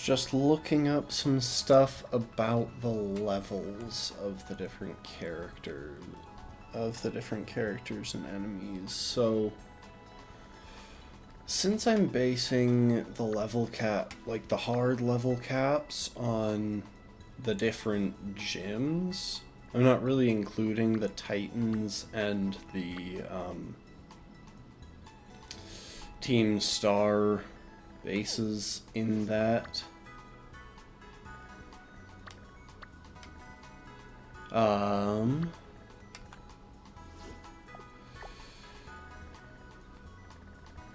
just looking up some stuff about the levels of the different characters and enemies. So since I'm basing the level cap, like the hard level caps, on the different gyms, I'm not really including the Titans and the Team Star bases in that.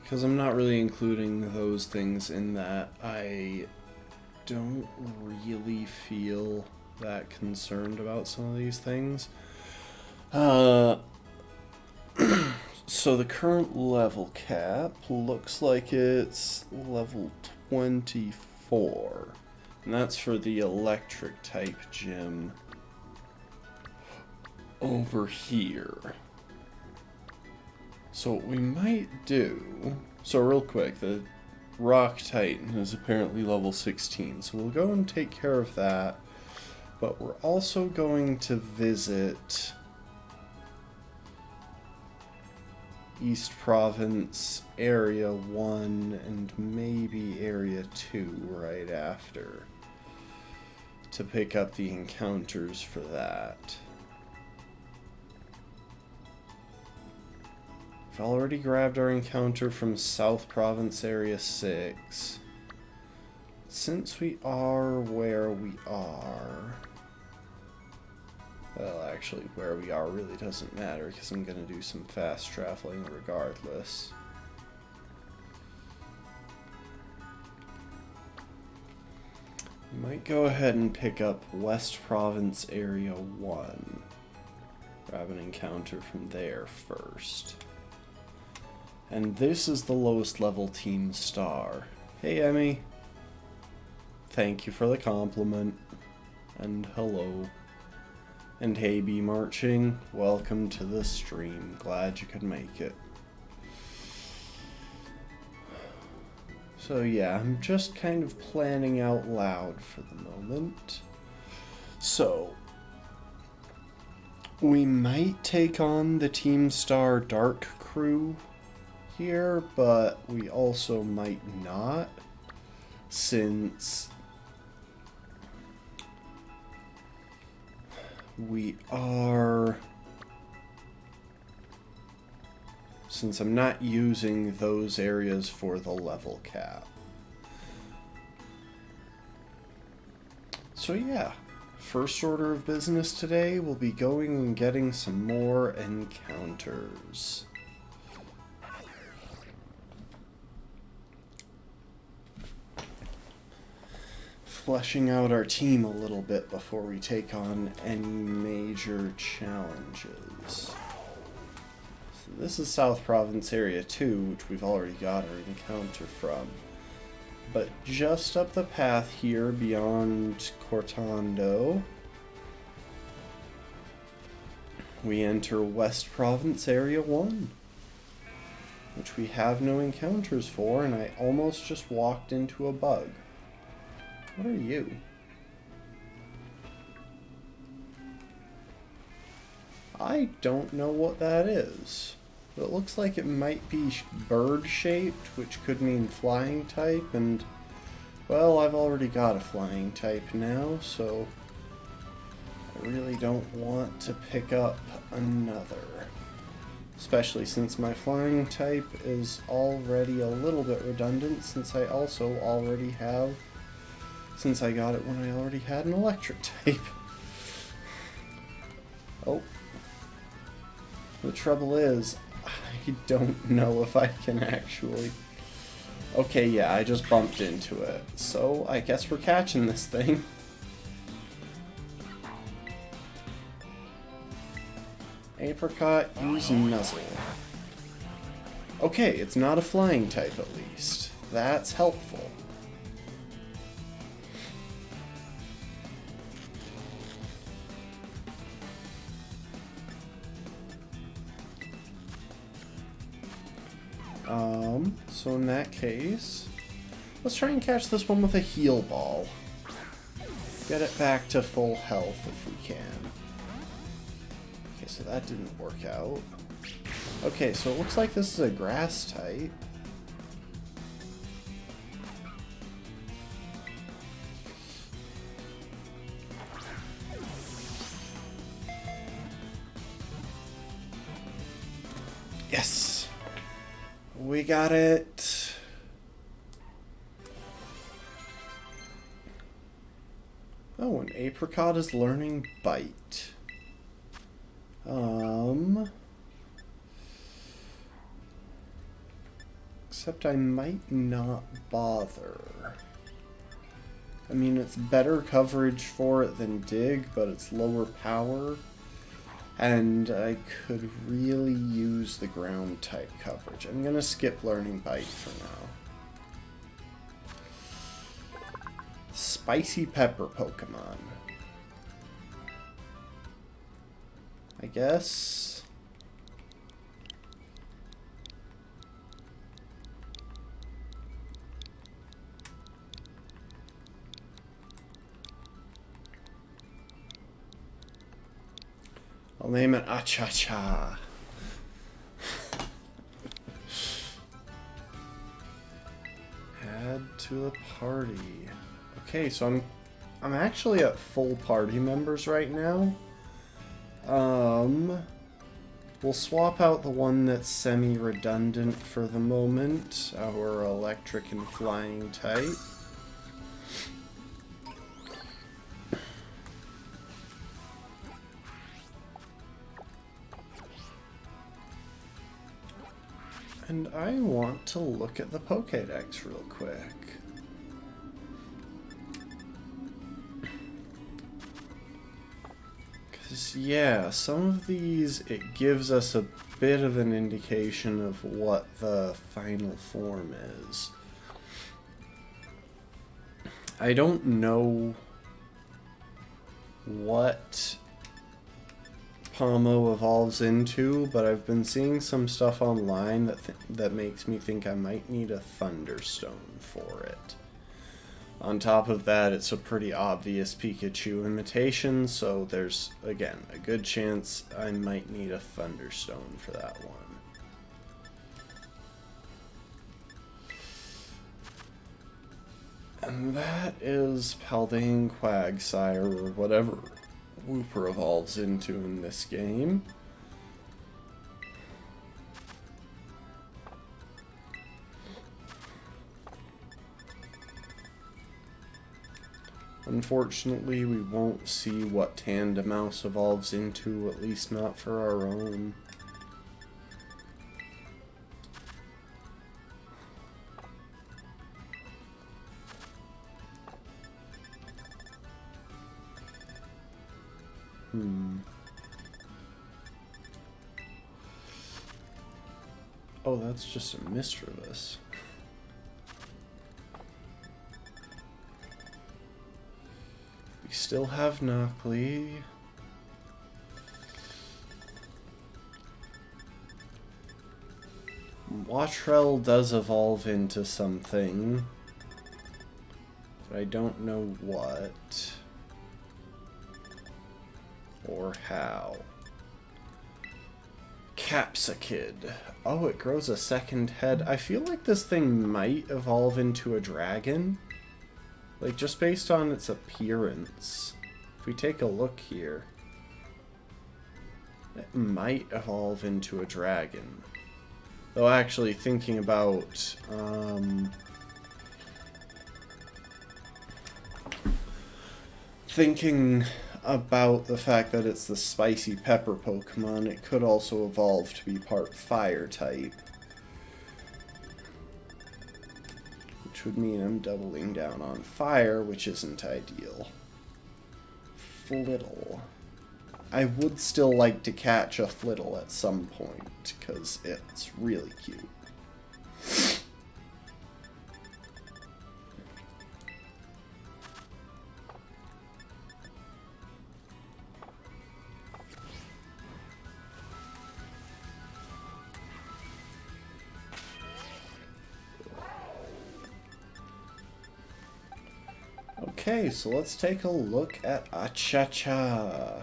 Because I'm not really including those things in that, I don't really feel that concerned about some of these things. So the current level cap looks like it's level 24. And that's for the electric type gym over here. So what we might do... So real quick, the Rock Titan is apparently level 16. So we'll go and take care of that. But we're also going to visit East Province Area 1 and maybe Area 2 right after to pick up the encounters for that. I've already grabbed our encounter from South Province Area 6. Since we are where we are... Well, actually, where we are really doesn't matter, because I'm going to do some fast traveling regardless. Might go ahead and pick up West Province Area 1. Grab an encounter from there first. And this is the lowest level Team Star. Hey, Emmy. Thank you for the compliment. And hello. And hey, Bee Marching, welcome to the stream. Glad you could make it. So yeah, I'm just kind of planning out loud for the moment. So, we might take on the Team Star Dark Crew here, but we also might not, since since I'm not using those areas for the level cap. So yeah, first order of business today will be going and getting some more encounters. Fleshing out our team a little bit before we take on any major challenges. So this is South Province Area 2, which we've already got our encounter from. But just up the path here beyond Cortando, we enter West Province Area 1, which we have no encounters for, and I almost just walked into a bug. What are you? I don't know what that is. It looks like it might be bird-shaped, which could mean flying type, and, well, I've already got a flying type now, so I really don't want to pick up another. Especially since my flying type is already a little bit redundant, since I also already have... Since I got it when I already had an electric type. Oh. The trouble is, I don't know if I can actually... Okay, yeah, I just bumped into it. So, I guess we're catching this thing. Apricot, use Nuzzle. Okay, it's not a flying type at least. That's helpful. So in that case, Let's try and catch this one with a heal ball. Get it back to full health if we can. Okay, so that didn't work out. Okay, so it looks like this is a grass type. Yes! We got it! Oh, an apricot is learning bite. Except I might not bother. I mean, it's better coverage for it than dig, but it's lower power. And I could really use the ground type coverage. I'm gonna skip learning bite for now. Spicy pepper Pokemon. I guess. I'll name it Acha-Cha. Add to the party. Okay, so I'm actually at full party members right now. We'll swap out the one that's semi-redundant for the moment, our electric and flying type. And I want to look at the Pokédex real quick. Because, yeah, some of these, it gives us a bit of an indication of what the final form is. I don't know what Pomo evolves into, but I've been seeing some stuff online that makes me think I might need a Thunderstone for it. On top of that, it's a pretty obvious Pikachu imitation, so there's, again, a good chance I might need a Thunderstone for that one. And that is Paldean Quagsire, or whatever Wooper evolves into in this game. Unfortunately, we won't see what Tandemaus evolves into, at least not for our own. Oh, that's just a Misdreavus. We still have Knockley. Wattrell does evolve into something, but I don't know what or how. Capsakid. Oh, it grows a second head. I feel like this thing might evolve into a dragon. Like, just based on its appearance. If we take a look here, it might evolve into a dragon. Though actually thinking about, the fact that it's the spicy pepper Pokemon, it could also evolve to be part fire type. Which would mean I'm doubling down on fire, which isn't ideal. Flittle. I would still like to catch a Flittle at some point, because it's really cute. Okay, so let's take a look at Acha-Cha.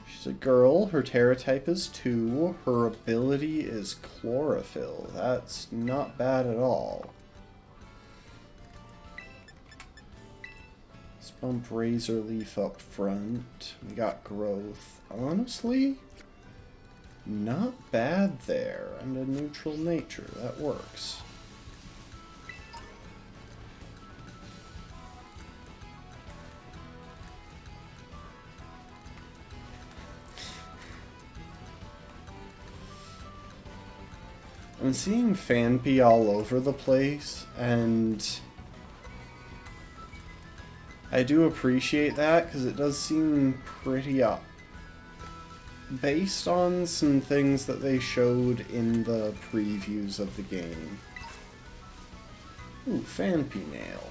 She's a girl, her Terra type is 2, her ability is Chlorophyll. That's not bad at all. Let's bump Razor Leaf up front. We got Growth. Honestly, not bad there. And a neutral nature, that works. I'm seeing Fanpy all over the place, and I do appreciate that, because it does seem pretty up. Based on some things that they showed in the previews of the game. Ooh, Fanpy Nail.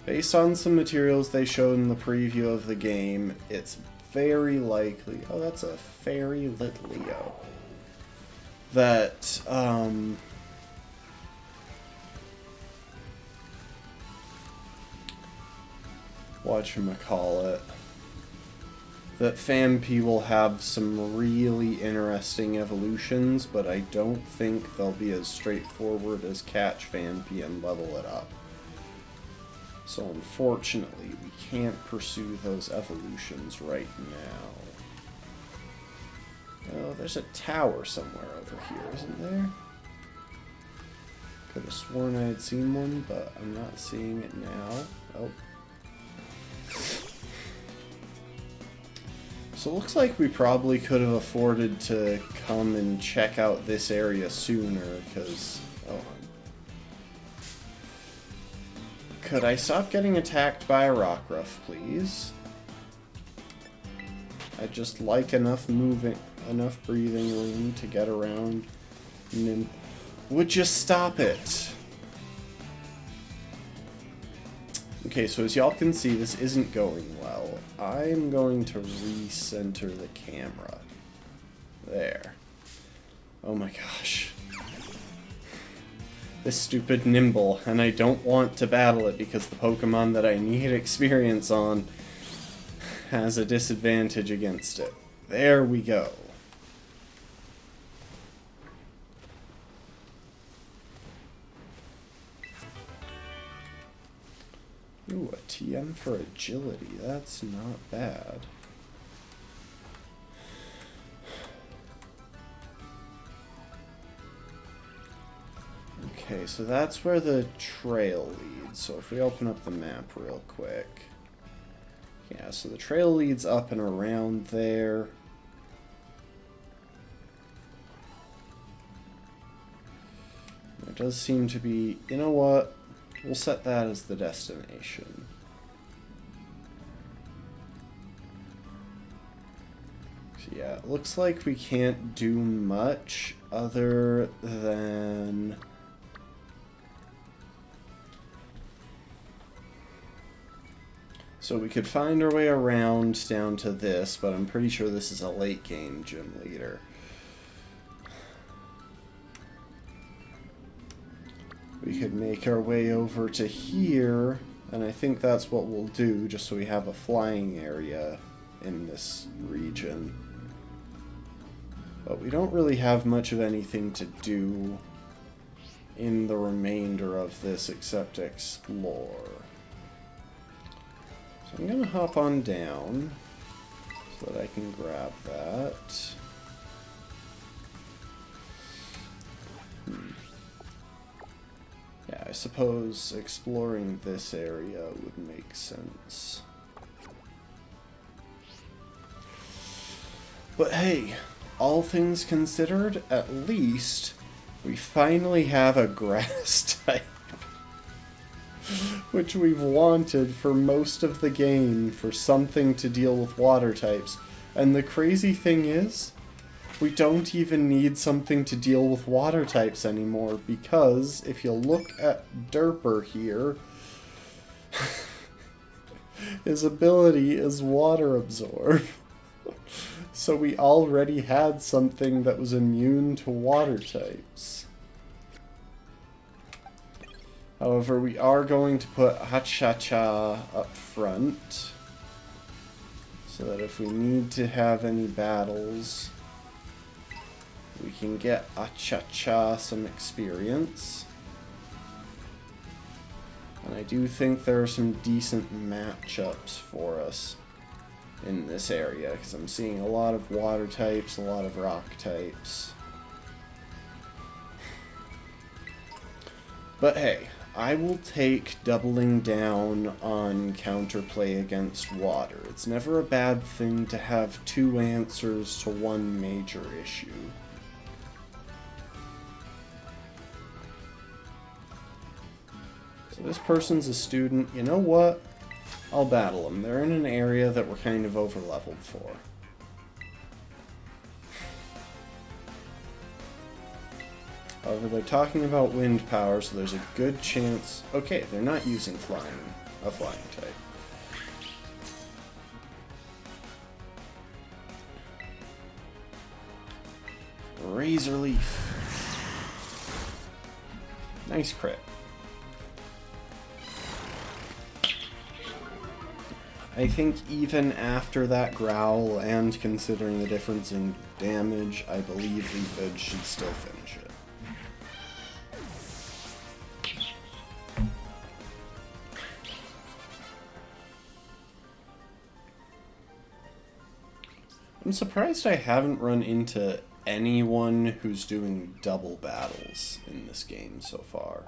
Based on some materials they showed in the preview of the game, it's very likely, oh, that's a Fairy Litleo, that, whatchamacallit, that Fanpy will have some really interesting evolutions, but I don't think they'll be as straightforward as catch Fanpy and level it up. So unfortunately, we can't pursue those evolutions right now. Oh, there's a tower somewhere over here, isn't there? Could have sworn I had seen one, but I'm not seeing it now. Oh. So it looks like we probably could have afforded to come and check out this area sooner, because... oh, could I stop getting attacked by a Rockruff, please? I'd just like enough breathing room to get around. And then, would you stop it? Okay, so as y'all can see, this isn't going well. I'm going to recenter the camera. There. Oh my gosh. This stupid Nimble, and I don't want to battle it because the Pokemon that I need experience on has a disadvantage against it. There we go. Ooh, a TM for agility. That's not bad. Okay, so that's where the trail leads. So if we open up the map real quick. Yeah, so the trail leads up and around there. There does seem to be... you know what? We'll set that as the destination. So yeah, it looks like we can't do much other than... so we could find our way around down to this, but I'm pretty sure this is a late game gym leader. We could make our way over to here, and I think that's what we'll do, just so we have a flying area in this region. But we don't really have much of anything to do in the remainder of this except explore. So I'm going to hop on down so that I can grab that. Yeah, I suppose exploring this area would make sense. But hey, all things considered, at least we finally have a grass type. Which we've wanted for most of the game, for something to deal with water types. And the crazy thing is, we don't even need something to deal with water types anymore, because if you look at Derper here, his ability is Water Absorb. So we already had something that was immune to water types. However, we are going to put Hachacha up front, so that if we need to have any battles, we can get Hachacha some experience. And I do think there are some decent matchups for us in this area, because I'm seeing a lot of water types, a lot of rock types. But hey, I will take doubling down on counterplay against water. It's never a bad thing to have two answers to one major issue. So this person's a student. You know what? I'll battle them. They're in an area that we're kind of over-leveled for. However, they're talking about wind power, so there's a good chance... Okay, they're not using a flying type. Razor Leaf. Nice crit. I think even after that growl, and considering the difference in damage, I believe Leafage should still finish it. I'm surprised I haven't run into anyone who's doing double battles in this game so far.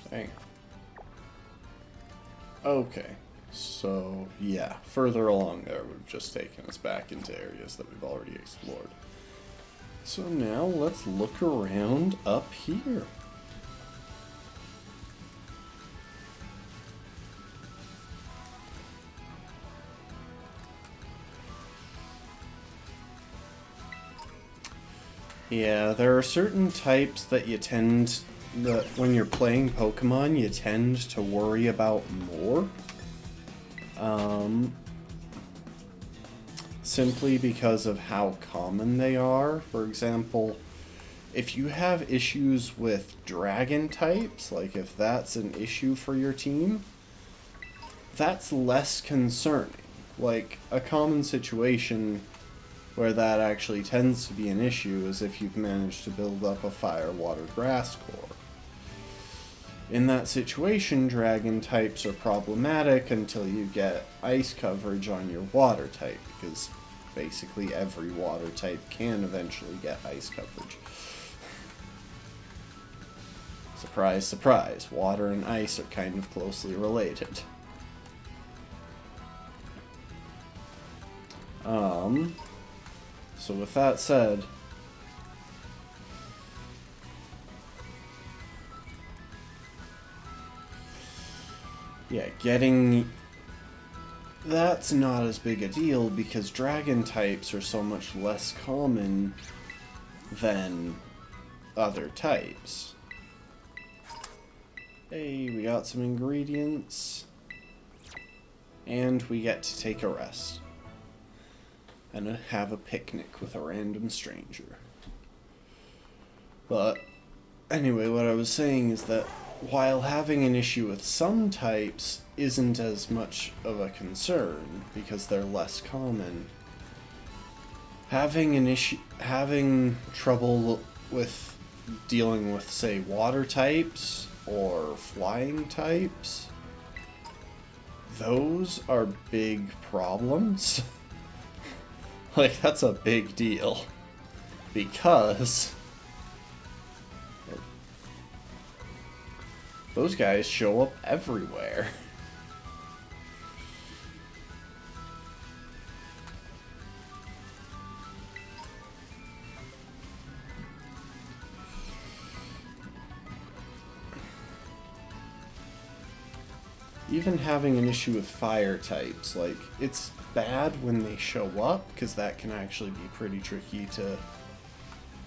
Dang. Okay, so yeah, further along there would have just taken us back into areas that we've already explored. So now let's look around up here. Yeah, there are certain types that you tend... that when you're playing Pokemon, you tend to worry about more. Simply because of how common they are. For example, if you have issues with dragon types, like if that's an issue for your team, that's less concerning. Like, a common situation where that actually tends to be an issue is if you've managed to build up a fire, water, grass core. In that situation, dragon types are problematic until you get ice coverage on your water type, because basically every water type can eventually get ice coverage. Surprise, surprise, water and ice are kind of closely related. So with that said, yeah, getting... that's not as big a deal because dragon types are so much less common than other types. Hey, we got some ingredients. And we get to take a rest. And have a picnic with a random stranger. But, anyway, what I was saying is that while having an issue with some types isn't as much of a concern because they're less common, having trouble with dealing with, say, water types or flying types, those are big problems. Like, that's a big deal. Because those guys show up everywhere. even having an issue with fire types. Like, it's bad when they show up, because that can actually be pretty tricky to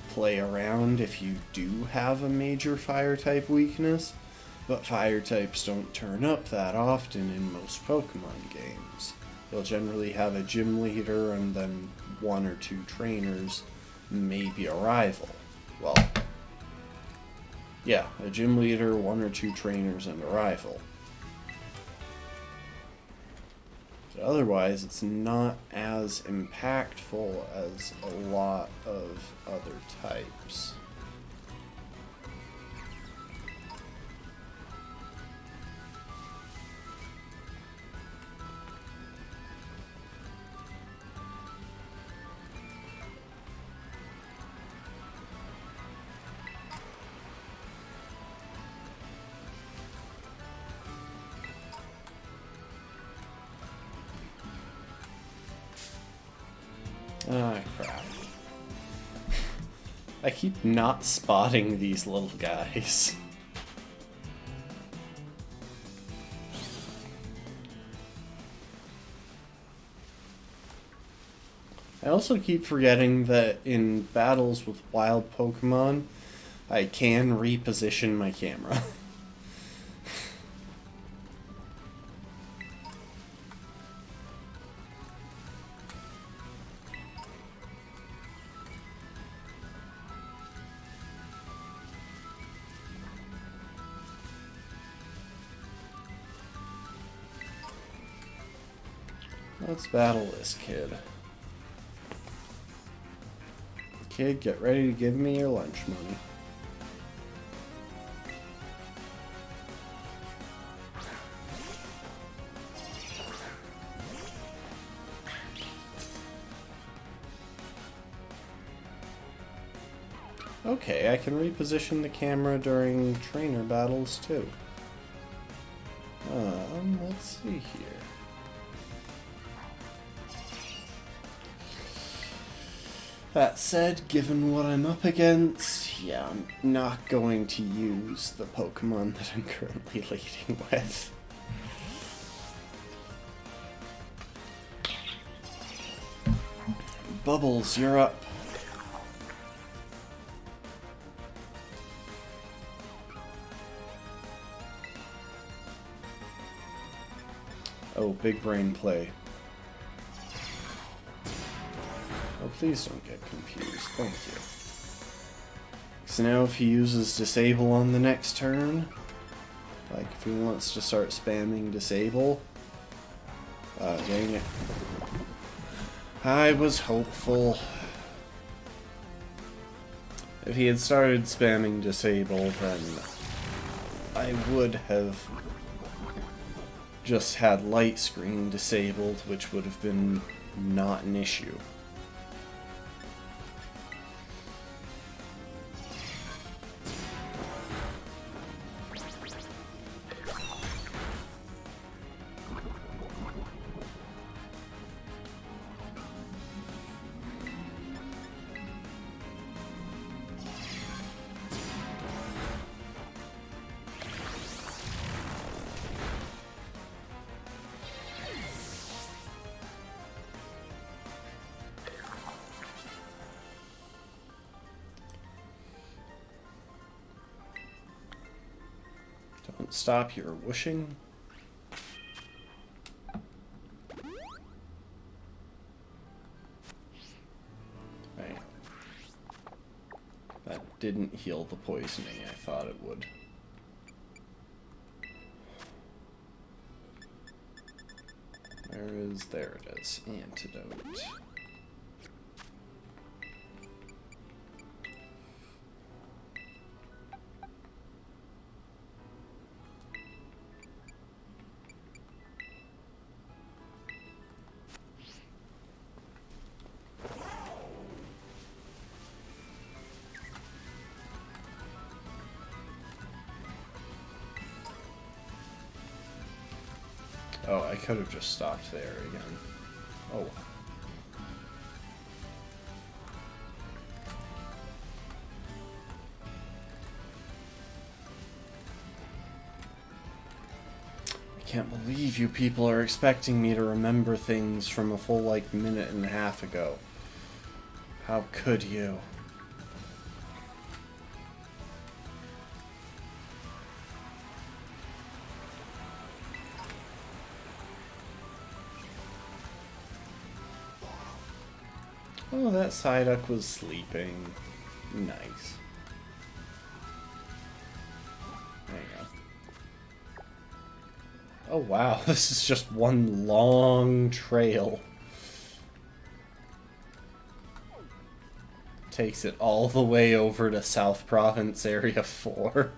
play around if you do have a major fire type weakness, but fire types don't turn up that often in most Pokemon games. You'll generally have a gym leader and then 1 or 2 trainers, maybe a rival. Well, yeah, a gym leader, 1 or 2 trainers, and a rival. But otherwise, it's not as impactful as a lot of other types. Ah, crap. I keep not spotting these little guys. I also keep forgetting that in battles with wild Pokemon, I can reposition my camera. Let's battle this kid. Kid, get ready to give me your lunch money. Okay, I can reposition the camera during trainer battles too. Let's see here. That said, given what I'm up against, yeah, I'm not going to use the Pokemon that I'm currently leading with. Bubbles, you're up. Oh, big brain play. Oh, please don't get confused. Thank you. So now if he uses Disable on the next turn, like if he wants to start spamming Disable, dang it. I was hopeful. If he had started spamming Disable, then I would have just had Light Screen disabled, which would have been not an issue. Don't stop your whooshing. Right. That didn't heal the poisoning I thought it would. There it is. Antidote. Oh, I could have just stopped there again. Oh. I Can't believe you people are expecting me to remember things from a full, like, minute and a half ago. How could you? Oh, that Psyduck was sleeping. Nice. There you go. Oh wow, this is just one long trail. Takes it all the way over to South Province Area 4.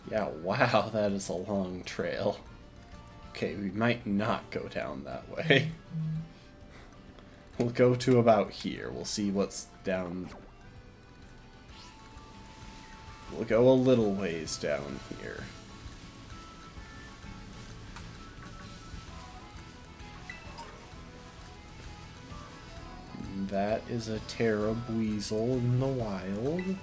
Yeah, wow, that is a long trail. Okay, we might not go down that way. We'll go to about here. We'll see what's down. We'll go a little ways down here. That is a Terrabweasel in the wild.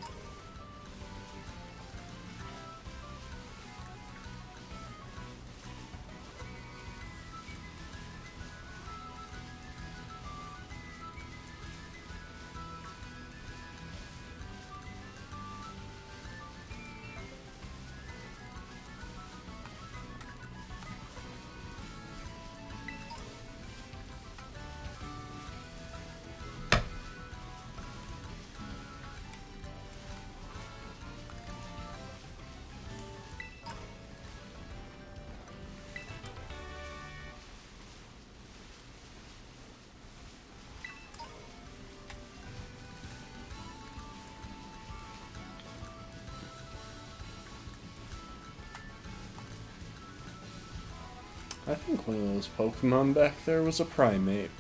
I think one of those Pokemon back there was a Primate.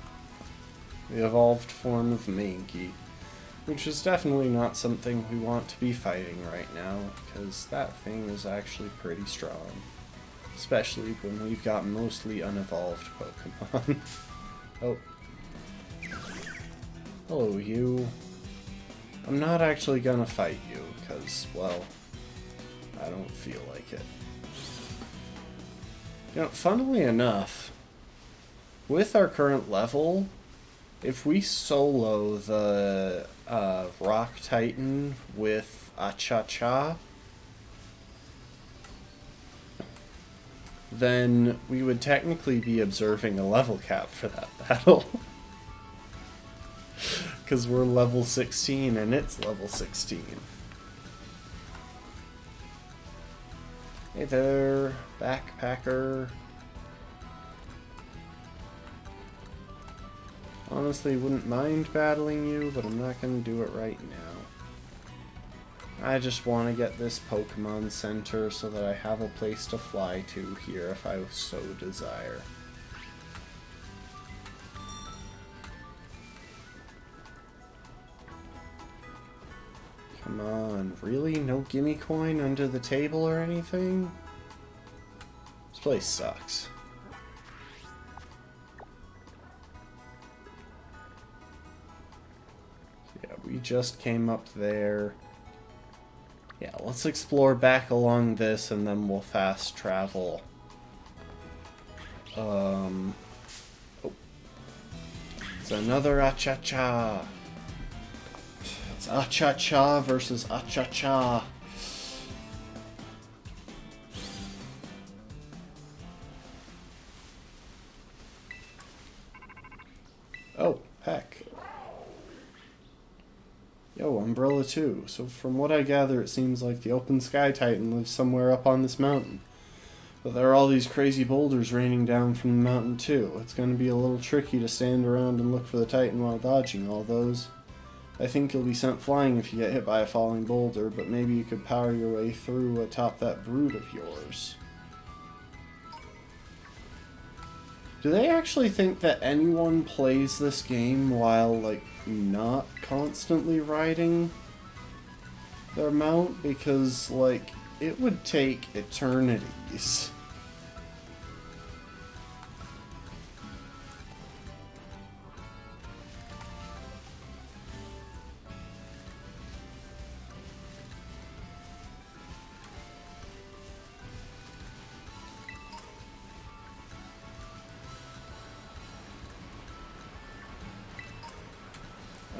The evolved form of Mankey. Which is definitely not something we want to be fighting right now, because that thing is actually pretty strong. Especially when we've got mostly unevolved Pokemon. Oh. Hello, you. I'm not actually gonna fight you, because, well, I don't feel like it. You know, funnily enough, with our current level, if we solo the Rock Titan with Acha-Cha, then we would technically be observing a level cap for that battle. Because we're level 16 and it's level 16. Hey there, backpacker. Honestly, wouldn't mind battling you, but I'm not going to do it right now. I just want to get this Pokemon Center so that I have a place to fly to here if I so desire. Come on, really? No gimme coin under the table or anything? This place sucks. Yeah, we just came up there. Yeah, let's explore back along this and then we'll fast travel. Oh. It's another Acha-Cha. It's Acha-Cha versus Acha-Cha. Oh, heck. Yo, Umbrella 2. So from what I gather, it seems like the Open Sky Titan lives somewhere up on this mountain. But there are all these crazy boulders raining down from the mountain too. It's going to be a little tricky to stand around and look for the Titan while dodging all those. I think you'll be sent flying if you get hit by a falling boulder, but maybe you could power your way through atop that brood of yours. Do they actually think that anyone plays this game while, like, not constantly riding their mount? Because, like, it would take eternities.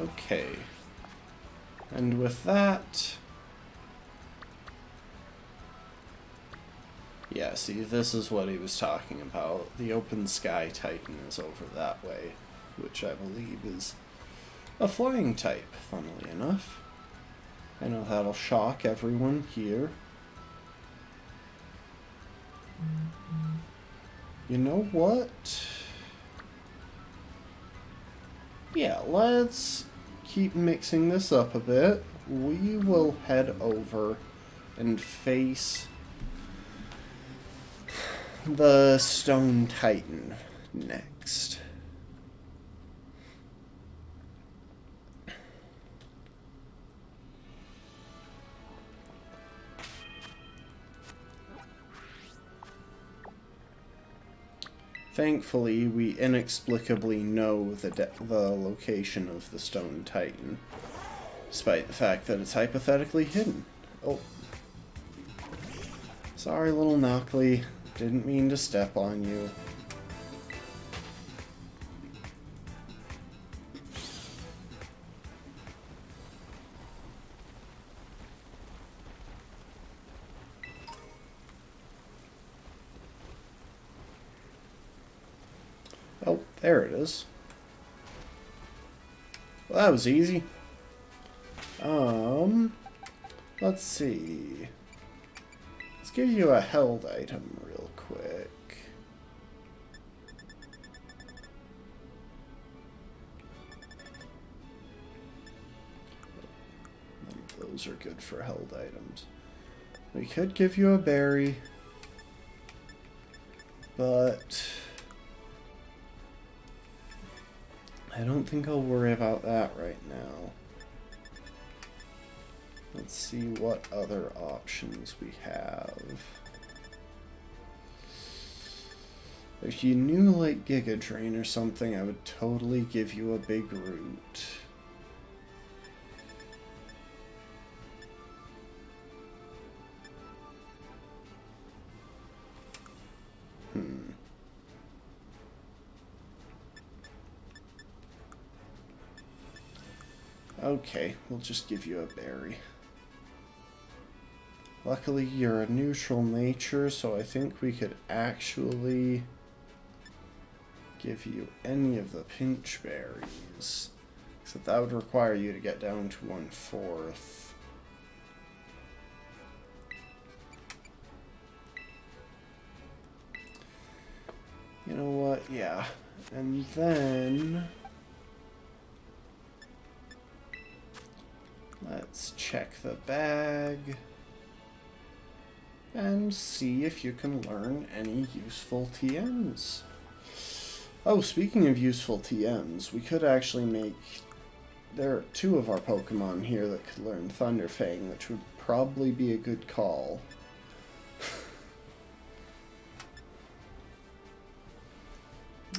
Okay. And with that... Yeah, see, this is what he was talking about. The Open Sky Titan is over that way, which I believe is a flying type, funnily enough. I know that'll shock everyone here. You know what? Yeah, let's keep mixing this up a bit. We will head over and face the Stone Titan next. Thankfully, we inexplicably know the location of the Stone Titan, despite the fact that it's hypothetically hidden. Oh. Sorry, little Knockley. Didn't mean to step on you. Oh, there it is. Well, that was easy. Let's see. Let's give you a held item real quick. Those are good for held items. We could give you a berry, but I don't think I'll worry about that right now. Let's see what other options we have. If you knew like Giga Drain or something, I would totally give you a big root. Okay, we'll just give you a berry. Luckily, you're a neutral nature, so I think we could actually give you any of the pinch berries. Except that would require you to get down to 1/4. You know what? Yeah. And then let's check the bag and see if you can learn any useful TMs. Oh, speaking of useful TMs, we could actually make... There are 2 of our Pokemon here that could learn Thunderfang, which would probably be a good call.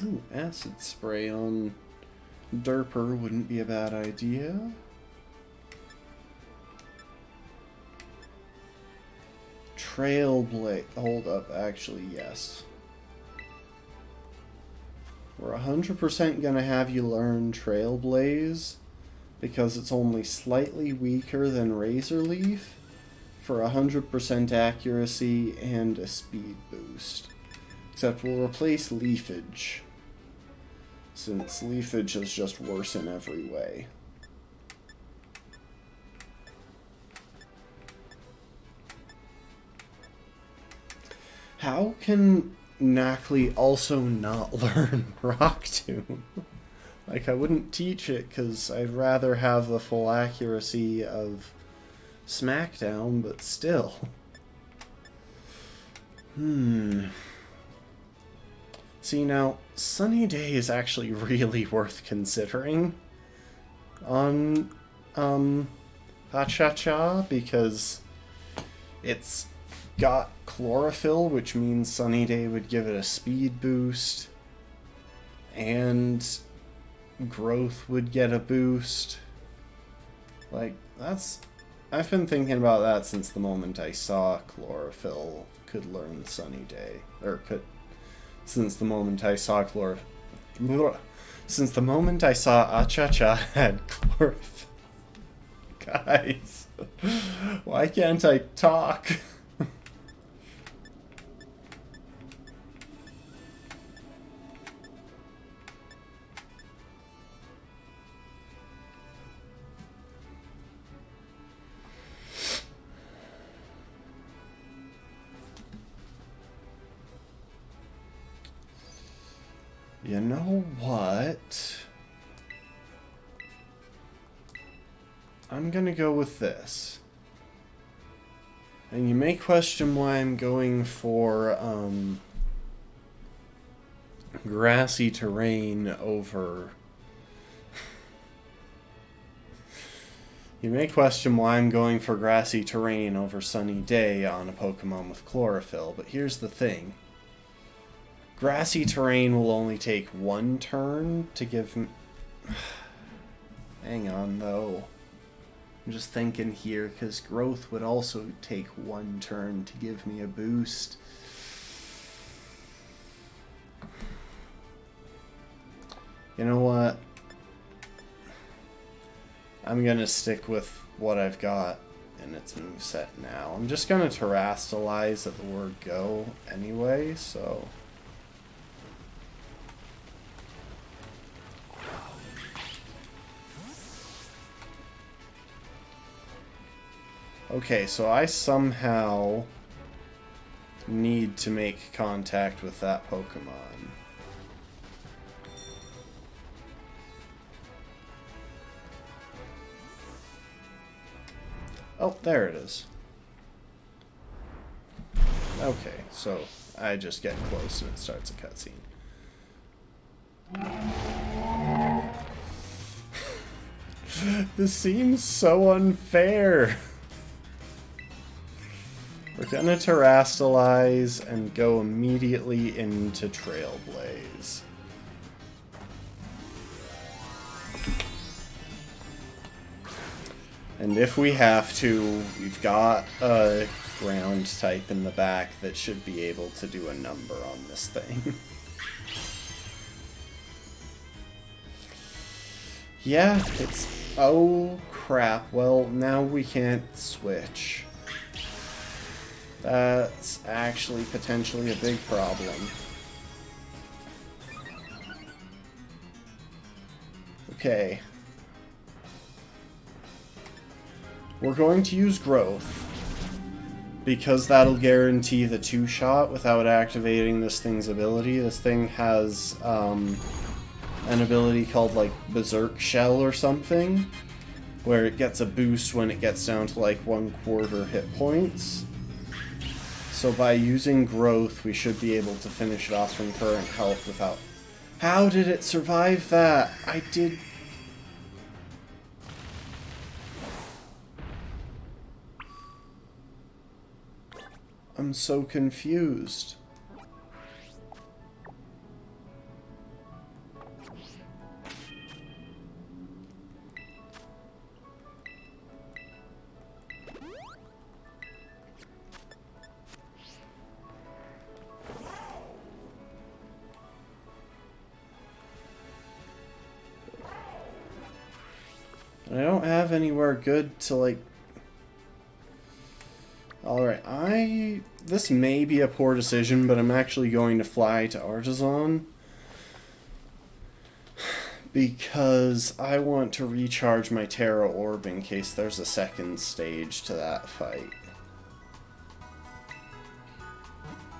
Ooh, Acid Spray on Derper wouldn't be a bad idea. Trailblaze. Hold up, actually, yes. We're 100% gonna have you learn Trailblaze because it's only slightly weaker than Razor Leaf for 100% accuracy and a speed boost. Except we'll replace Leafage, since Leafage is just worse in every way. How can Knockley also not learn Rock Tomb? Like, I wouldn't teach it because I'd rather have the full accuracy of Smackdown, but still. See, now, Sunny Day is actually really worth considering on Ha-Cha-Cha, because it's got Chlorophyll, which means Sunny Day would give it a speed boost, and Growth would get a boost. Like, that's... I've been thinking about that since the moment I saw Chlorophyll could learn Sunny Day. Or could... Since the moment I saw Since the moment I saw Ha-Cha-Cha had chlorophyll. Guys, why can't I talk? You know what? I'm gonna go with this. And you may question why I'm going for grassy terrain over... You may question why I'm going for grassy terrain over sunny day on a Pokemon with chlorophyll, but here's the thing. Grassy terrain will only take one turn to give me... Hang on, though. I'm just thinking here, because growth would also take one turn to give me a boost. You know what? I'm going to stick with what I've got in its moveset now. I'm just going to terrastalize at the word go anyway, so... Okay, so I somehow need to make contact with that Pokemon. Oh, there it is. Okay, so I just get close and it starts a cutscene. This seems so unfair. We're gonna terrastalize and go immediately into Trailblaze. And if we have to, we've got a ground type in the back that should be able to do a number on this thing. Yeah, it's... Oh, crap. Well, now we can't switch. That's actually potentially a big problem. Okay. We're going to use growth, because that'll guarantee the two-shot without activating this thing's ability. This thing has an ability called, like, Berserk Shell or something, where it gets a boost when it gets down to, like, 1/4 hit points. So by using growth, we should be able to finish it off from current health without... How did it survive that? I did... I'm so confused. I don't have anywhere good to, like... Alright, this may be a poor decision, but I'm actually going to fly to Artisan. Because I want to recharge my Terra Orb in case there's a second stage to that fight.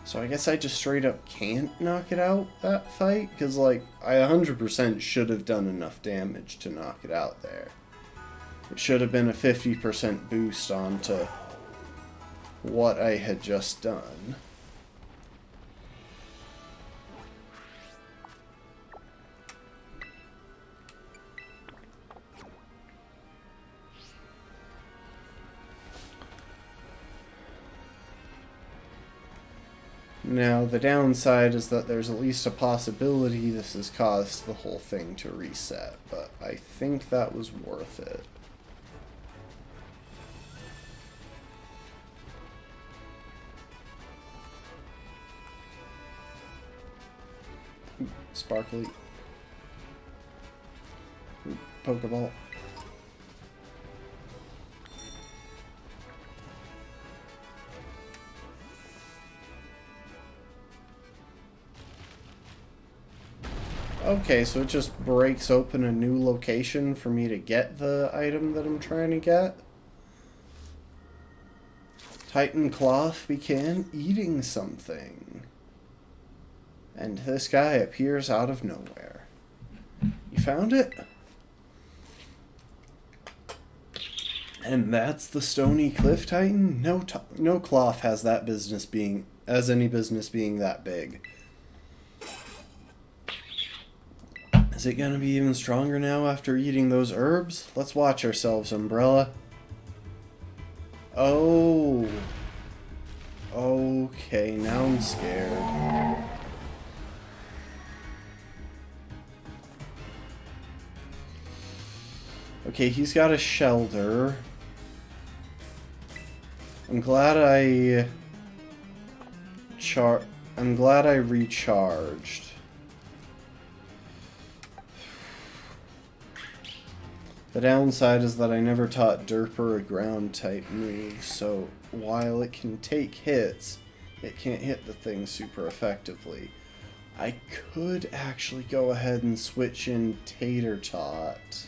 So I guess I just straight up can't knock it out, that fight? Because, like, I 100% should have done enough damage to knock it out there. It should have been a 50% boost onto what I had just done. Now, the downside is that there's at least a possibility this has caused the whole thing to reset, but I think that was worth it. Ooh, sparkly. Ooh, Pokeball. Okay, so it just breaks open a new location for me to get the item that I'm trying to get. Titan Cloth began eating something. And this guy appears out of nowhere. You found it? And that's the Stony Cliff Titan? No cloth has that business being, as any business being that big. Is it gonna be even stronger now after eating those herbs? Let's watch ourselves, Umbrella. Oh. Okay, now I'm scared. Okay, he's got a shelter. I'm glad I recharged. The downside is that I never taught Derper a ground type move, so while it can take hits, it can't hit the thing super effectively. I could actually go ahead and switch in Tater Tot.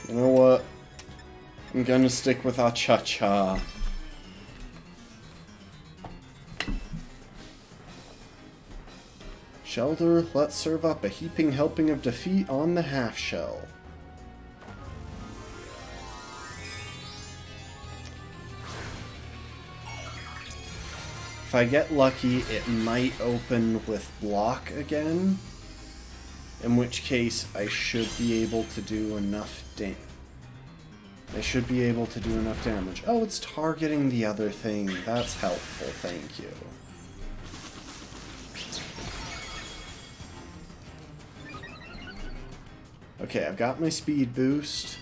You know what? I'm gonna stick with Acha-Cha. Shelter, let's serve up a heaping helping of defeat on the half shell. If I get lucky, it might open with block again. In which case, I should be able to do enough damage. Oh, it's targeting the other thing. That's helpful, thank you. Okay, I've got my speed boost.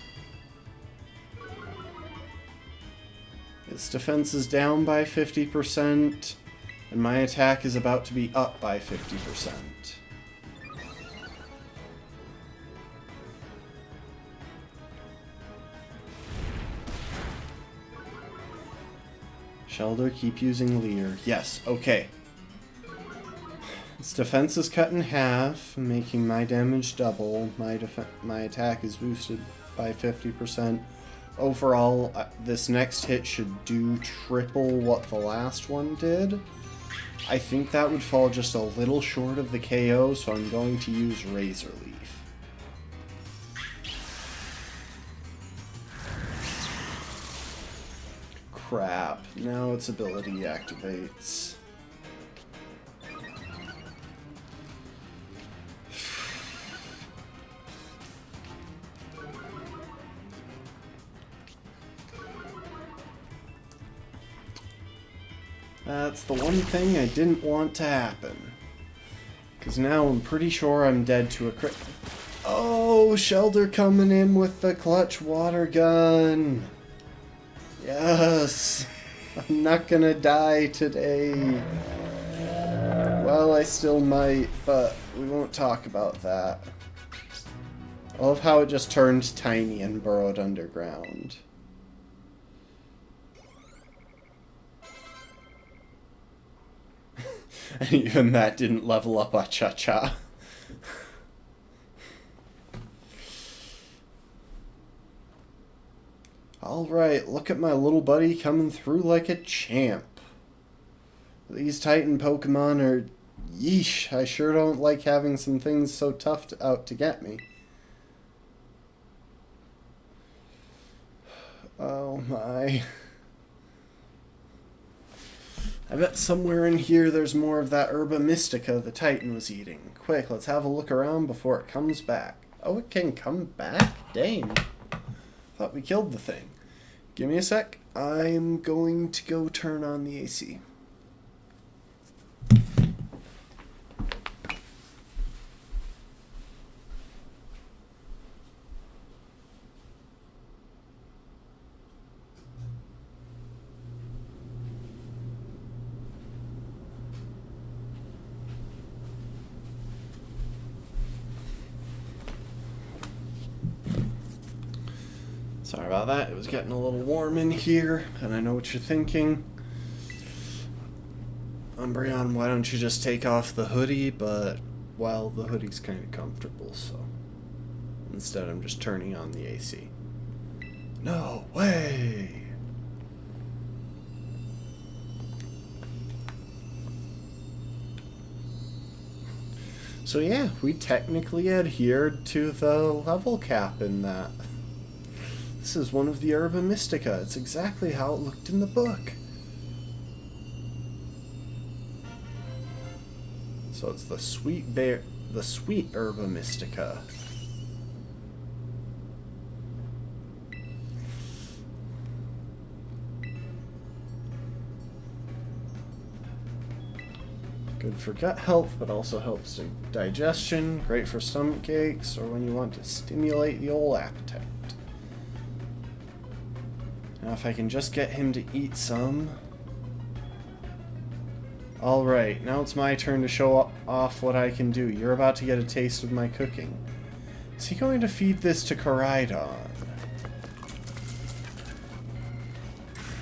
Its defense is down by 50%, and my attack is about to be up by 50%. Shelter, keep using Leer. Yes, okay. Its defense is cut in half, making my damage double. My attack is boosted by 50%. Overall, this next hit should do triple what the last one did. I think that would fall just a little short of the KO, so I'm going to use Razor Leaf. Crap. Now its ability activates. That's the one thing I didn't want to happen. Because now I'm pretty sure I'm dead to a crit. Oh, Shelter coming in with the clutch water gun. Yes. I'm not gonna die today. Well, I still might, but we won't talk about that. I love how it just turned tiny and burrowed underground. And even that didn't level up Acha-Cha. Alright, look at my little buddy coming through like a champ. These Titan Pokemon are... yeesh, I sure don't like having some things so tough out to get me. Oh my... I bet somewhere in here there's more of that Herba Mystica the Titan was eating. Quick, let's have a look around before it comes back. Oh, it can come back? Dang. Thought we killed the thing. Give me a sec. I'm going to go turn on the AC. Sorry about that, it was getting a little warm in here, and I know what you're thinking. Umbreon, why don't you just take off the hoodie? But, well, the hoodie's kind of comfortable, so instead I'm just turning on the AC. No way! So yeah, we technically adhered to the level cap in that. This is one of the Herba Mystica. It's exactly how it looked in the book. So it's the sweet Herba Mystica. Good for gut health, but also helps in digestion. Great for stomach aches or when you want to stimulate the old appetite. Now if I can just get him to eat some. Alright, now it's my turn to show off what I can do. You're about to get a taste of my cooking. Is he going to feed this to Koraidon?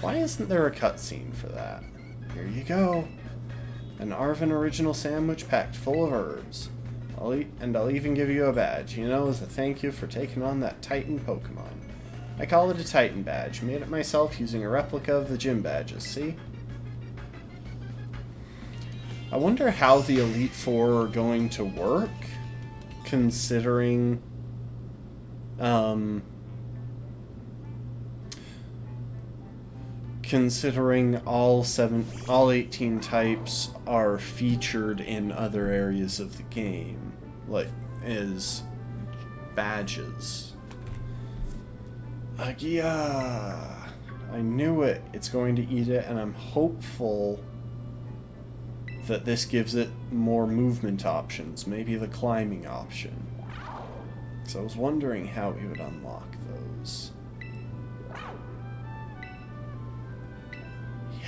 Why isn't there a cutscene for that? Here you go. An Arven original sandwich packed full of herbs. I'll even give you a badge, you know, as a thank you for taking on that Titan Pokemon. I call it a Titan badge. Made it myself using a replica of the gym badges, see? I wonder how the Elite Four are going to work, considering all 18 types are featured in other areas of the game, like as badges. Yeah, I knew it. It's going to eat it, and I'm hopeful that this gives it more movement options, maybe the climbing option. So I was wondering how we would unlock those.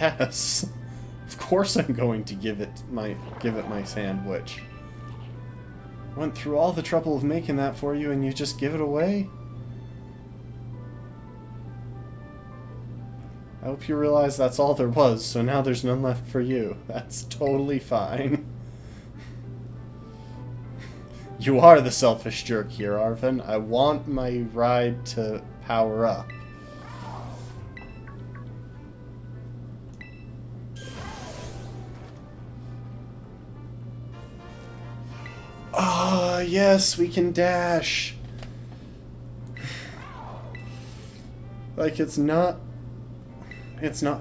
Yes, of course I'm going to give it my sandwich. I went through all the trouble of making that for you, and you just give it away? I hope you realize that's all there was, so now there's none left for you. That's totally fine. You are the selfish jerk here, Arven. I want my ride to power up. Ah, yes, we can dash. Like, it's not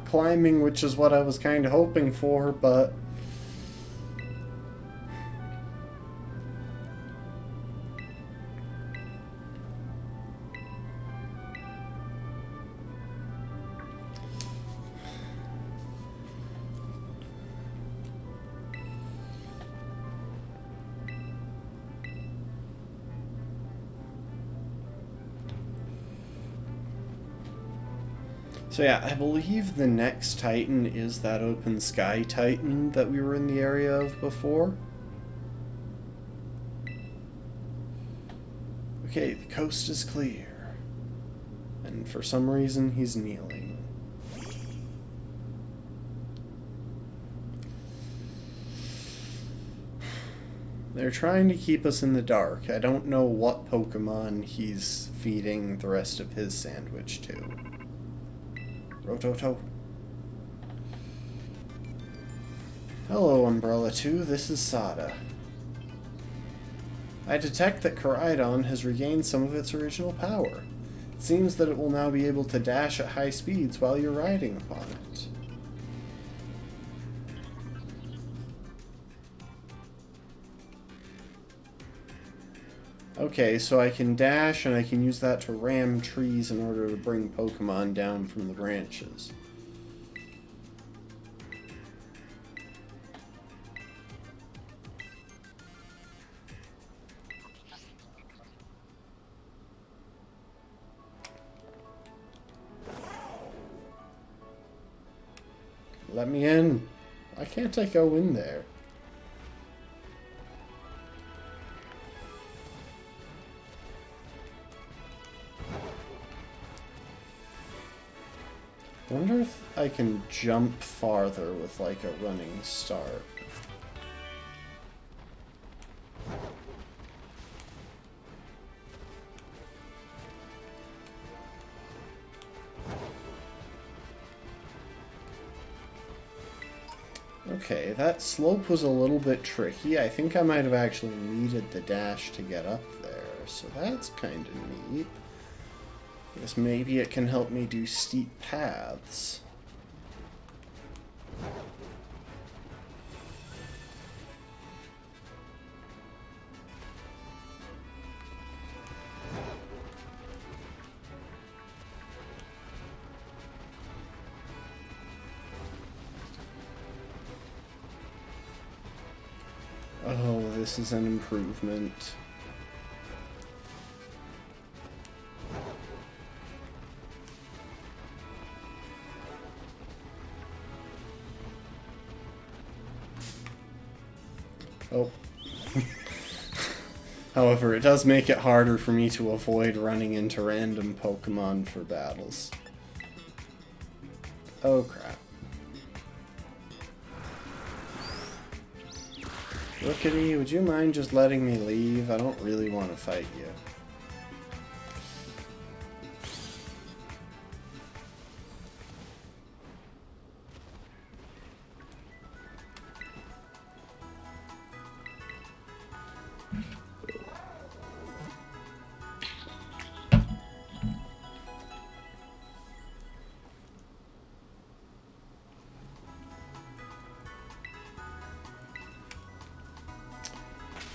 climbing, which is what I was kind of hoping for, but so yeah, I believe the next Titan is that open sky Titan that we were in the area of before. Okay, the coast is clear. And for some reason, he's kneeling. They're trying to keep us in the dark. I don't know what Pokemon he's feeding the rest of his sandwich to. Rototo. Hello, Umbrella 2. This is Sada. I detect that Koraidon has regained some of its original power. It seems that it will now be able to dash at high speeds while you're riding upon it. Okay, so I can dash, and I can use that to ram trees in order to bring Pokemon down from the branches. Let me in. Why can't I go in there? I wonder if I can jump farther with like a running start. Okay, that slope was a little bit tricky. I think I might have actually needed the dash to get up there, so that's kind of neat. I guess maybe it can help me do steep paths. Oh, this is an improvement. Oh. However, it does make it harder for me to avoid running into random Pokemon for battles. Oh crap. Rookity, would you mind just letting me leave? I don't really want to fight you.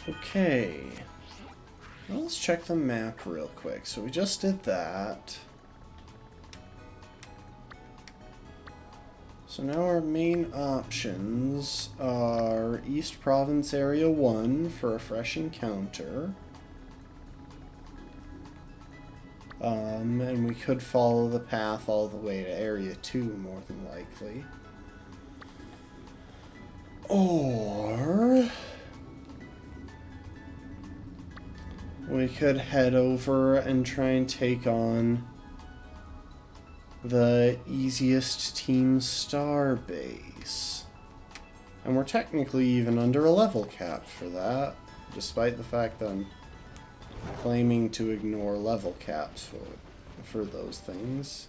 Okay, well, let's check the map real quick. So we just did that. So now our main options are East Province Area 1 for a fresh encounter. And we could follow the path all the way to Area 2, more than likely. Or we could head over and try and take on the easiest Team Star base. And we're technically even under a level cap for that, despite the fact that I'm claiming to ignore level caps for those things.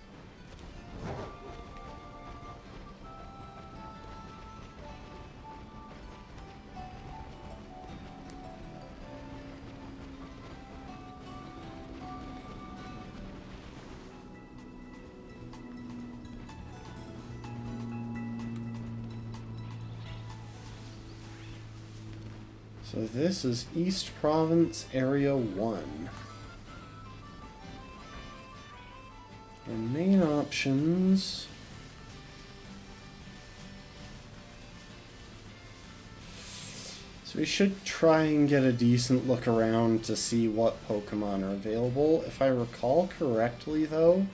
So this is East Province Area 1. Our main options. So we should try and get a decent look around to see what Pokemon are available. If I recall correctly though,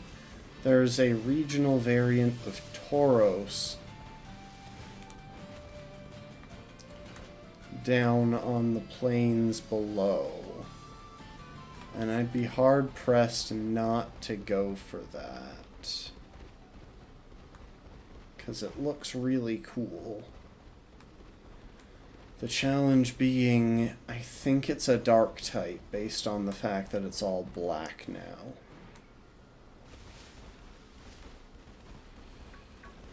there's a regional variant of Tauros down on the plains below, and I'd be hard pressed not to go for that because it looks really cool. The challenge being, I think it's a dark type based on the fact that it's all black now,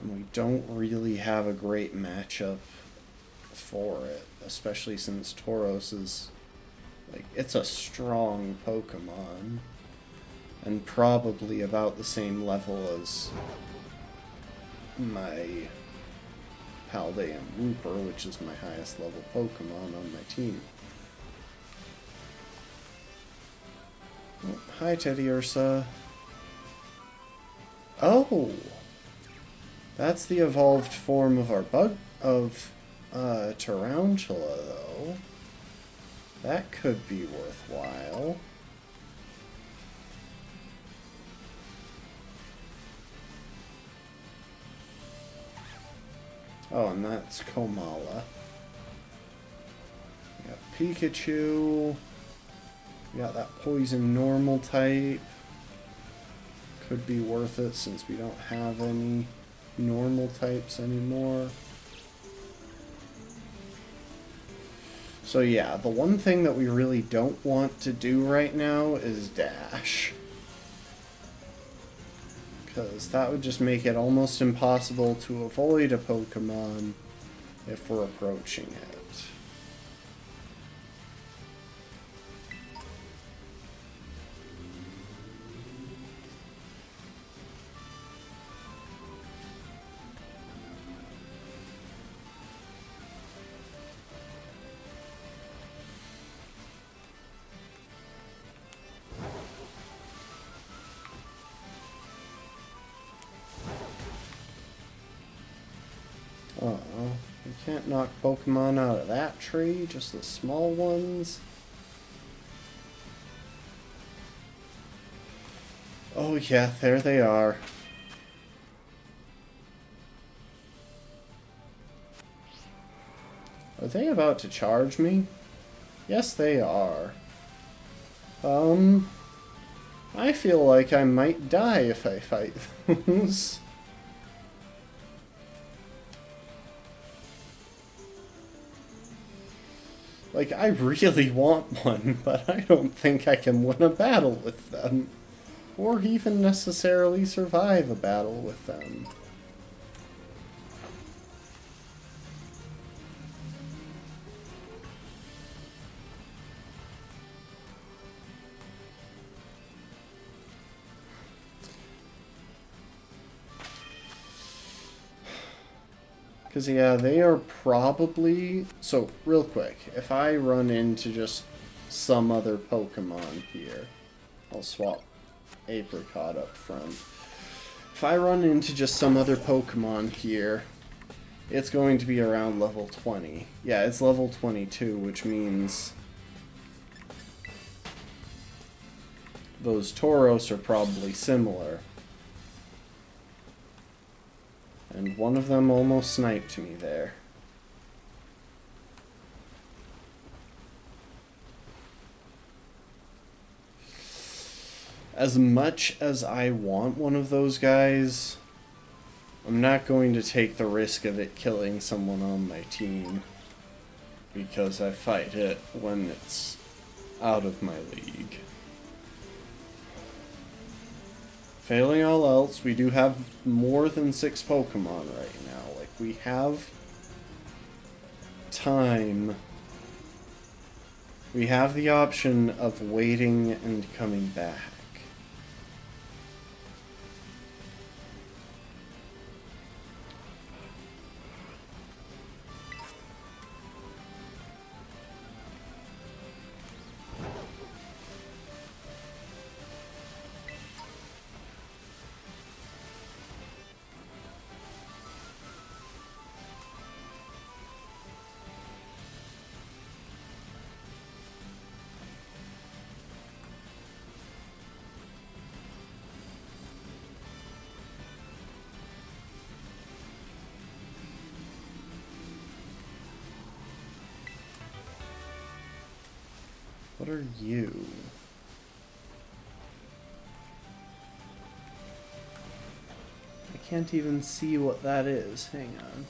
and we don't really have a great matchup for it, especially since Tauros is, like, it's a strong Pokemon, and probably about the same level as my Paldean Wooper, which is my highest level Pokemon on my team. Oh, hi, Teddy Ursa. Oh! That's the evolved form of our Tarantula, though. That could be worthwhile. Oh, and that's Komala. We got Pikachu. We got that poison normal type. could be worth it since we don't have any normal types anymore. So yeah, the one thing that we really don't want to do right now is dash. Because that would just make it almost impossible to avoid a Pokemon if we're approaching it. Uh-oh. We can't knock Pokemon out of that tree, just the small ones. Oh yeah, there they are. Are they about to charge me? Yes, they are. I feel like I might die if I fight those. Like, I really want one, but I don't think I can win a battle with them. Or even necessarily survive a battle with them. Because, yeah, they are probably... So, real quick, if I run into just some other Pokemon here, I'll swap Apricot up front. If I run into just some other Pokemon here, it's going to be around level 20. Yeah, it's level 22, which means those Tauros are probably similar. And one of them almost sniped me there. As much as I want one of those guys, I'm not going to take the risk of it killing someone on my team. Because I fight it when it's out of my league. Failing all else, we do have more than 6 Pokemon right now. Like, we have time. We have the option of waiting and coming back. What are you? I can't even see what that is. Hang on.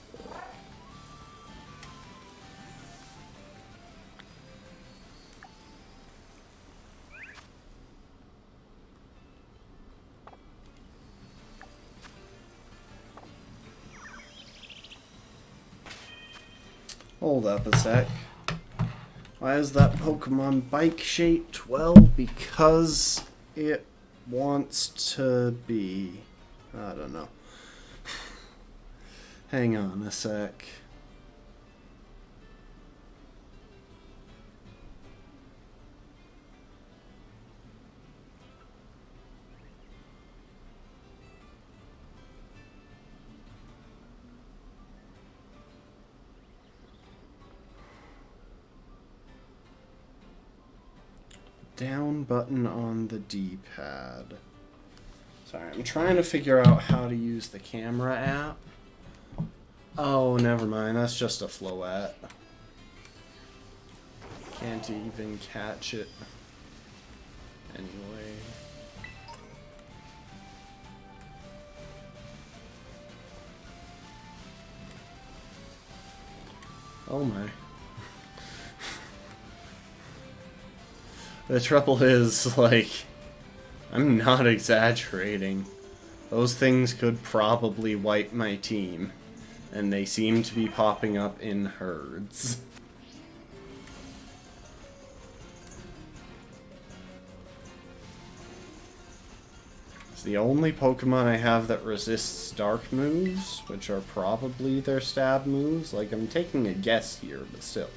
Hold up a sec. Why is that Pokemon bike-shaped? Well, because it wants to be. I don't know. Hang on a sec. Down button on the D-pad. Sorry, I'm trying to figure out how to use the camera app. Oh, never mind. That's just a Floette. Can't even catch it. Anyway. Oh my. The trouble is, like, I'm not exaggerating. Those things could probably wipe my team, and they seem to be popping up in herds. It's the only Pokemon I have that resists dark moves, which are probably their stab moves. Like, I'm taking a guess here, but still.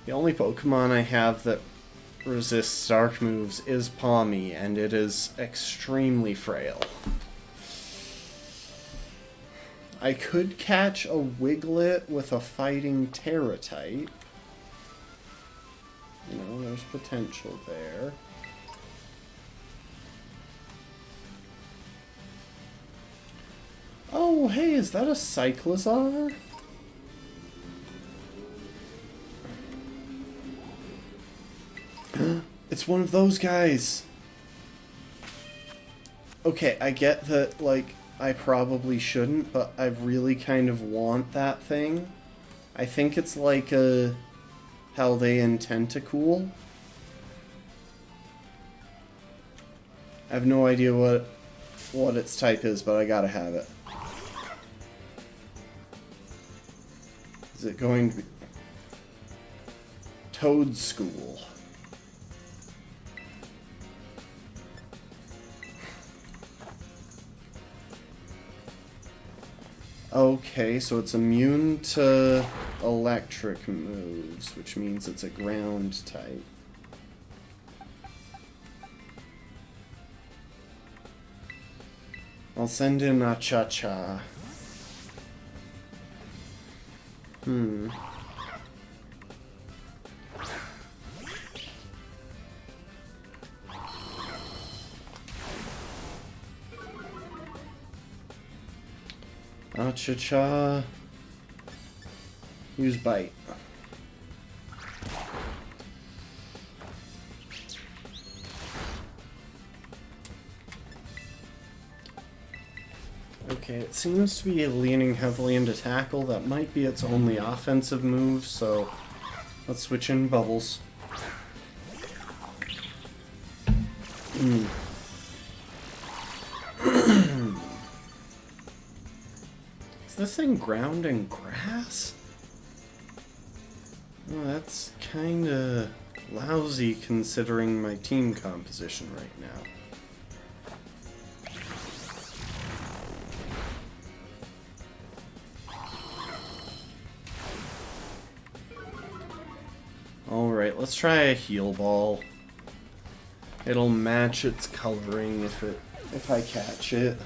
The only Pokemon I have that resists dark moves is Palmy, and it is extremely frail. I could catch a Wiglet with a fighting Terra type. You know, there's potential there. Oh, hey, is that a Cyclizar? It's one of those guys. Okay, I get that, like, I probably shouldn't, but I really kind of want that thing. I think it's like a Paldean Tentacool. I have no idea what its type is, but I gotta have it. Is it going to be Toadschool? Okay, so it's immune to electric moves, which means it's a ground type. I'll send in a Cha-Cha. Cha-Cha. Use Bite. Okay, it seems to be leaning heavily into Tackle. That might be its only offensive move, so let's switch in Bubbles. Is this thing ground and grass? Well, that's kinda lousy considering my team composition right now. Alright, let's try a Heal Ball. It'll match its coloring if I catch it.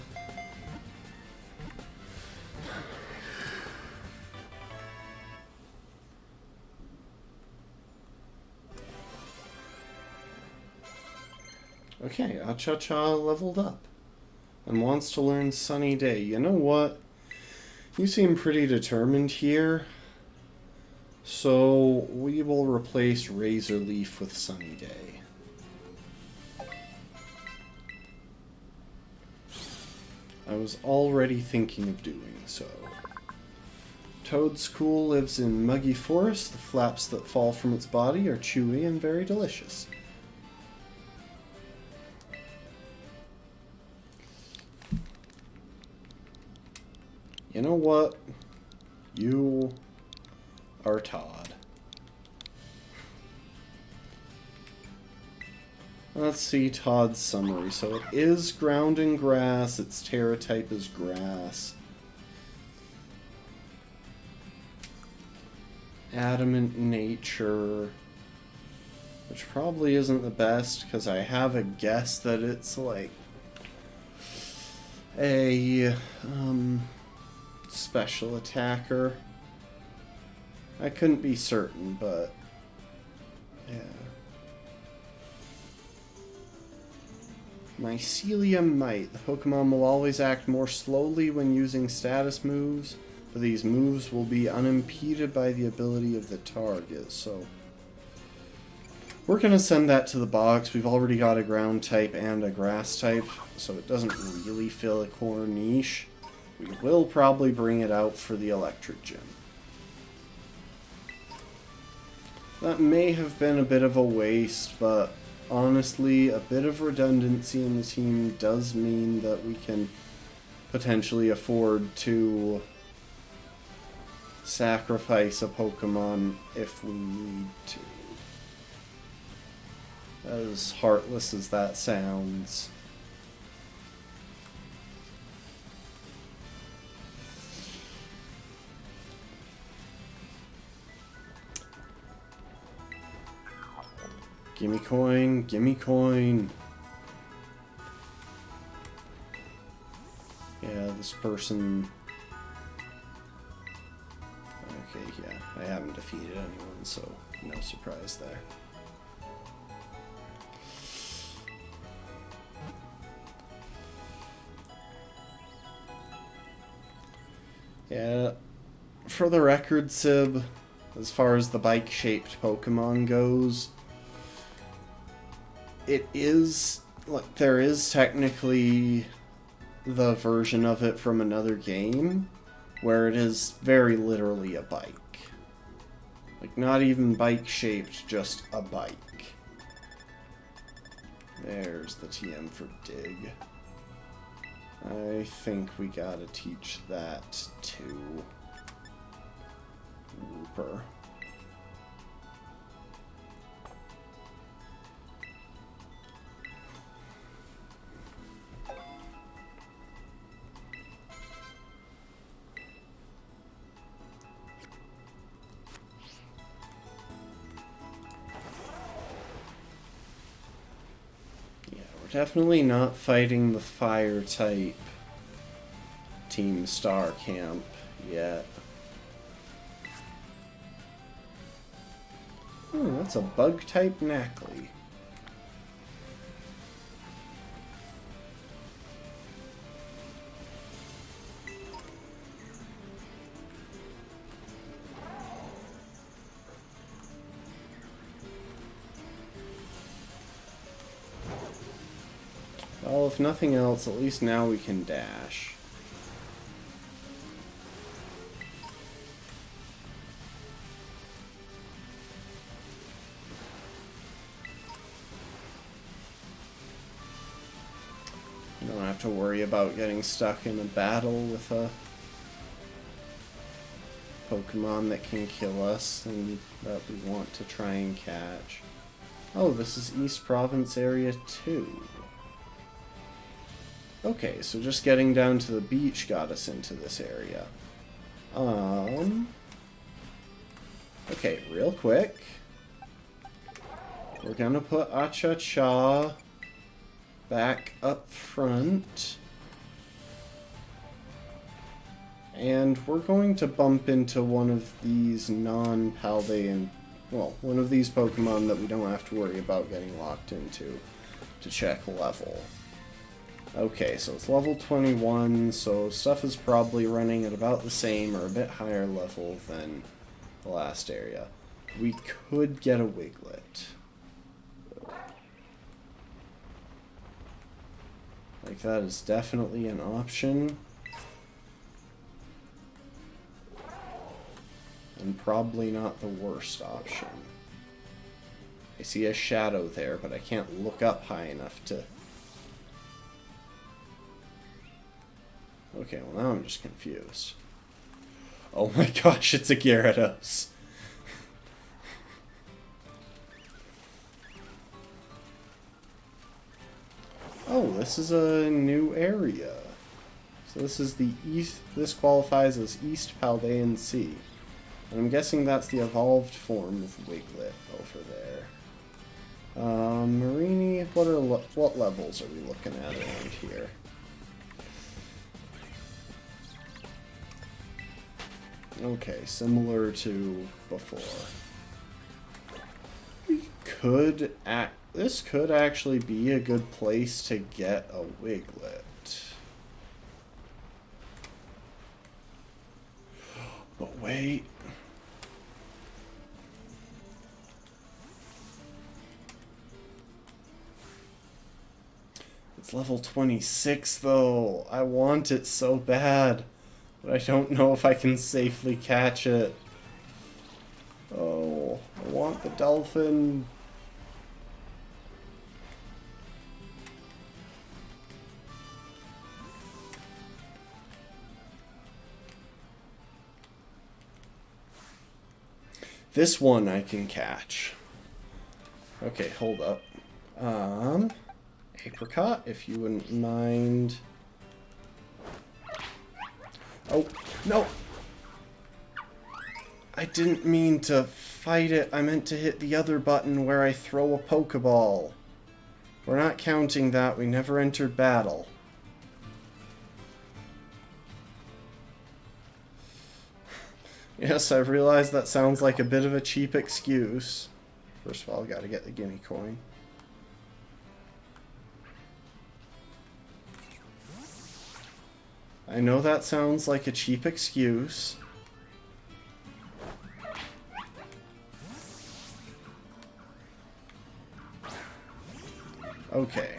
Okay, Cha-Cha leveled up and wants to learn Sunny Day. You know what? You seem pretty determined here. So we will replace Razor Leaf with Sunny Day. I was already thinking of doing so. Toadschool lives in muggy forest. The flaps that fall from its body are chewy and very delicious. You know what? You are Todd. Let's see Todd's summary. So it is ground and grass. Its Terra type is grass. Adamant nature. Which probably isn't the best because I have a guess that it's like a special attacker. I couldn't be certain, but yeah. Mycelium Might. The Pokemon will always act more slowly when using status moves, but these moves will be unimpeded by the ability of the target, so we're going to send that to the box. We've already got a ground type and a grass type, so it doesn't really fill a core niche. We will probably bring it out for the electric gym. That may have been a bit of a waste, but honestly, a bit of redundancy in the team does mean that we can potentially afford to sacrifice a Pokemon if we need to. As heartless as that sounds. Gimme coin, gimme coin. Yeah, this person... Okay, yeah, I haven't defeated anyone, so no surprise there. Yeah, for the record, Sib, as far as the bike-shaped Pokemon goes, it is, like, there is technically the version of it from another game where it is very literally a bike. Like, not even bike-shaped, just a bike. There's the TM for Dig. I think we gotta teach that to Wooper. Definitely not fighting the fire type Team Star camp yet. That's a bug type Knackley. Well, if nothing else, at least now we can dash. You don't have to worry about getting stuck in a battle with a Pokemon that can kill us and that we want to try and catch. Oh, this is East Province Area 2. Okay, so just getting down to the beach got us into this area. Okay, real quick. We're gonna put Acha-Cha back up front. And we're going to bump into one of these non-Paldean, well, one of these Pokemon that we don't have to worry about getting locked into to check level. Okay, so it's level 21, so stuff is probably running at about the same or a bit higher level than the last area. We could get a Wiglet. Like, that is definitely an option. And probably not the worst option. I see a shadow there, but I can't look up high enough to... Okay, well now I'm just confused. Oh my gosh, it's a Gyarados. Oh, this is a new area. So this is the East, this qualifies as East Paldean Sea. And I'm guessing that's the evolved form of Wiglet over there. Marini, what levels are we looking at around here? Okay, similar to before. This could actually be a good place to get a Wiglet. But wait. It's level 26 though. I want it so bad. But I don't know if I can safely catch it. Oh, I want the dolphin. This one I can catch. Okay, hold up. Apricot, if you wouldn't mind. Oh, no! I didn't mean to fight it. I meant to hit the other button where I throw a Pokeball. We're not counting that. We never entered battle. Yes, I realize that sounds like a bit of a cheap excuse. First of all, I gotta get the gimme coin. I know that sounds like a cheap excuse. Okay.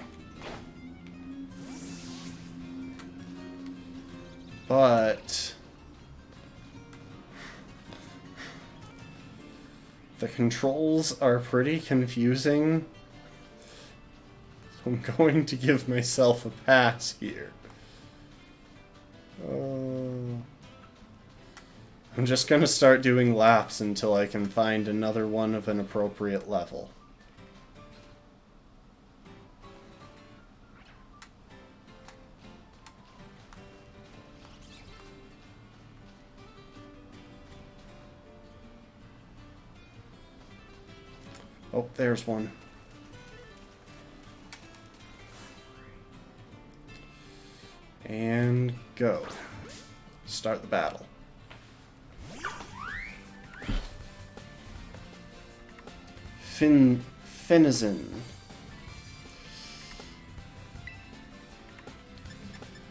But the controls are pretty confusing. I'm going to give myself a pass here. I'm just going to start doing laps until I can find another one of an appropriate level. Oh, there's one. And go. Start the battle. Finizen.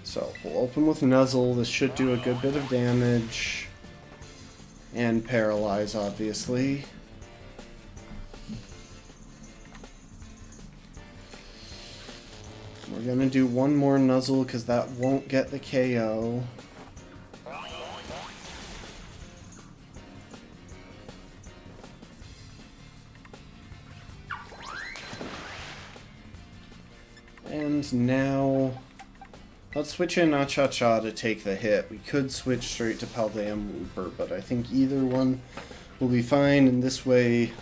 So, we'll open with Nuzzle. This should do a good bit of damage. And paralyze, obviously. We're gonna do one more Nuzzle because that won't get the KO. And now, let's switch in Acha-Cha to take the hit. We could switch straight to Paldean Looper, but I think either one will be fine. And this way,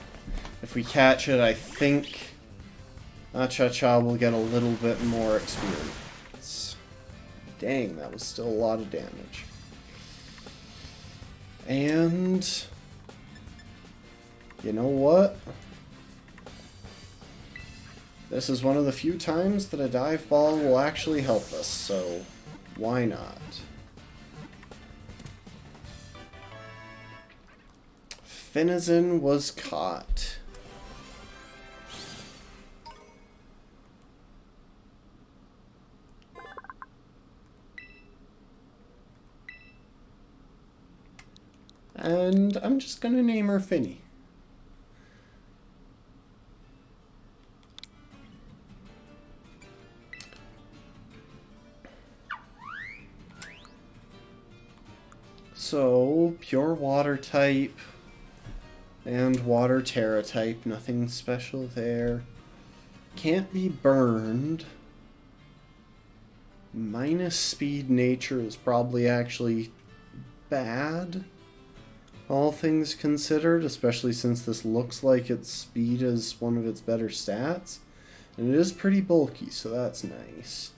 if we catch it, I think Acha-Cha will get a little bit more experience. Dang, that was still a lot of damage. And you know what? This is one of the few times that a dive ball will actually help us, so why not? Finizen was caught. And I'm just gonna name her Finny. So, pure water type and water terra type, nothing special there. Can't be burned. Minus speed nature is probably actually bad, all things considered, especially since this looks like its speed is one of its better stats. And it is pretty bulky, so that's nice.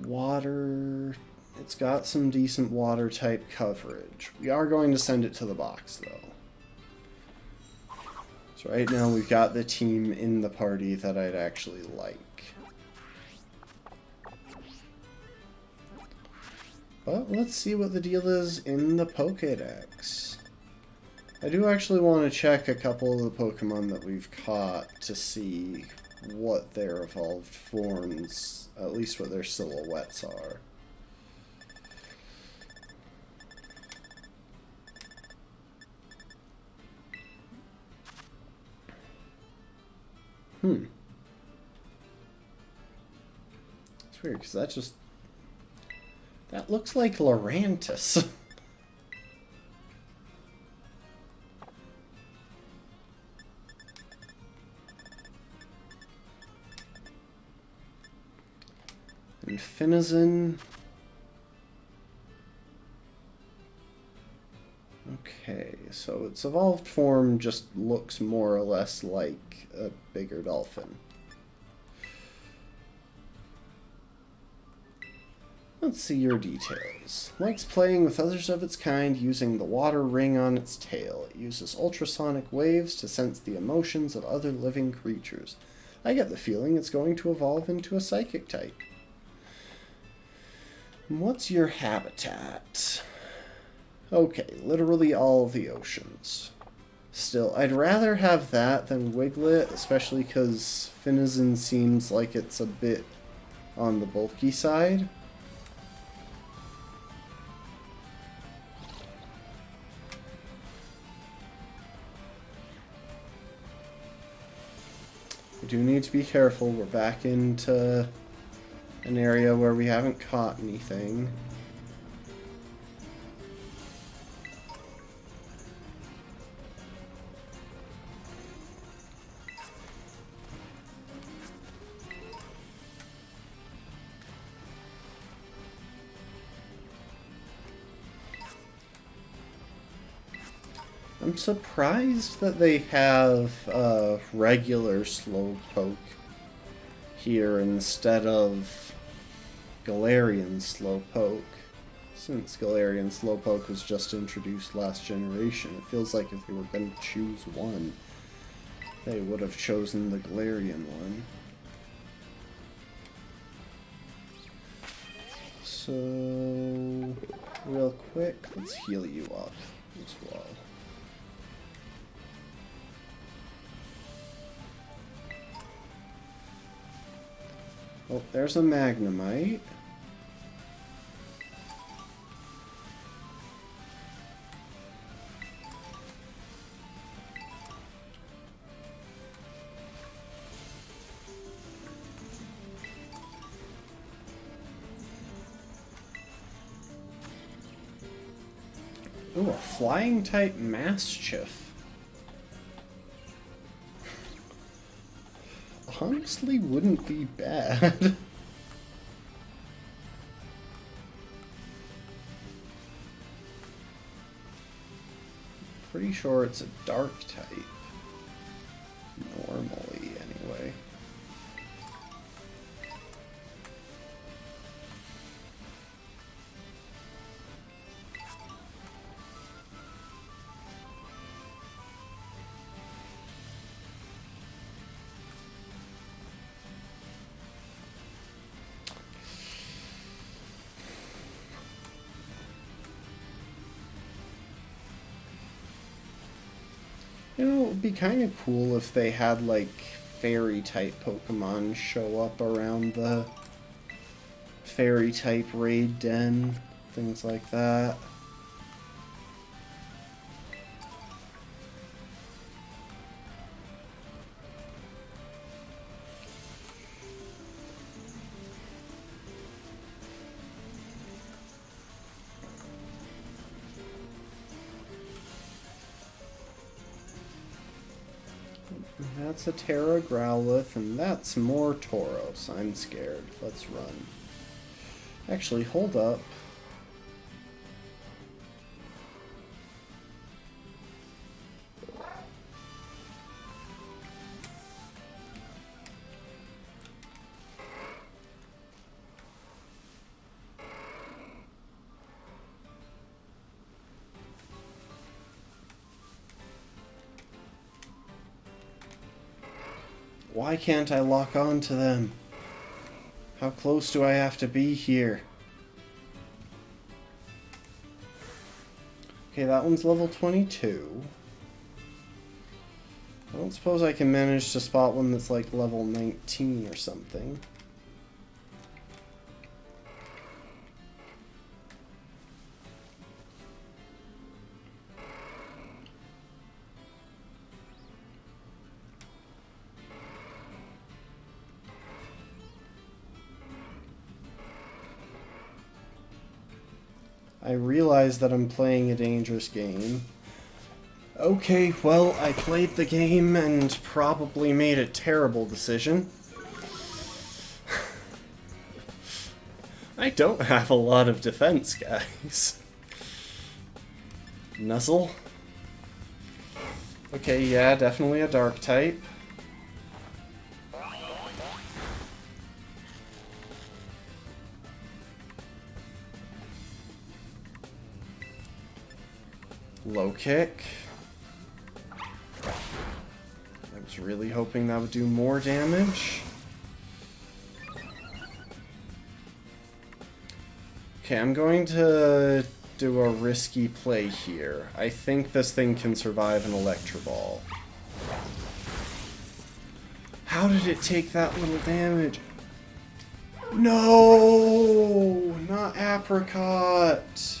Water, it's got some decent water type coverage. We are going to send it to the box though. So right now we've got the team in the party that I'd actually like. But let's see what the deal is in the Pokédex. I do actually want to check a couple of the Pokemon that we've caught to see what their evolved forms, at least what their silhouettes are. It's weird, because that looks like Lurantis. Finizen. Okay, so its evolved form just looks more or less like a bigger dolphin. Let's see your details. Likes playing with others of its kind using the water ring on its tail. It uses ultrasonic waves to sense the emotions of other living creatures. I get the feeling it's going to evolve into a psychic type. What's your habitat? Okay, literally all of the oceans. Still, I'd rather have that than Wiglet, especially because Finizen seems like it's a bit on the bulky side. We do need to be careful. We're back into an area where we haven't caught anything. I'm surprised that they have a regular Slowpoke here instead of Galarian Slowpoke. Since Galarian Slowpoke was just introduced last generation, it feels like if they were going to choose one, they would have chosen the Galarian one. So, real quick, let's heal you up as well. Oh, there's a Magnemite. Ooh, a flying type Mastiff. Honestly, wouldn't be bad. Pretty sure it's a dark type. Normally, anyway. You know, it would be kind of cool if they had, like, fairy-type Pokemon show up around the fairy-type raid den, things like that. That's a Terra Growlithe, and that's more Tauros. I'm scared. Let's run. Actually, hold up. Why can't I lock on to them? How close do I have to be here? Okay, that one's level 22. I don't suppose I can manage to spot one that's like level 19 or something. I realize that I'm playing a dangerous game. Okay, well, I played the game and probably made a terrible decision. don't have a lot of defense, guys. Nuzzle. Okay, yeah, definitely a dark type. Low kick. I was really hoping that would do more damage. Okay, I'm going to do a risky play here. I think this thing can survive an Electro Ball. How did it take that little damage? No! Not Apricot!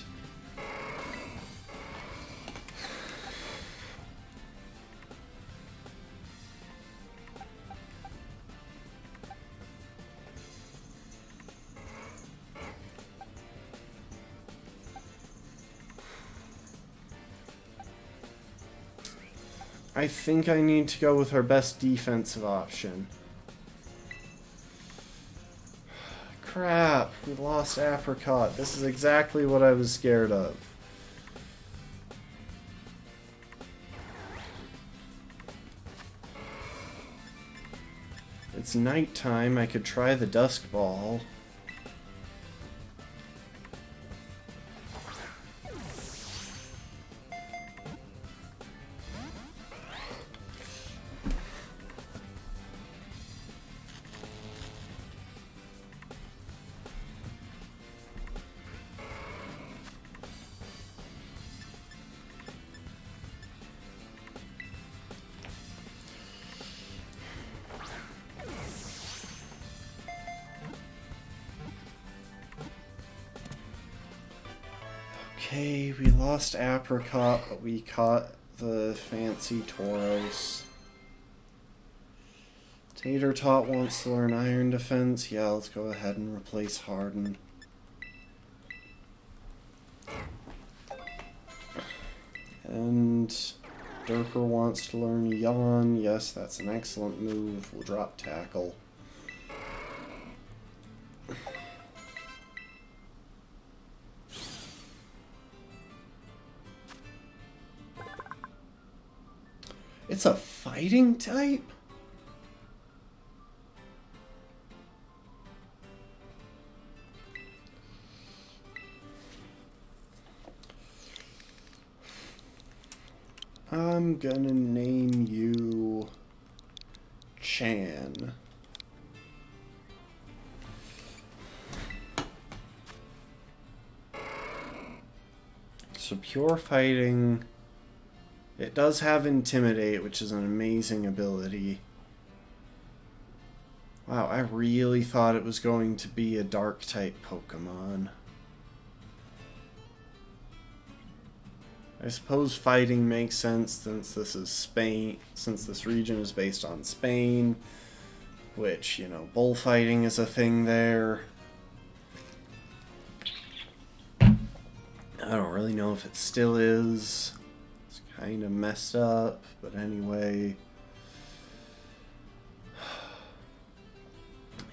I think I need to go with our best defensive option. Crap, we lost Apricot. This is exactly what I was scared of. It's nighttime, I could try the Dusk Ball. Okay, we lost Apricot, but we caught the fancy Tauros. Tater Tot wants to learn Iron Defense. Yeah, let's go ahead and replace Harden. And Derper wants to learn Yawn. Yes, that's an excellent move. We'll drop Tackle. It's a fighting type? I'm gonna name you Chan. So pure fighting. It does have Intimidate, which is an amazing ability. Wow, I really thought it was going to be a Dark-type Pokemon. I suppose fighting makes sense since this is Spain, since this region is based on Spain, which, you know, bullfighting is a thing there. I don't really know if it still is. Kind of messed up, but anyway.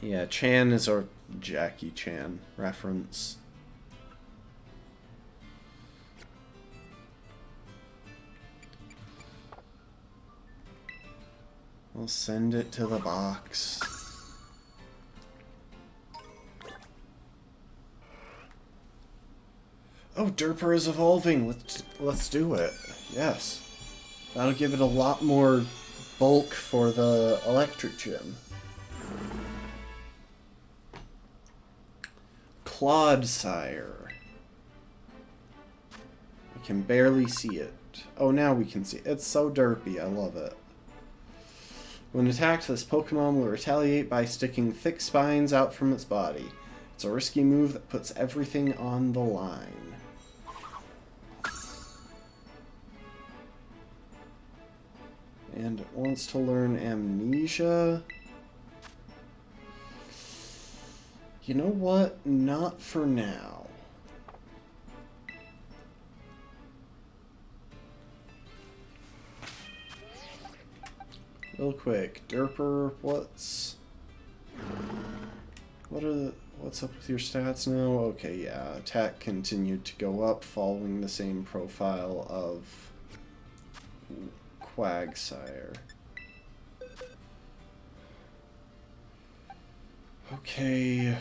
Yeah, Chan is our Jackie Chan reference. We'll send it to the box. Oh, Derper is evolving. Let's do it. Yes. That'll give it a lot more bulk for the electric gym. Clodsire. I can barely see it. Oh, now we can see it. It's so derpy. I love it. When attacked, this Pokemon will retaliate by sticking thick spines out from its body. It's a risky move that puts everything on the line. And it wants to learn Amnesia. You know what? Not for now. Real quick, Derper, what what's up with your stats now? Okay, yeah, attack continued to go up following the same profile of Quagsire. Okay.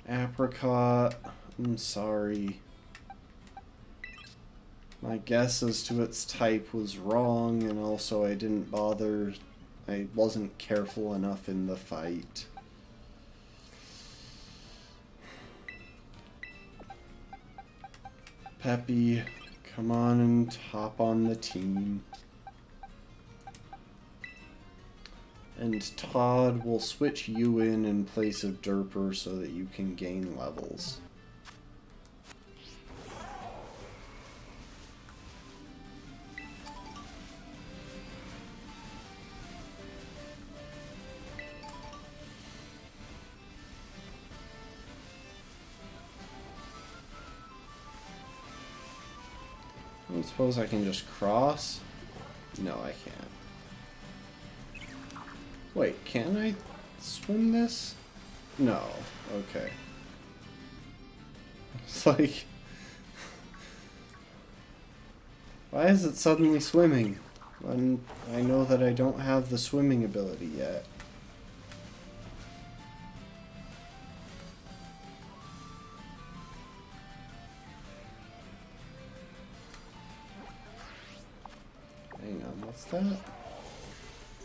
Apricot, I'm sorry. My guess as to its type was wrong, and also I didn't bother. I wasn't careful enough in the fight. Peppy, come on and hop on the team. And Todd, will switch you in place of Derper so that you can gain levels. I don't suppose I can just cross? No, I can't. Wait, can I swim this? No. Okay. It's like... Why is it suddenly swimming? When I know that I don't have the swimming ability yet. Hang on, what's that?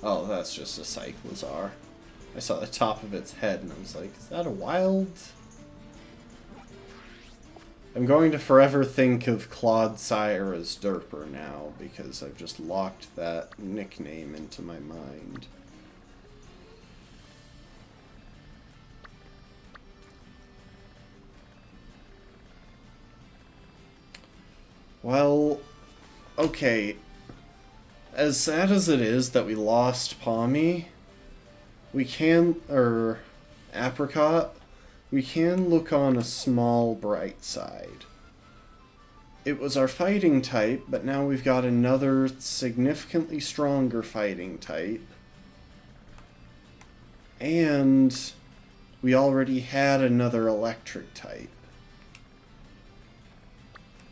Oh, that's just a Cyclozar. I saw the top of its head and I was like, is that a wild? I'm going to forever think of Clodsire as Derper now because I've just locked that nickname into my mind. Well, okay. As sad as it is that we lost Palmy, we can, Apricot, we can look on a small bright side. It was our fighting type, but now we've got another significantly stronger fighting type. And we already had another electric type.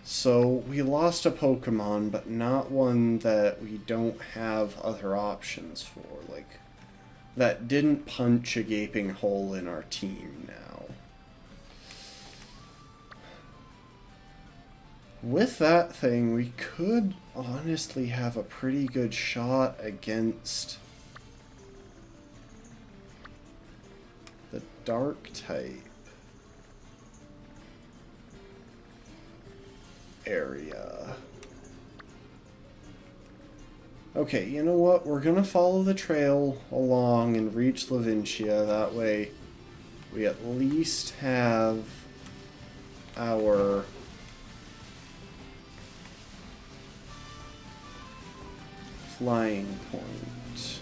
So we lost a Pokemon, but not one that we don't have other options for. Like, that didn't punch a gaping hole in our team now. With that thing, we could honestly have a pretty good shot against the Dark type area. Okay, you know what? We're gonna follow the trail along and reach Lavincia. That way, we at least have our flying point.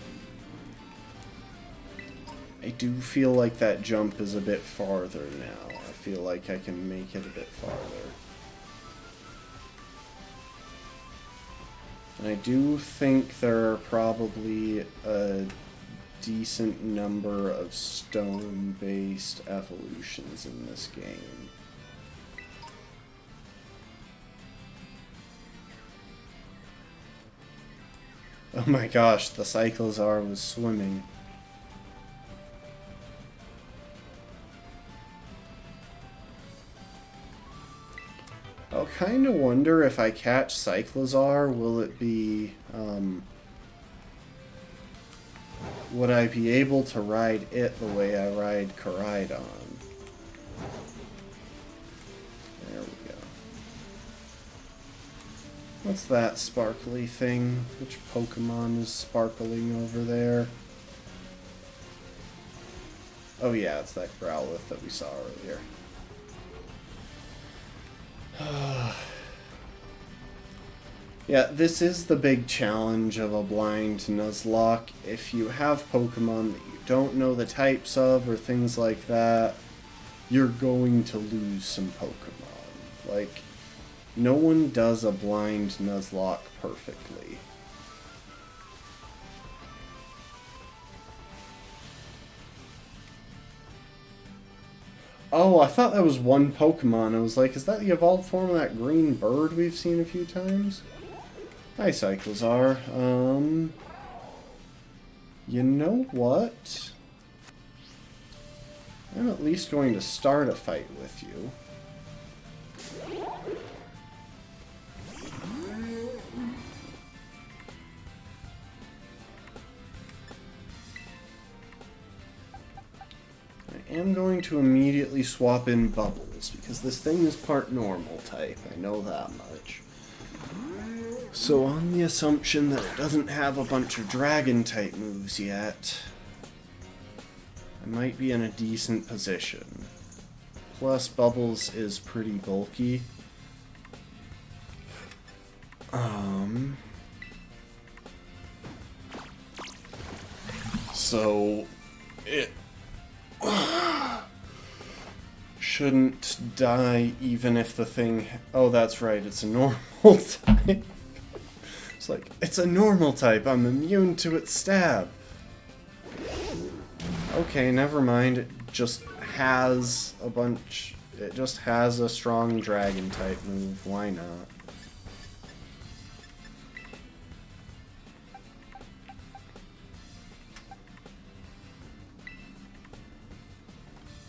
I do feel like that jump is a bit farther now. I feel like I can make it a bit farther. And I do think there are probably a decent number of stone-based evolutions in this game. Oh my gosh, the Cyclozar was swimming. I'll kind of wonder if I catch Cyclozar, will it be, would I be able to ride it the way I ride Koraidon? There we go. What's that sparkly thing? Which Pokemon is sparkling over there? Oh yeah, it's that Growlithe that we saw earlier. Yeah, this is the big challenge of a blind Nuzlocke. If you have Pokemon that you don't know the types of or things like that, you're going to lose some Pokemon. Like, no one does a blind Nuzlocke perfectly. Oh, I thought that was one Pokemon. I was like, is that the evolved form of that green bird we've seen a few times? Hi, Cyclozar. You know what? I'm at least going to start a fight with you. I am going to immediately swap in Bubbles, because this thing is part normal type, I know that much. So on the assumption that it doesn't have a bunch of dragon type moves yet, I might be in a decent position. Plus Bubbles is pretty bulky. So it shouldn't die even if the thing... Oh, that's right, it's a normal type. It's like, it's a normal type, I'm immune to its stab. Okay, never mind, it just has a bunch... It just has a strong dragon type move, why not?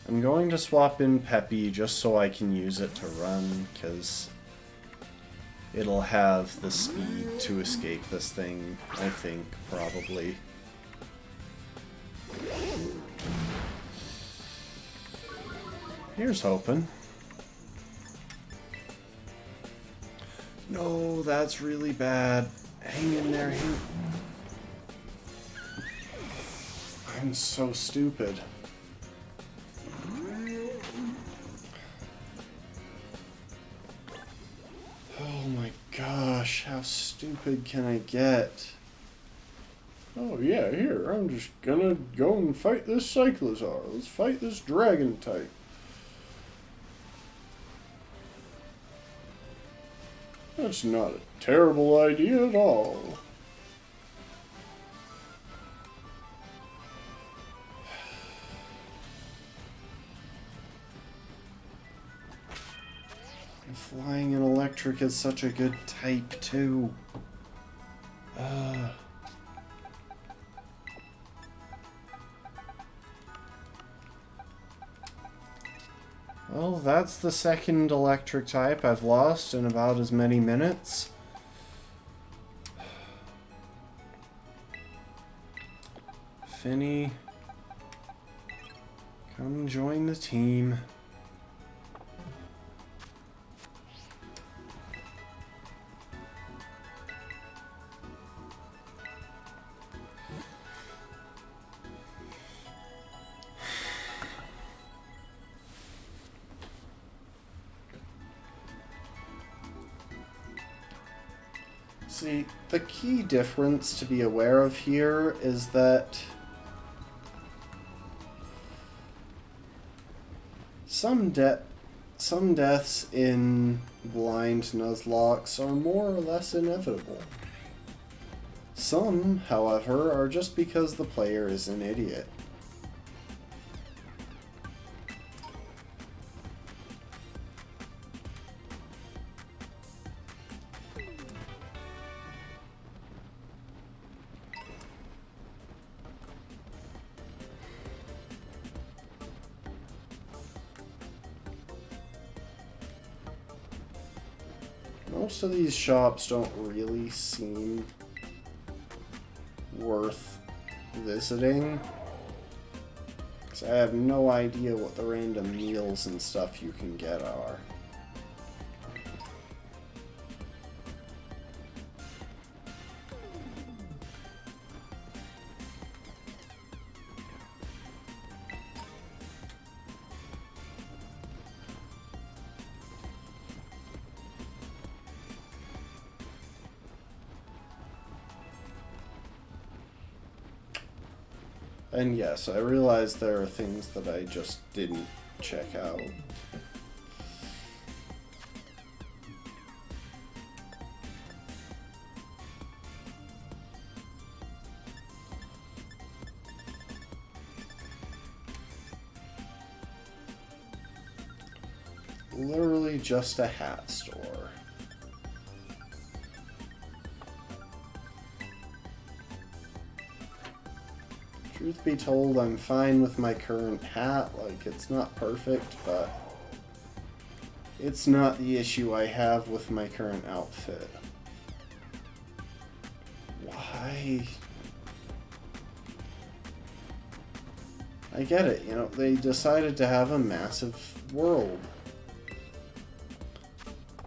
I'm going to swap in Peppy just so I can use it to run, because it'll have the speed to escape this thing, I think, probably. Here's hoping. No, that's really bad. Hang in there, I'm so stupid. Oh my gosh, how stupid can I get? Oh yeah, here, I'm just gonna go and fight this Cyclozar. Let's fight this dragon type. That's not a terrible idea at all. Flying and electric is such a good type, too. Well, that's the second electric type I've lost in about as many minutes. Finny, come join the team. See, the key difference to be aware of here is that some deaths in blind Nuzlocks are more or less inevitable. Some, however, are just because the player is an idiot. Most of these shops don't really seem worth visiting, because I have no idea what the random meals and stuff you can get are. And yes, I realize there are things that I just didn't check out. literally just a hat store. Truth be told, I'm fine with my current hat. Like, it's not perfect, but it's not the issue I have with my current outfit. Why? I get it, you know, they decided to have a massive world.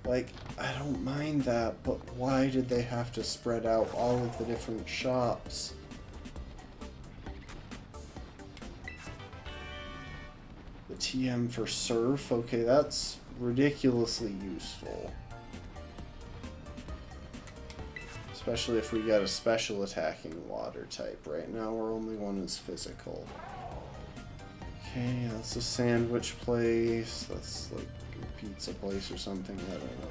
Like, I don't mind that, but why did they have to spread out all of the different shops? The TM for surf, okay, that's ridiculously useful. Especially if we got a special attacking water type. Right now our only one is physical. Okay, that's a sandwich place. That's like a pizza place or something, I don't know.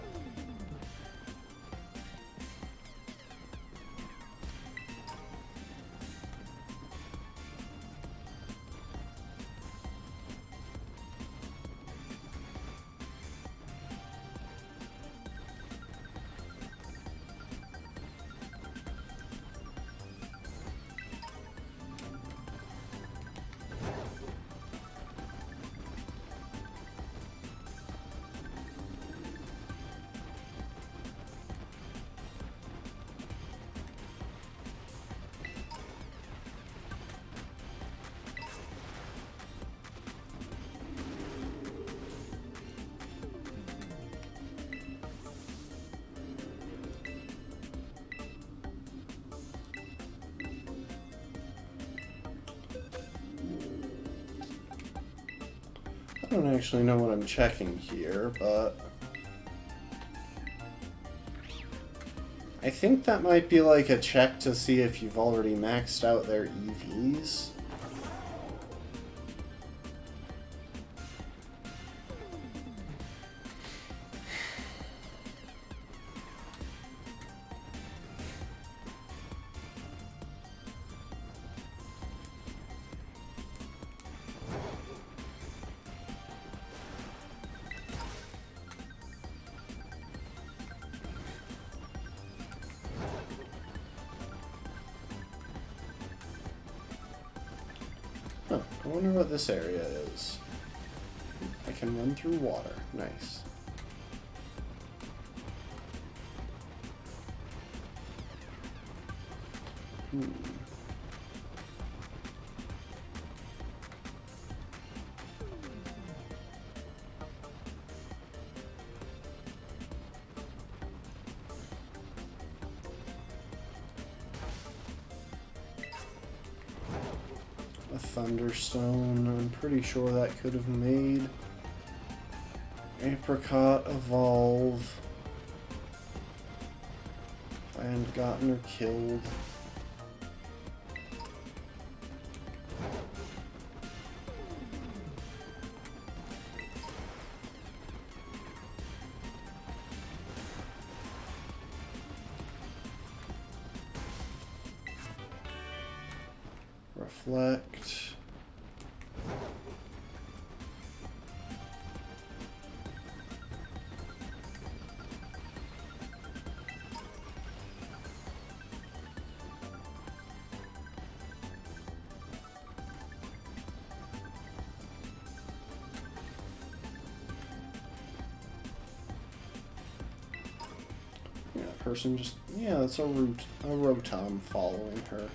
I don't actually know what I'm checking here, but I think that might be like a check to see if you've already maxed out their EVs. Huh, I wonder what this area is. I can run through water. Nice. A Thunderstone, I'm pretty sure that could have made. Apricot, Evolve. If I hadn't gotten her killed. Reflect. Yeah, person just, yeah, that's a Rotom following her.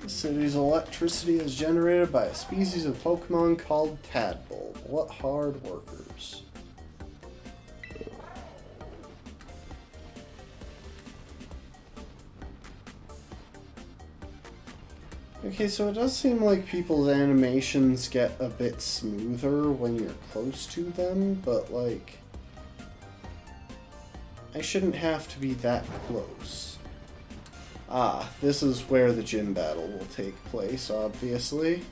The city's electricity is generated by a species of Pokémon called Tadpole. What hard workers. Okay, so it does seem like people's animations get a bit smoother when you're close to them, but like, I shouldn't have to be that close. Ah, this is where the gym battle will take place, obviously.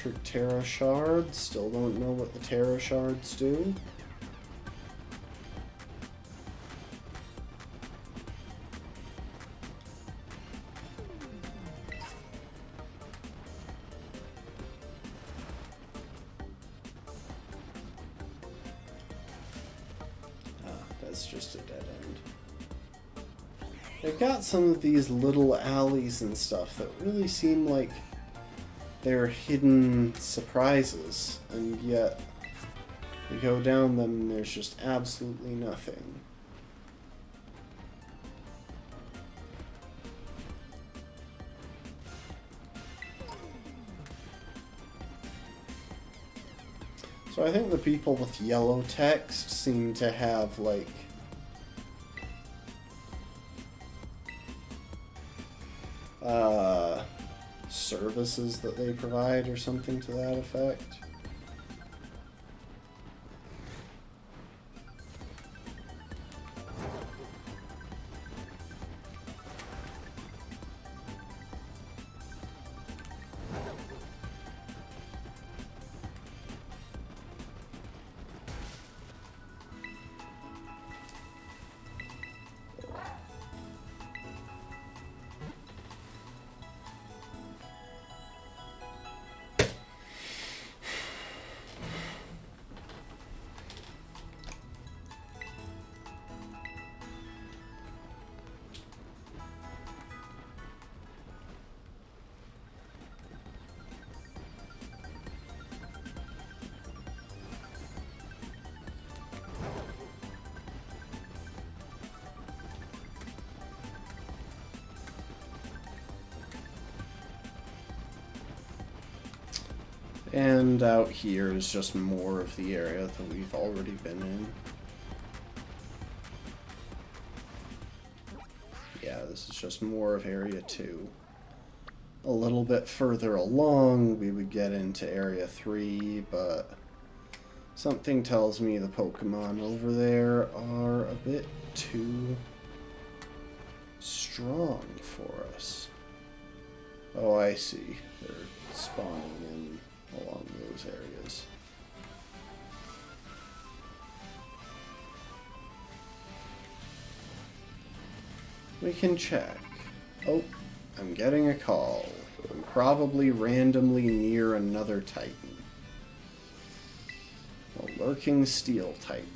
Electric Terra Shards. Still don't know what the Terra Shards do. That's just a dead end. They've got some of these little alleys and stuff that really seem like they're hidden surprises, and yet you go down them and there's just absolutely nothing. So I think the people with yellow text seem to have, like, services that they provide or something to that effect. And out here is just more of the area that we've already been in. Yeah, this is just more of Area 2. A little bit further along, we would get into Area 3, but something tells me the Pokemon over there are a bit too strong for us. Oh, I see. They're spawning in along those areas. We can check. Oh, I'm getting a call. I'm probably randomly near another Titan. A lurking Steel Titan.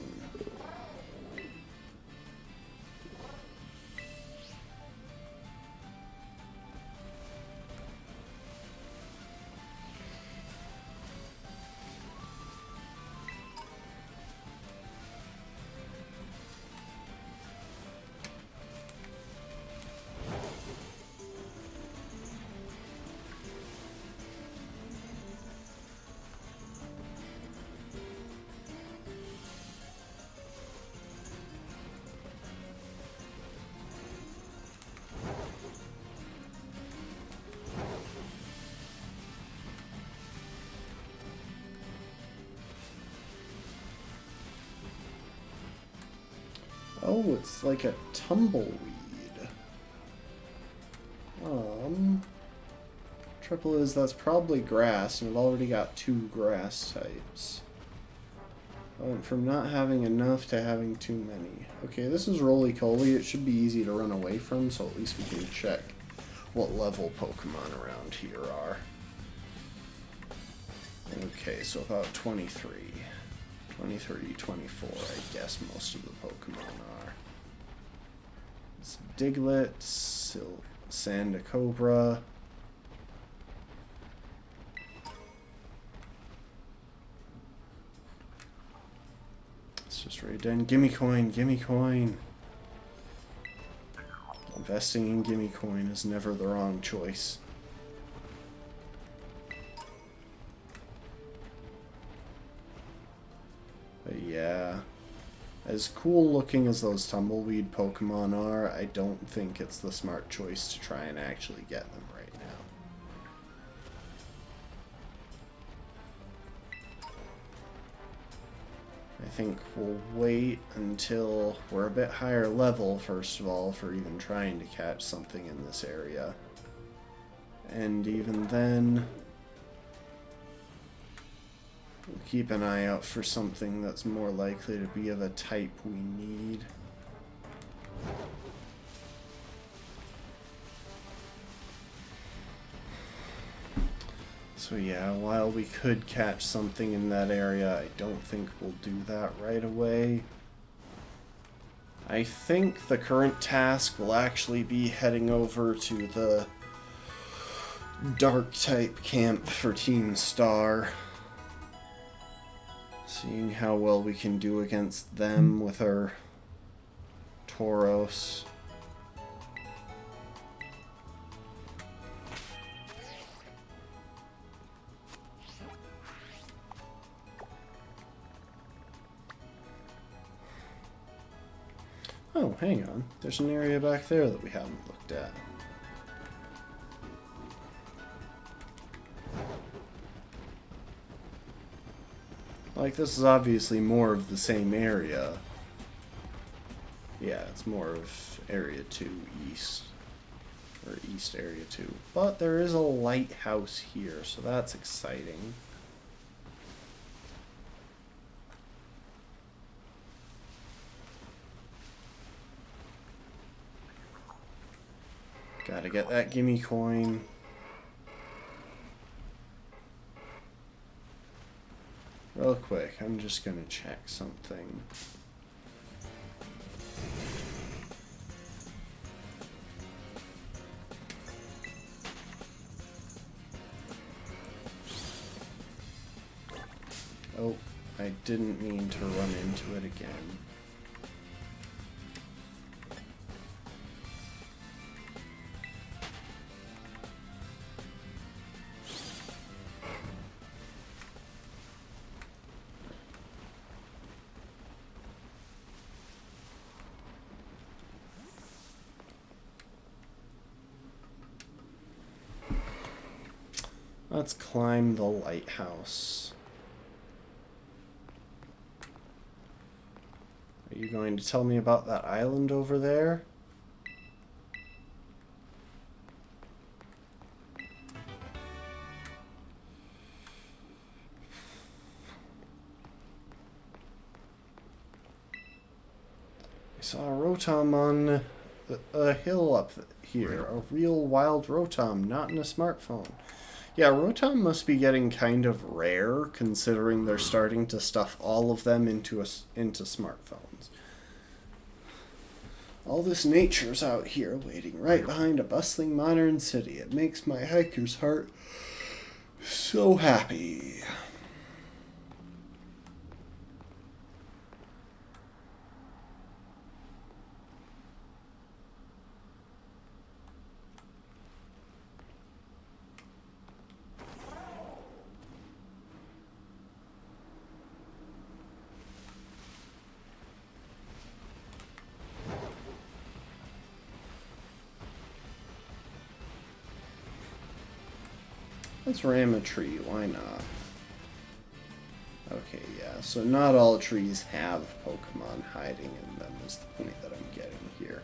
Oh, it's like a tumbleweed. Triple is, that's probably grass, and I've already got 2 grass types. I went from not having enough to having too many. Okay, this is roly-poly. It should be easy to run away from, so at least we can check what level Pokemon around here are. Okay, so about 23. 23, 24, I guess most of the Pokemon are. It's Diglett, Sandacobra. It's just right then. Gimme coin, gimme coin. Investing in gimme coin is never the wrong choice. But yeah, as cool looking as those tumbleweed Pokemon are, I don't think it's the smart choice to try and actually get them right now. I think we'll wait until we're a bit higher level, first of all, for even trying to catch something in this area. And even then, keep an eye out for something that's more likely to be of a type we need. So yeah, while we could catch something in that area, I don't think we'll do that right away. I think the current task will actually be heading over to the dark type camp for Team Star. Seeing how well we can do against them with our Tauros. Oh, hang on. There's an area back there that we haven't looked at. Like, this is obviously more of the same area. Yeah, it's more of Area 2 East. Or East Area 2. But there is a lighthouse here, so that's exciting. Gotta get that gimme coin. Real quick, I'm just gonna check something. Oh, I didn't mean to run into it again. Let's climb the lighthouse. Are you going to tell me about that island over there? I saw a Rotom on a hill up here. A real wild Rotom, not in a smartphone. Yeah, Rotom must be getting kind of rare, considering they're starting to stuff all of them into smartphones. All this nature's out here, waiting right behind a bustling modern city. It makes my hiker's heart so happy. Let's ram a tree, why not? Okay, yeah, so not all trees have Pokemon hiding in them is the point that I'm getting here.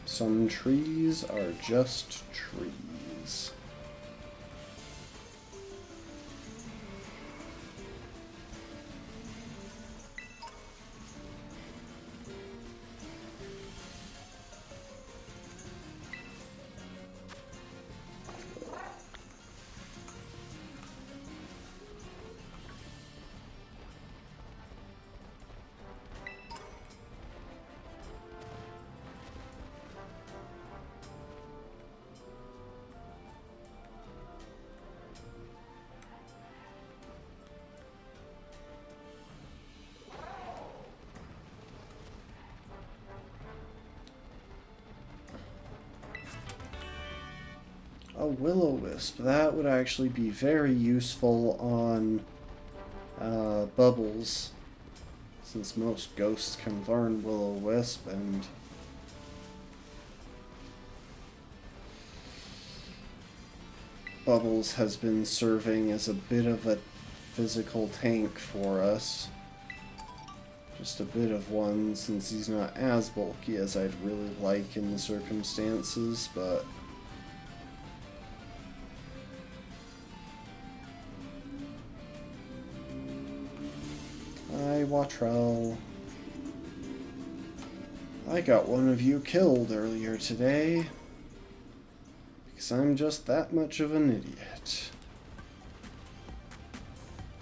Some trees are just trees. A will-o-wisp. That would actually be very useful on Bubbles, since most ghosts can learn will-o-wisp, and Bubbles has been serving as a bit of a physical tank for us. Just a bit of one, since he's not as bulky as I'd really like in the circumstances, but Luttrell. I got one of you killed earlier today. Because I'm just that much of an idiot.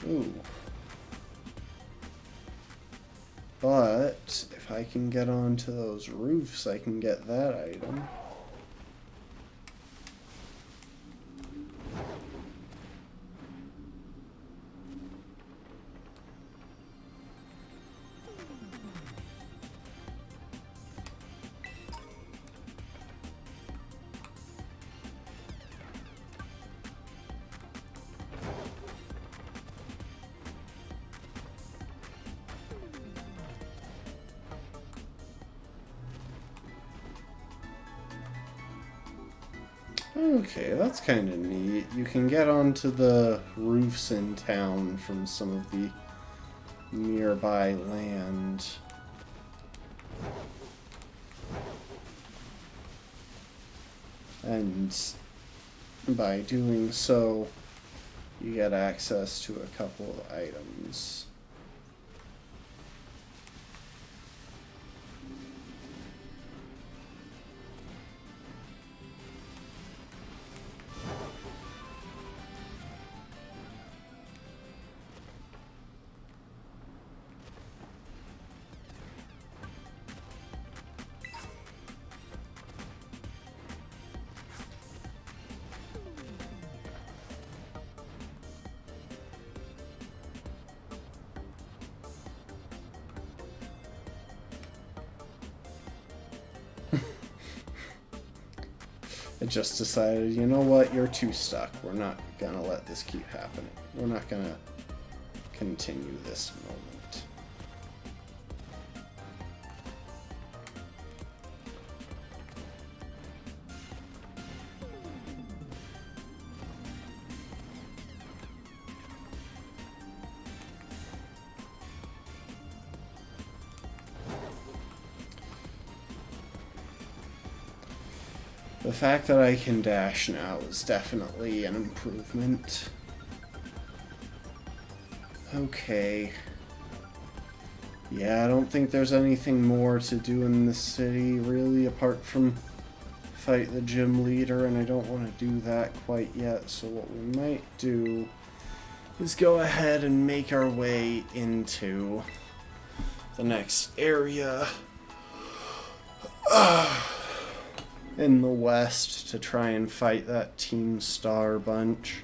Ooh. But if I can get onto those roofs, I can get that item. Okay, that's kind of neat. You can get onto the roofs in town from some of the nearby land. And by doing so, you get access to a couple of items. I just decided, you know what, you're too stuck. We're not gonna let this keep happening. We're not gonna continue this moment. The fact that I can dash now is definitely an improvement. Okay. Yeah, I don't think there's anything more to do in this city, really, apart from fight the gym leader, and I don't want to do that quite yet, so what we might do is go ahead and make our way into the next area. In the west to try and fight that Team Star bunch.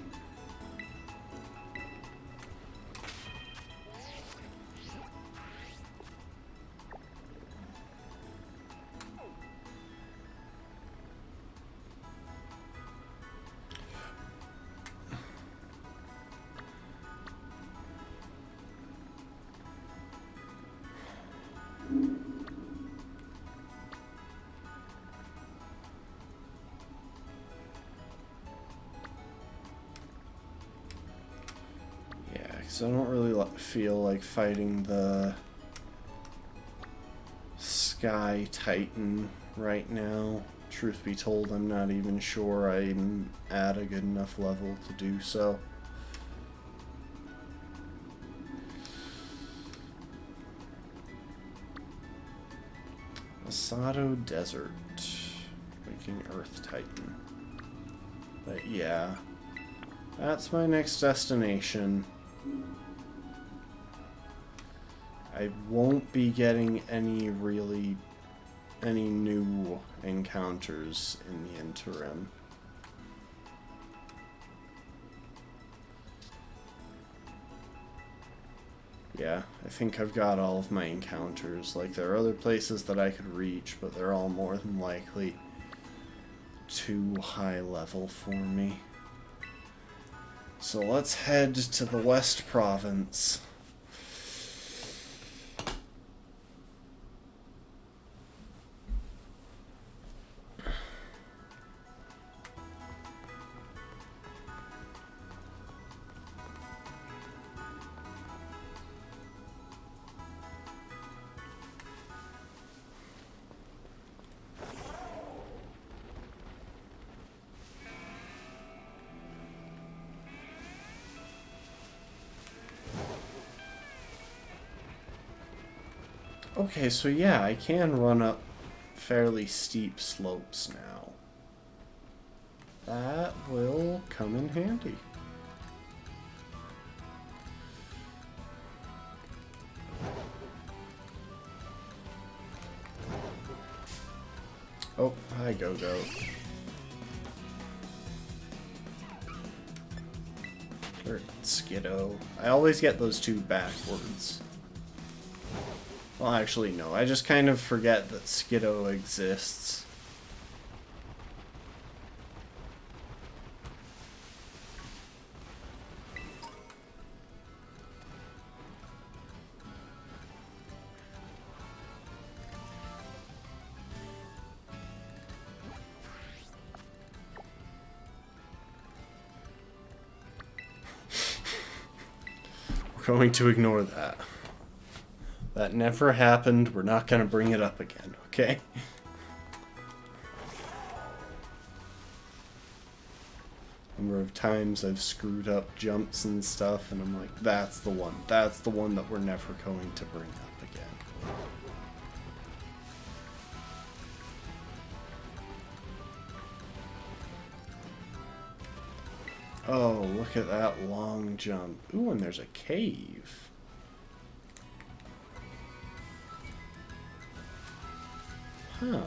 I don't really feel like fighting the Sky Titan right now. Truth be told, I'm not even sure I'm at a good enough level to do so. Asado Desert. Waking Earth Titan. But yeah, that's my next destination. I won't be getting any new encounters in the interim. Yeah, I think I've got all of my encounters. Like, there are other places that I could reach, but they're all more than likely too high level for me. So let's head to the West Province. Okay, so yeah, I can run up fairly steep slopes now. That will come in handy. Oh, hi, Go-Go. Or Skiddo. I always get those two backwards. Well, actually, no. I just kind of forget that Skiddo exists. We're going to ignore that. That never happened. We're not going to bring it up again, okay? Number of times I've screwed up jumps and stuff, and I'm like, that's the one. That's the one that we're never going to bring up again. Oh, look at that long jump. Ooh, and there's a cave. Huh.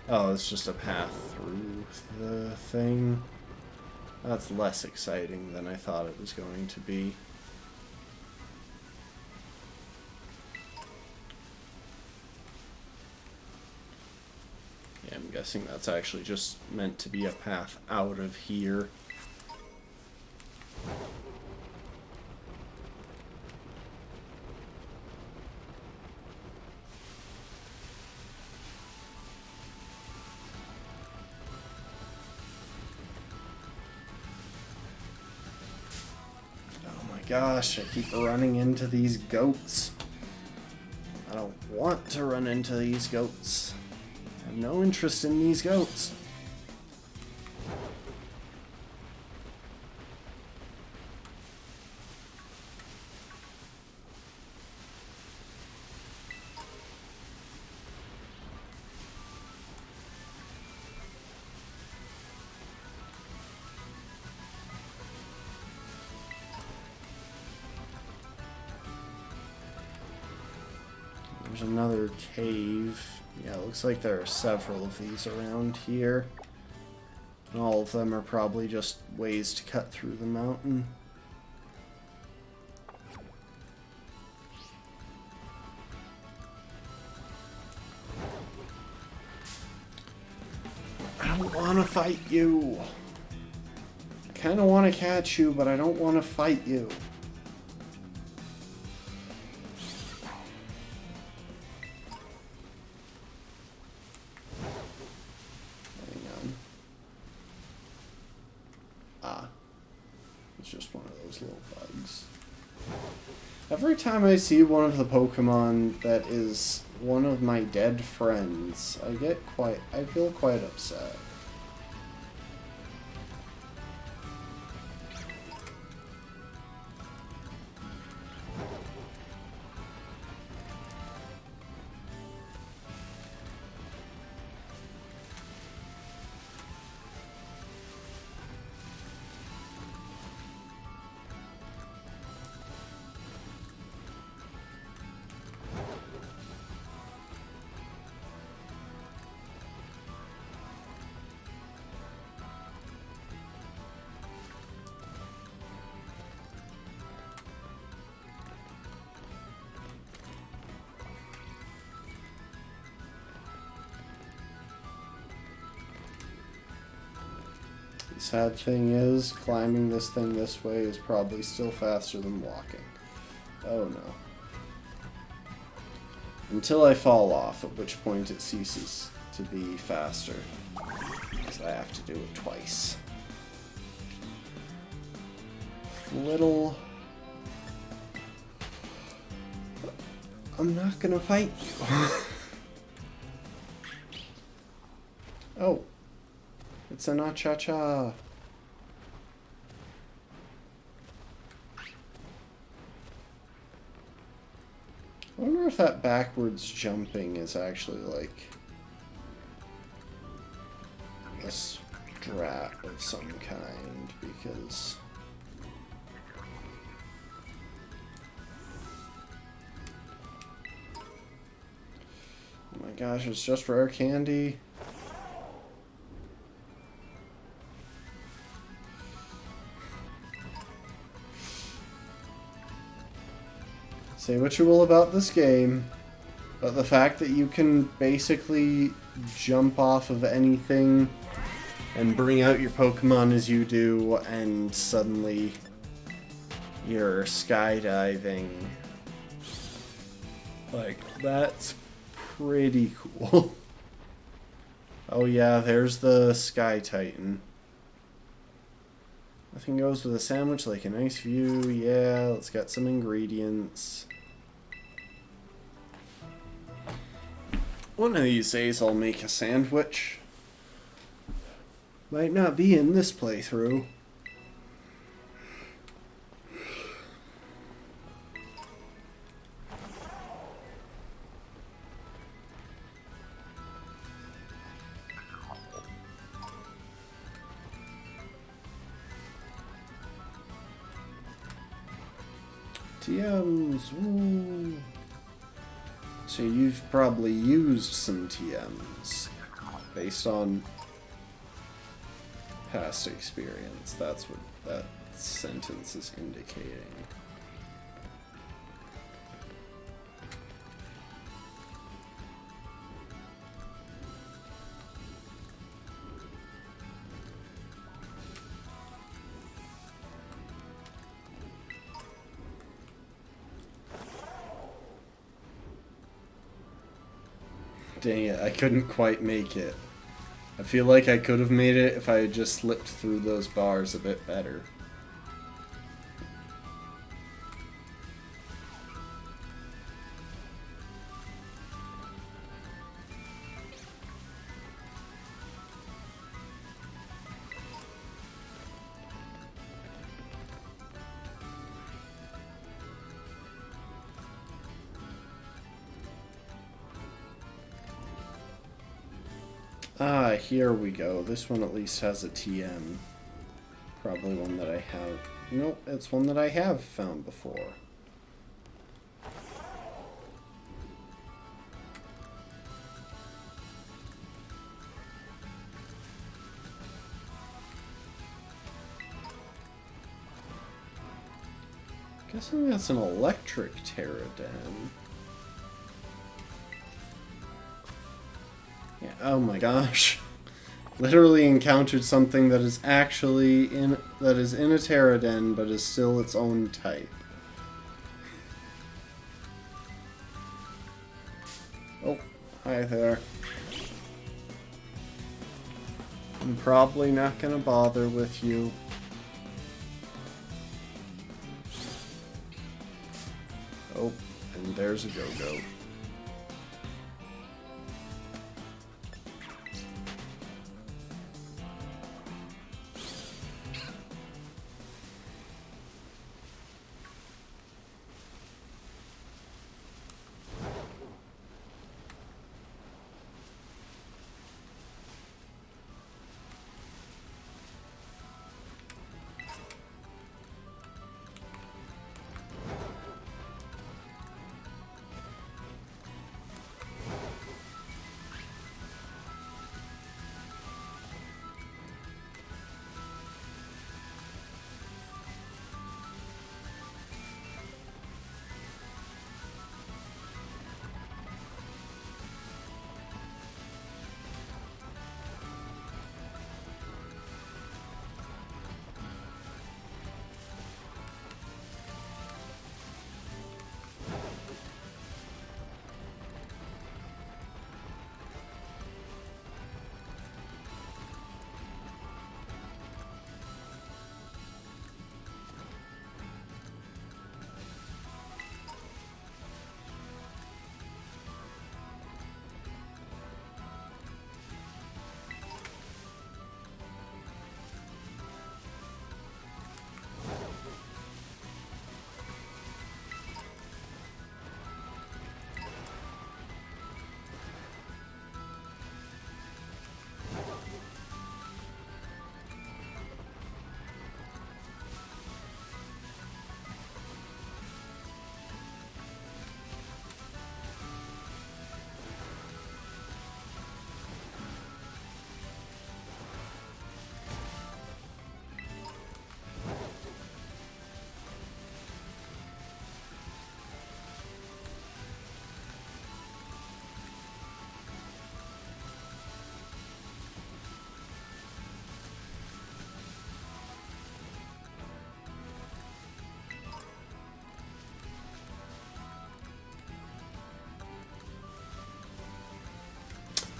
Oh, it's just a path through the thing. That's less exciting than I thought it was going to be. Yeah, I'm guessing that's actually just meant to be a path out of here. Gosh, I keep running into these goats. I don't want to run into these goats. I have no interest in these goats. There's another cave. Yeah, it looks like there are several of these around here. And all of them are probably just ways to cut through the mountain. I don't want to fight you. I kind of want to catch you, but I don't want to fight you. Every time I see one of the Pokemon that is one of my dead friends, I feel quite upset. The sad thing is, climbing this thing this way is probably still faster than walking. Oh no. Until I fall off, at which point it ceases to be faster. Because I have to do it twice. Little... I'm not gonna fight you. Oh. It's an Acha-cha. I wonder wonder if that backwards jumping is actually like a strat of some kind, because oh my gosh, it's just rare candy. Say what you will about this game, but the fact that you can basically jump off of anything and bring out your Pokemon as you do, and suddenly you're skydiving, like, that's pretty cool. Oh yeah, there's the Sky Titan. Nothing goes with a sandwich like a nice view. Yeah, let's get some ingredients. One of these days I'll make a sandwich. Might not be in this playthrough. TMs, woo. So you've probably used some TMs based on past experience. That's what that sentence is indicating. Dang it, I couldn't quite make it. I feel like I could have made it if I had just slipped through those bars a bit better. Ah, here we go. This one at least has a TM. Probably one that I have. Nope, it's one that I have found before. Guessing that's an electric Pterodon. Yeah, oh my gosh. Literally encountered something that is actually in a Pterodon, but is still its own type. Oh, hi there. I'm probably not gonna bother with you. Oh, and there's a go-go.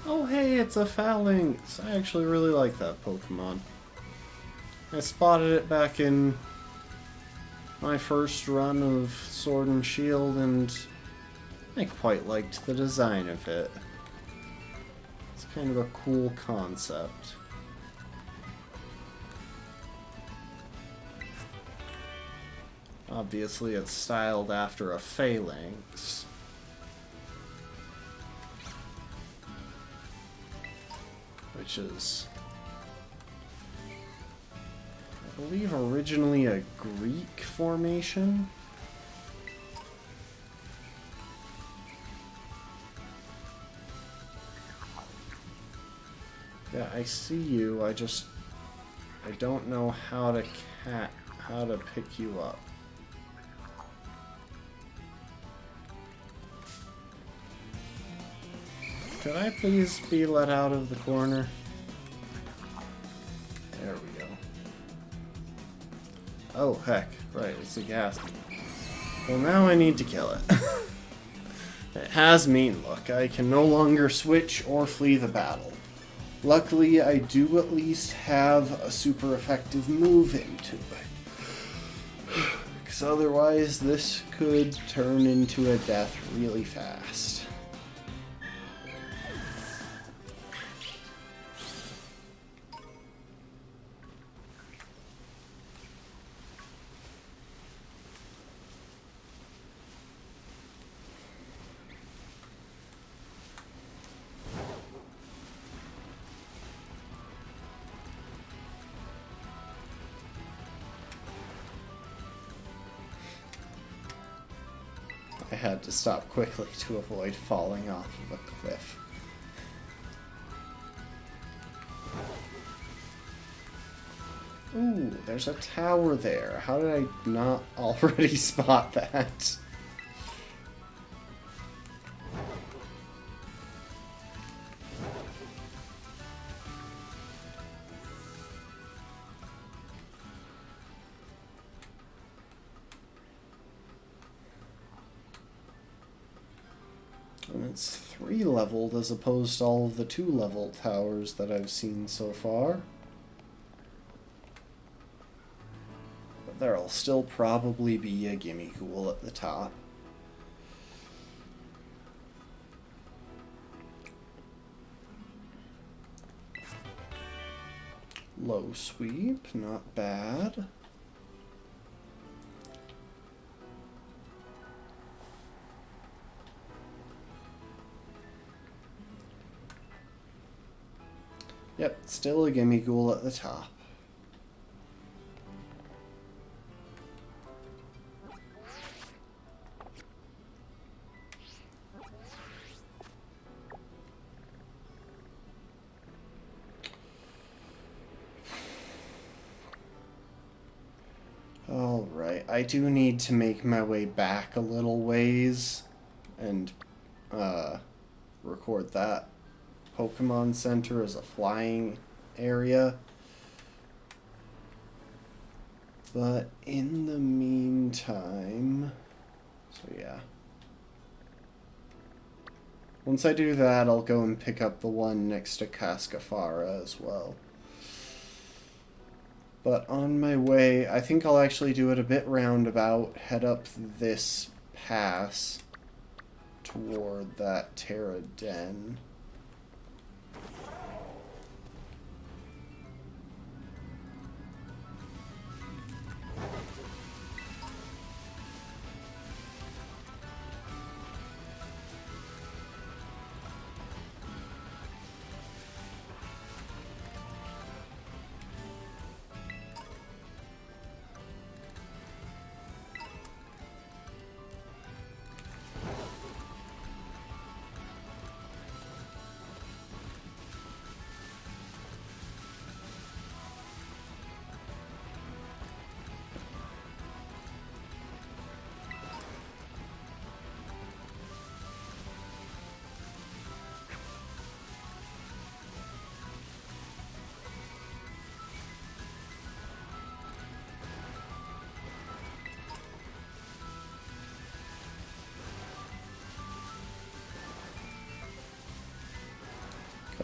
Oh hey, it's a Phalanx! I actually really like that Pokemon. I spotted it back in my first run of Sword and Shield, and I quite liked the design of it. It's kind of a cool concept. Obviously, it's styled after a Phalanx. Which is, I believe, originally a Greek formation. Yeah, I see you. I don't know how to pick you up. Could I please be let out of the corner? There we go. Oh, heck. Right, it's a gas. Well, now I need to kill it. It has mean look. I can no longer switch or flee the battle. Luckily, I do at least have a super effective move into it. Because otherwise, this could turn into a death really fast. I had to stop quickly to avoid falling off of a cliff. Ooh, there's a tower there. How did I not already spot that? And it's 3-leveled as opposed to all of the 2-level towers that I've seen so far. But there'll still probably be a Gimmighoul at the top. Low sweep, not bad. Yep, still a Gimmighoul at the top. Alright, I do need to make my way back a little ways and record that Pokemon Center as a flying area. But in the meantime, so yeah. Once I do that, I'll go and pick up the one next to Cascafara as well. But on my way, I think I'll actually do it a bit roundabout, head up this pass toward that Terra Den.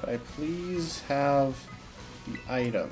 Could I please have the item?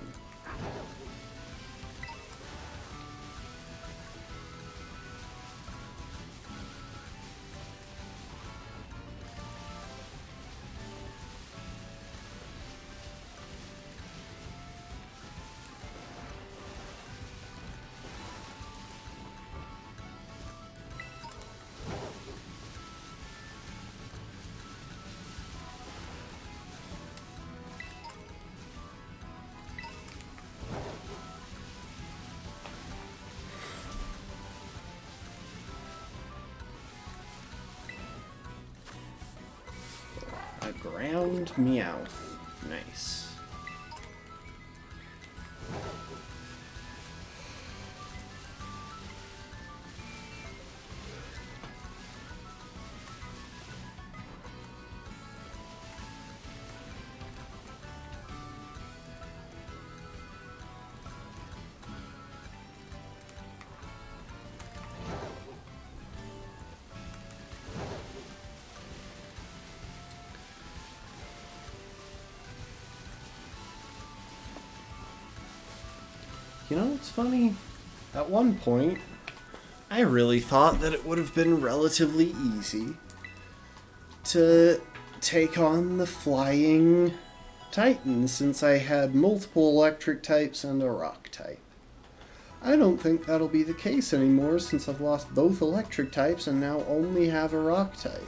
Ground Meowth. Nice. You know what's funny? At one point, I really thought that it would have been relatively easy to take on the flying Titan since I had multiple electric types and a rock type. I don't think that'll be the case anymore since I've lost both electric types and now only have a rock type.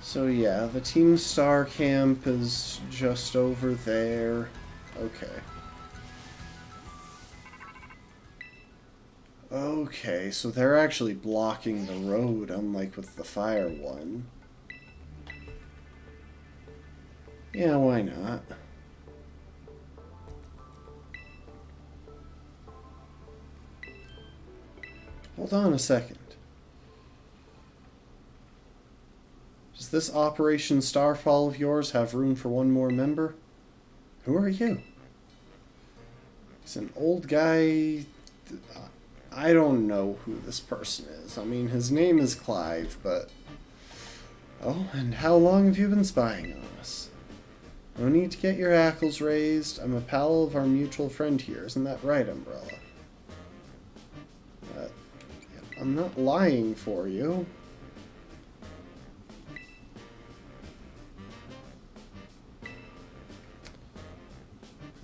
So yeah, the Team Star camp is just over there. Okay. Okay, so they're actually blocking the road, unlike with the fire one. Yeah, why not? Hold on a second. Does this Operation Starfall of yours have room for one more member? Who are you? He's an old guy. I don't know who this person is. I mean, his name is Clive, but... Oh, and how long have you been spying on us? No need to get your hackles raised. I'm a pal of our mutual friend here. Isn't that right, Umbrella? I'm not lying for you.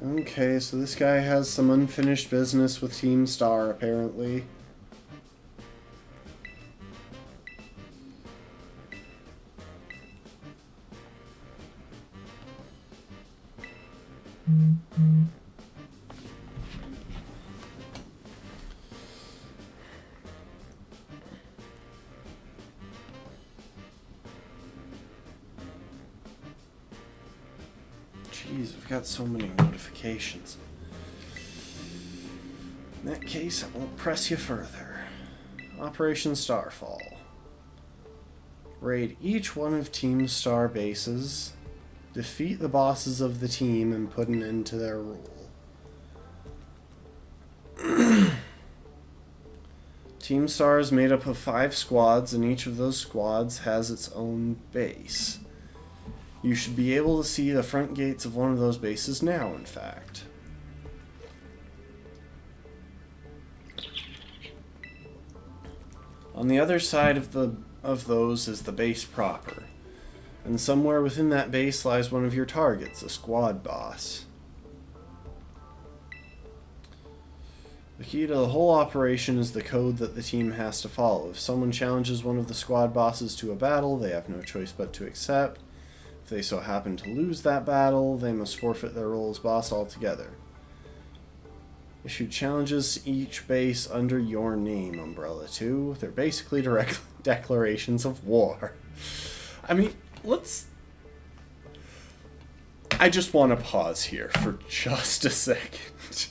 Okay, so this guy has some unfinished business with Team Star, apparently. Jeez, we've got so many notifications. In that case, I won't press you further. Operation Starfall. Raid each one of Team Star bases, defeat the bosses of the team, and put an end to their rule. Team Star is made up of 5 squads, and each of those squads has its own base. You should be able to see the front gates of one of those bases now, in fact. On the other side of those is the base proper, and somewhere within that base lies one of your targets, a squad boss. The key to the whole operation is the code that the team has to follow. If someone challenges one of the squad bosses to a battle, they have no choice but to accept. If they so happen to lose that battle, they must forfeit their role as boss altogether. Issue challenges to each base under your name, Umbrella 2. They're basically direct declarations of war. I mean, I just want to pause here for just a second.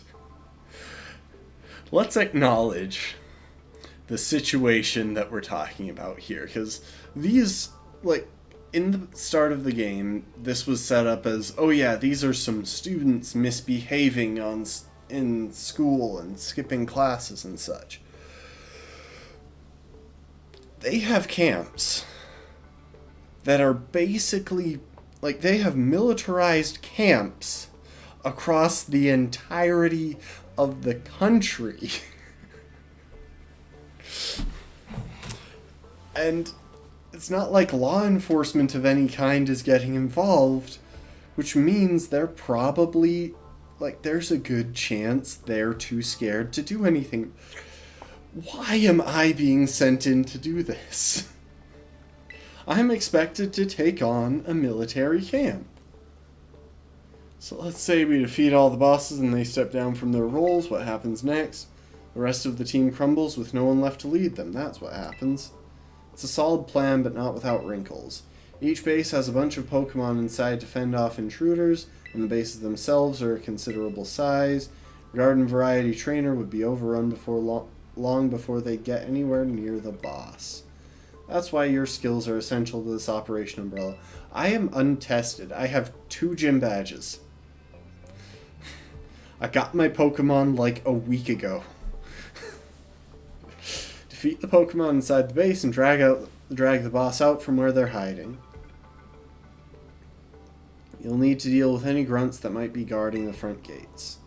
Let's acknowledge the situation that we're talking about here, because these, in the start of the game, this was set up as, oh yeah, these are some students misbehaving in school and skipping classes and such. They have camps that are basically, like, they have militarized camps across the entirety of the country. And it's not like law enforcement of any kind is getting involved, which means they're probably, like, there's a good chance they're too scared to do anything. Why am I being sent in to do this? I'm expected to take on a military camp. So let's say we defeat all the bosses and they step down from their roles. What happens next? The rest of the team crumbles with no one left to lead them. That's what happens. It's a solid plan, but not without wrinkles. Each base has a bunch of Pokémon inside to fend off intruders, and the bases themselves are a considerable size. Garden Variety Trainer would be overrun long before they get anywhere near the boss. That's why your skills are essential to this Operation Umbrella. I am untested. I have 2 gym badges. I got my Pokemon like a week ago. Defeat the Pokemon inside the base and drag the boss out from where they're hiding. You'll need to deal with any grunts that might be guarding the front gates.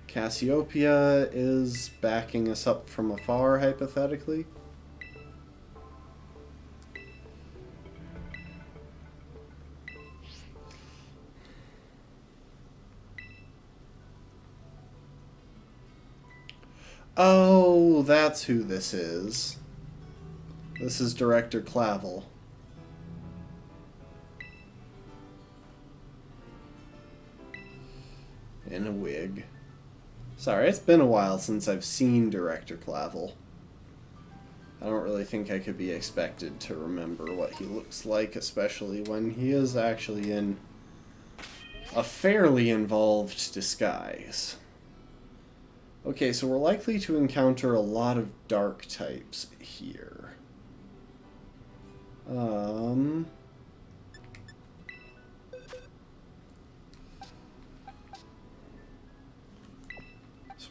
Cassiopeia is backing us up from afar, hypothetically. Oh, that's who this is. This is Director Clavel. In a wig. Sorry, it's been a while since I've seen Director Clavel. I don't really think I could be expected to remember what he looks like, especially when he is actually in a fairly involved disguise. Okay, so we're likely to encounter a lot of dark types here. So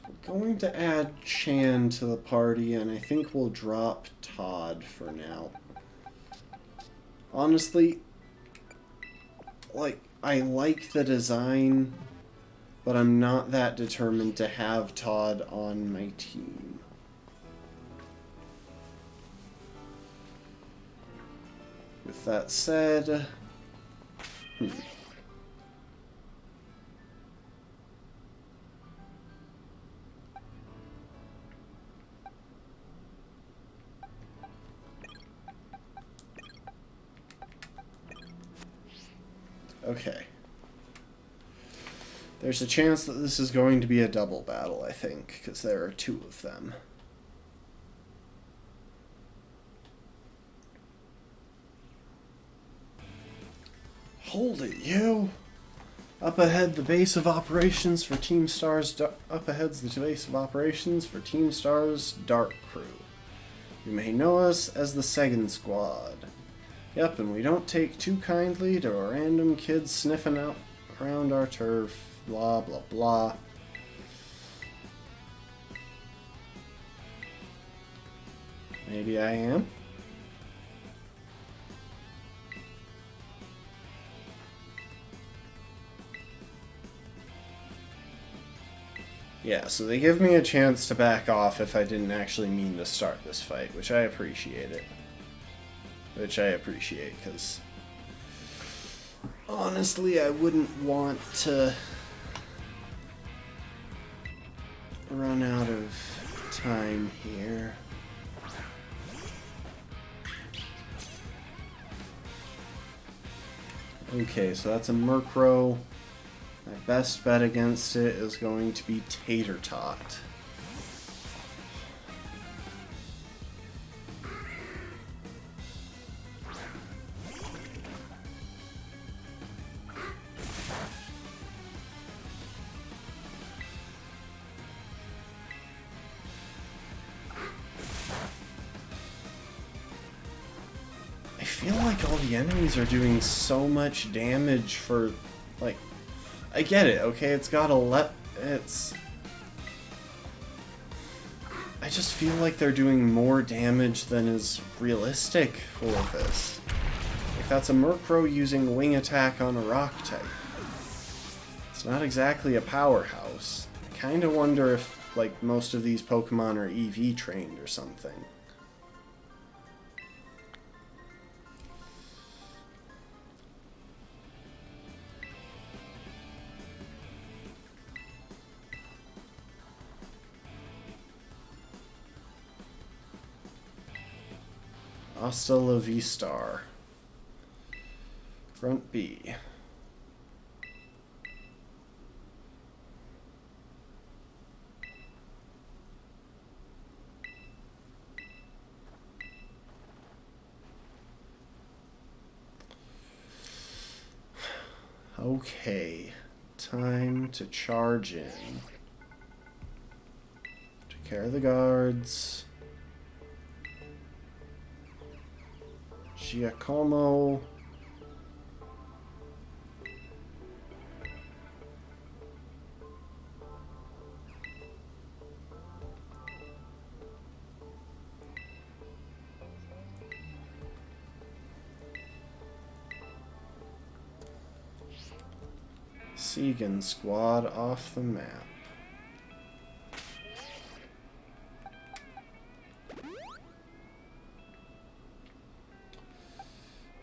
we're going to add Chan to the party, and I think we'll drop Todd for now. Honestly, like, I like the design, but I'm not that determined to have Todd on my team. With that said, okay. There's a chance that this is going to be a double battle, I think, because there are 2 of them. Hold it, you! Up ahead, the base of operations for Team Star's... Up ahead's the base of operations for Team Star's Dark Crew. You may know us as the Second Squad. Yep, and we don't take too kindly to random kids sniffing out around our turf. Blah, blah, blah. Maybe I am. Yeah, so they give me a chance to back off if I didn't actually mean to start this fight, which I appreciate it. Which I appreciate, because honestly, I wouldn't want to run out of time here. Okay, so that's a Murkrow. My best bet against it is going to be Tater Tot. like all the enemies are doing so much damage for, like, I get it, okay, it's got it's... I just feel like they're doing more damage than is realistic for this. Like, that's a Murkrow using Wing Attack on a Rock type. It's not exactly a powerhouse. I kinda wonder if, like, most of these Pokemon are EV trained or something. Hasta la Vistar. Front B. Okay, time to charge in. Take care of the guards. Giacomo. Segan squad off the map.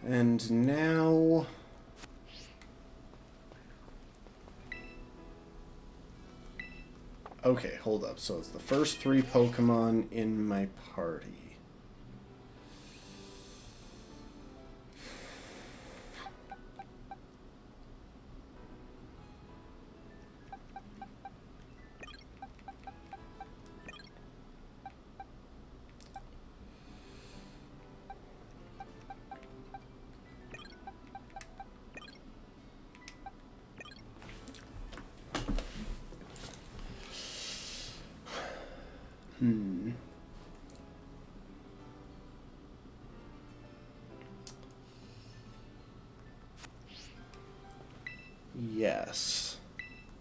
And now... Okay, hold up. So it's the first 3 Pokemon in my party. Yes.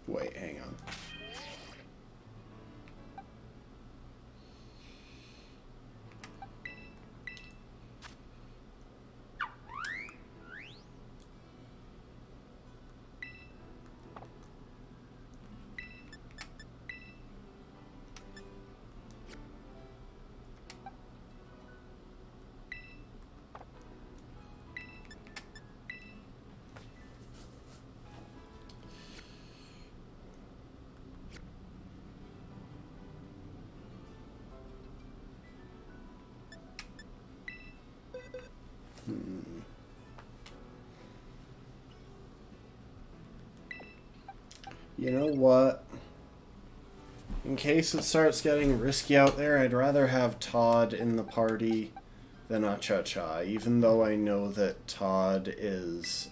Wait, hang on. You know what? In case it starts getting risky out there, I'd rather have Todd in the party than Acha-Cha, even though I know that Todd is,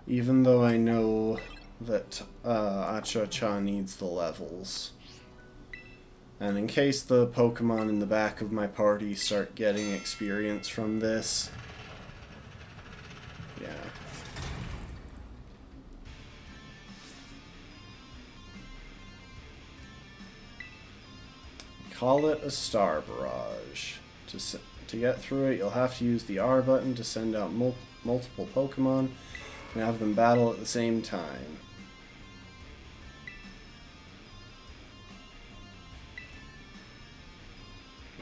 even though I know that Acha-Cha needs the levels. And in case the Pokemon in the back of my party start getting experience from this, yeah. Call it a Star Barrage. To get through it, you'll have to use the R button to send out multiple Pokemon and have them battle at the same time.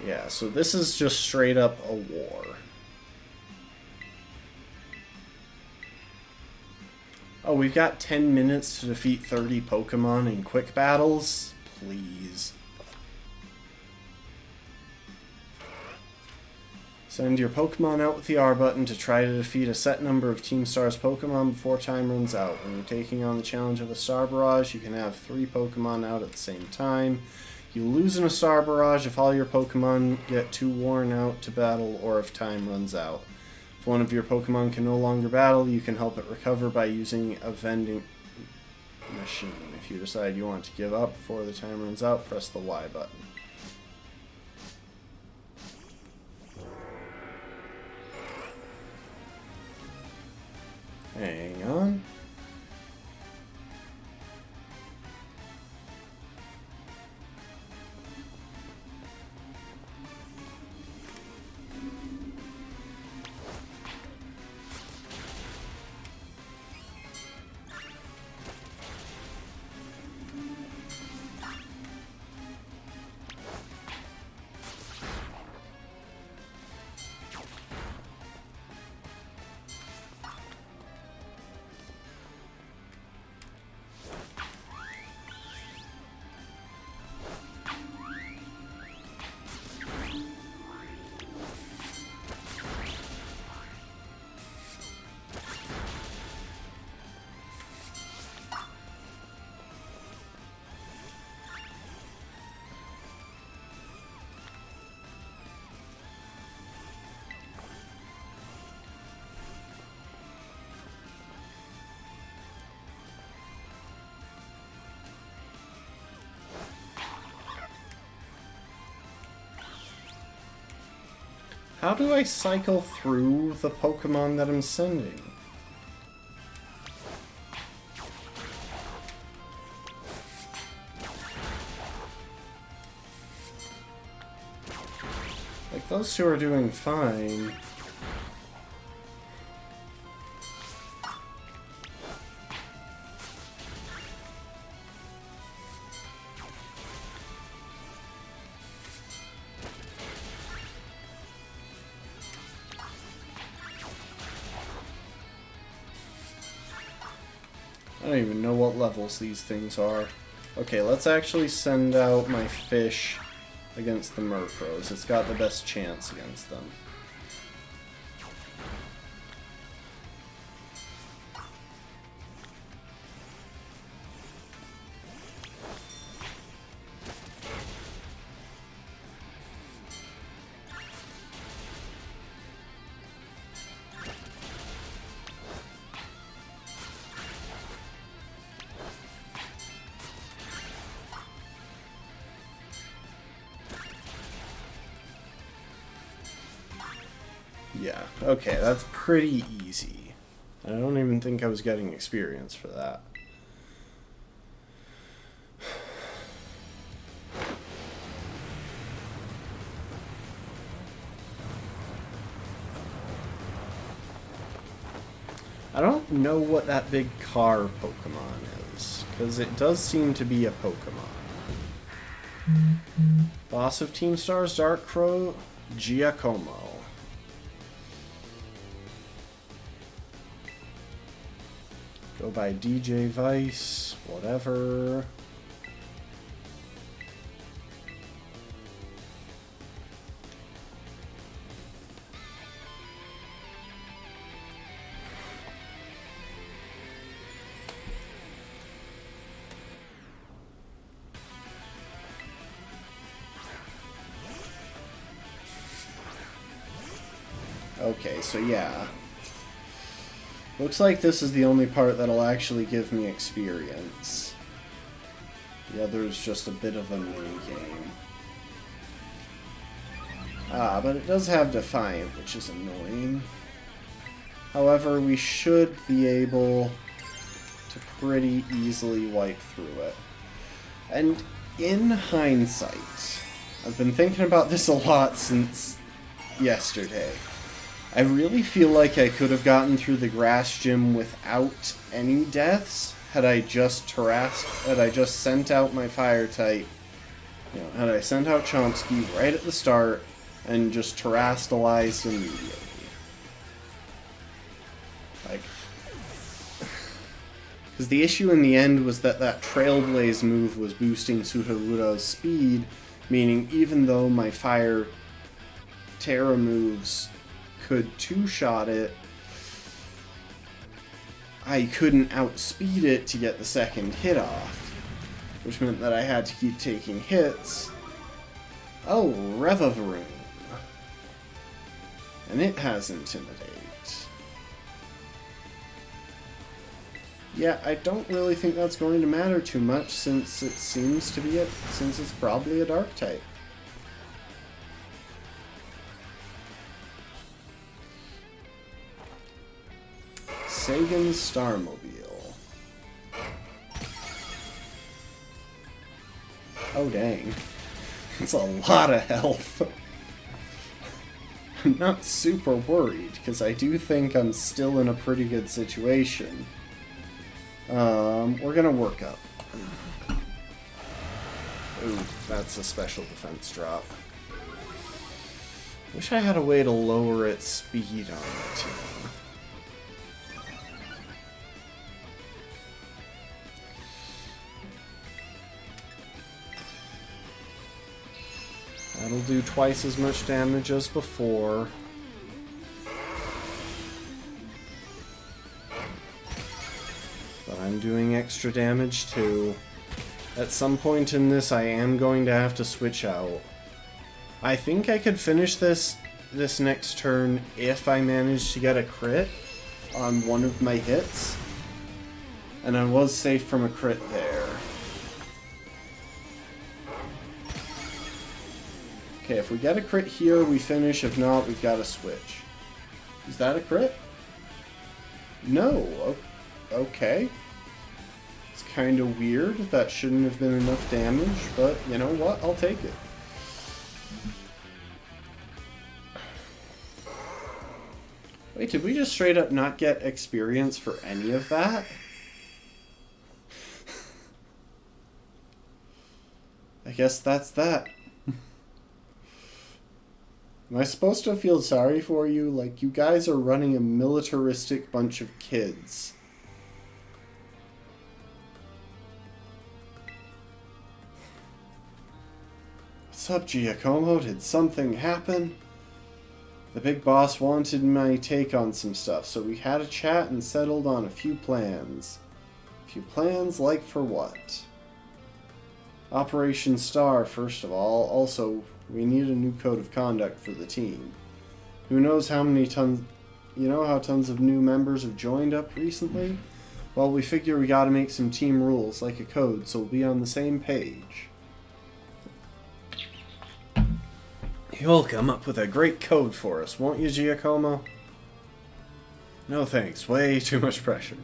Yeah, so this is just straight up a war. Oh, we've got 10 minutes to defeat 30 Pokemon in quick battles? Please. Send your Pokemon out with the R button to try to defeat a set number of Team Star's Pokemon before time runs out. When you're taking on the challenge of a Star Barrage, you can have 3 Pokemon out at the same time. You lose in a Star Barrage if all your Pokemon get too worn out to battle or if time runs out. If one of your Pokemon can no longer battle, you can help it recover by using a vending machine. If you decide you want to give up before the time runs out, press the Y button. Hang on. How do I cycle through the Pokemon that I'm sending? Like, those two are doing fine. I don't even know what levels these things are. Okay, let's actually send out my fish against the Murkrows. It's got the best chance against them. Yeah, okay, that's pretty easy. I don't even think I was getting experience for that. I don't know what that big car Pokemon is, because it does seem to be a Pokemon. Boss of Team Star's Dark Crow, Giacomo. Go by DJ Vice, whatever. Okay, so yeah. Looks like this is the only part that'll actually give me experience. The other is just a bit of a mini-game. Ah, but it does have Defiant, which is annoying. However, we should be able to pretty easily wipe through it. And in hindsight, I've been thinking about this a lot since yesterday. I really feel like I could have gotten through the grass gym without any deaths had I just sent out my fire type. You know, had I sent out Chomsky right at the start and just terastallized immediately. Like, because the issue in the end was that Trailblaze move was boosting Sudowoodo's speed, meaning even though my fire Terra moves could two-shot it, I couldn't outspeed it to get the second hit off, which meant that I had to keep taking hits. Oh, Revavaroon. And it has Intimidate. Yeah, I don't really think that's going to matter too much since it seems to be since it's probably a dark type. Sagan's Starmobile. Oh dang. It's a lot of health. I'm not super worried, because I do think I'm still in a pretty good situation. We're gonna work up. Ooh, that's a special defense drop. Wish I had a way to lower its speed on it, you know. That'll do twice as much damage as before. But I'm doing extra damage too. At some point in this, I am going to have to switch out. I think I could finish this next turn if I managed to get a crit on one of my hits. And I was safe from a crit there. Okay, if we get a crit here, we finish. If not, we've got to switch. Is that a crit? No. Okay. It's kind of weird. That shouldn't have been enough damage, but you know what? I'll take it. Wait, did we just straight up not get experience for any of that? I guess that's that. Am I supposed to feel sorry for you? Like, you guys are running a militaristic bunch of kids. What's up, Giacomo? Did something happen? The big boss wanted my take on some stuff, so we had a chat and settled on a few plans. A few plans, like for what? Operation Star, first of all. Also, we need a new code of conduct for the team. Who knows how many tons... You know how tons of new members have joined up recently? Well, we figure we gotta make some team rules, like a code, so we'll be on the same page. You'll come up with a great code for us, won't you, Giacomo? No thanks, way too much pressure.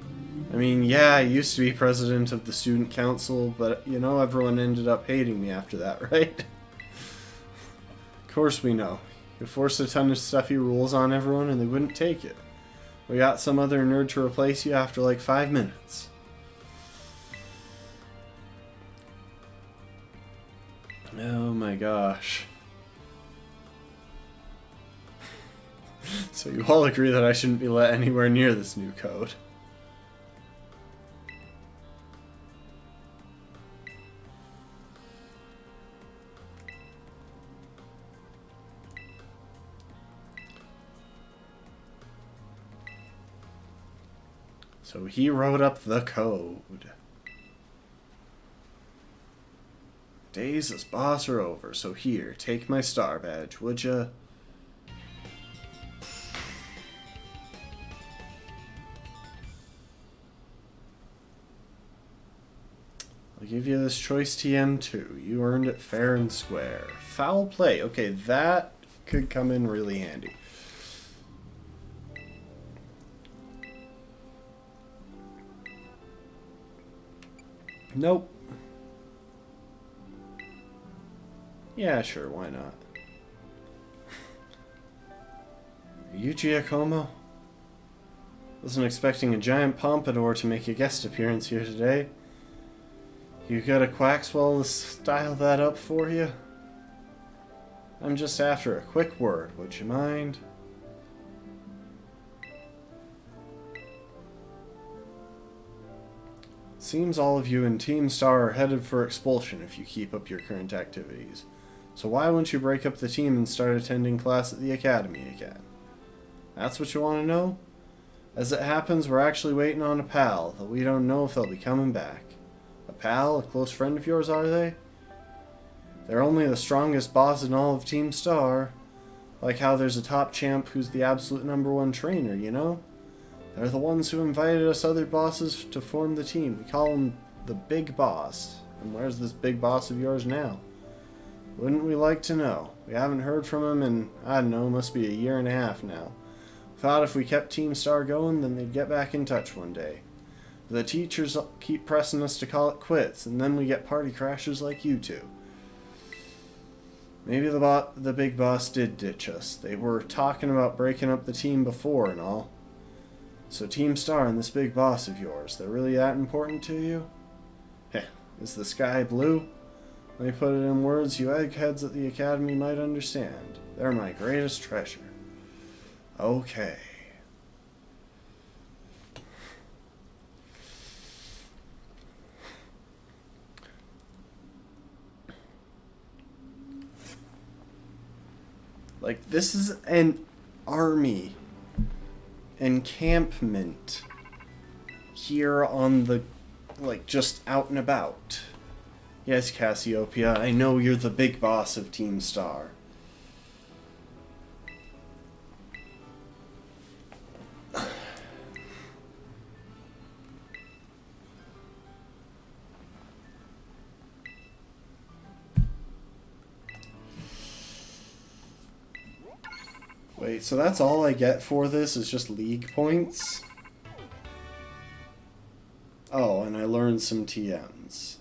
I mean, yeah, I used to be president of the student council, but, you know, everyone ended up hating me after that, right? Of course we know. You forced a ton of stuffy rules on everyone and they wouldn't take it. We got some other nerd to replace you after like 5 minutes. Oh my gosh. So you all agree that I shouldn't be let anywhere near this new code. So he wrote up the code. Days as boss are over, so here, take my star badge, would ya? I'll give you this choice TM too. You earned it fair and square. Foul play. Okay, that could come in really handy. Nope. Yeah, sure, why not? Are you Giacomo? Wasn't expecting a giant pompadour to make a guest appearance here today. You got a Quaxwell to style that up for you? I'm just after a quick word, would you mind? Seems all of you in Team Star are headed for expulsion if you keep up your current activities. So why won't you break up the team and start attending class at the academy again? That's what you want to know? As it happens, we're actually waiting on a pal, though we don't know if they'll be coming back. A pal? A close friend of yours, are they? They're only the strongest boss in all of Team Star. Like how there's a top champ who's the absolute #1 trainer, you know? They're the ones who invited us other bosses to form the team. We call him the Big Boss. And where's this Big Boss of yours now? Wouldn't we like to know? We haven't heard from him in, I don't know, must be a year and a half now. Thought if we kept Team Star going, then they'd get back in touch one day. But the teachers keep pressing us to call it quits, and then we get party crashers like you two. Maybe the Big Boss did ditch us. They were talking about breaking up the team before and all. So Team Star and this Big Boss of yours, they're really that important to you? Heh, is the sky blue? Let me put it in words you eggheads at the Academy might understand. They're my greatest treasure. Okay. Like, this is an army encampment here on the, like, just out and about. Yes, Cassiopeia, I know you're the big boss of Team Star. Wait, so that's all I get for this is just league points? Oh, and I learned some TMs.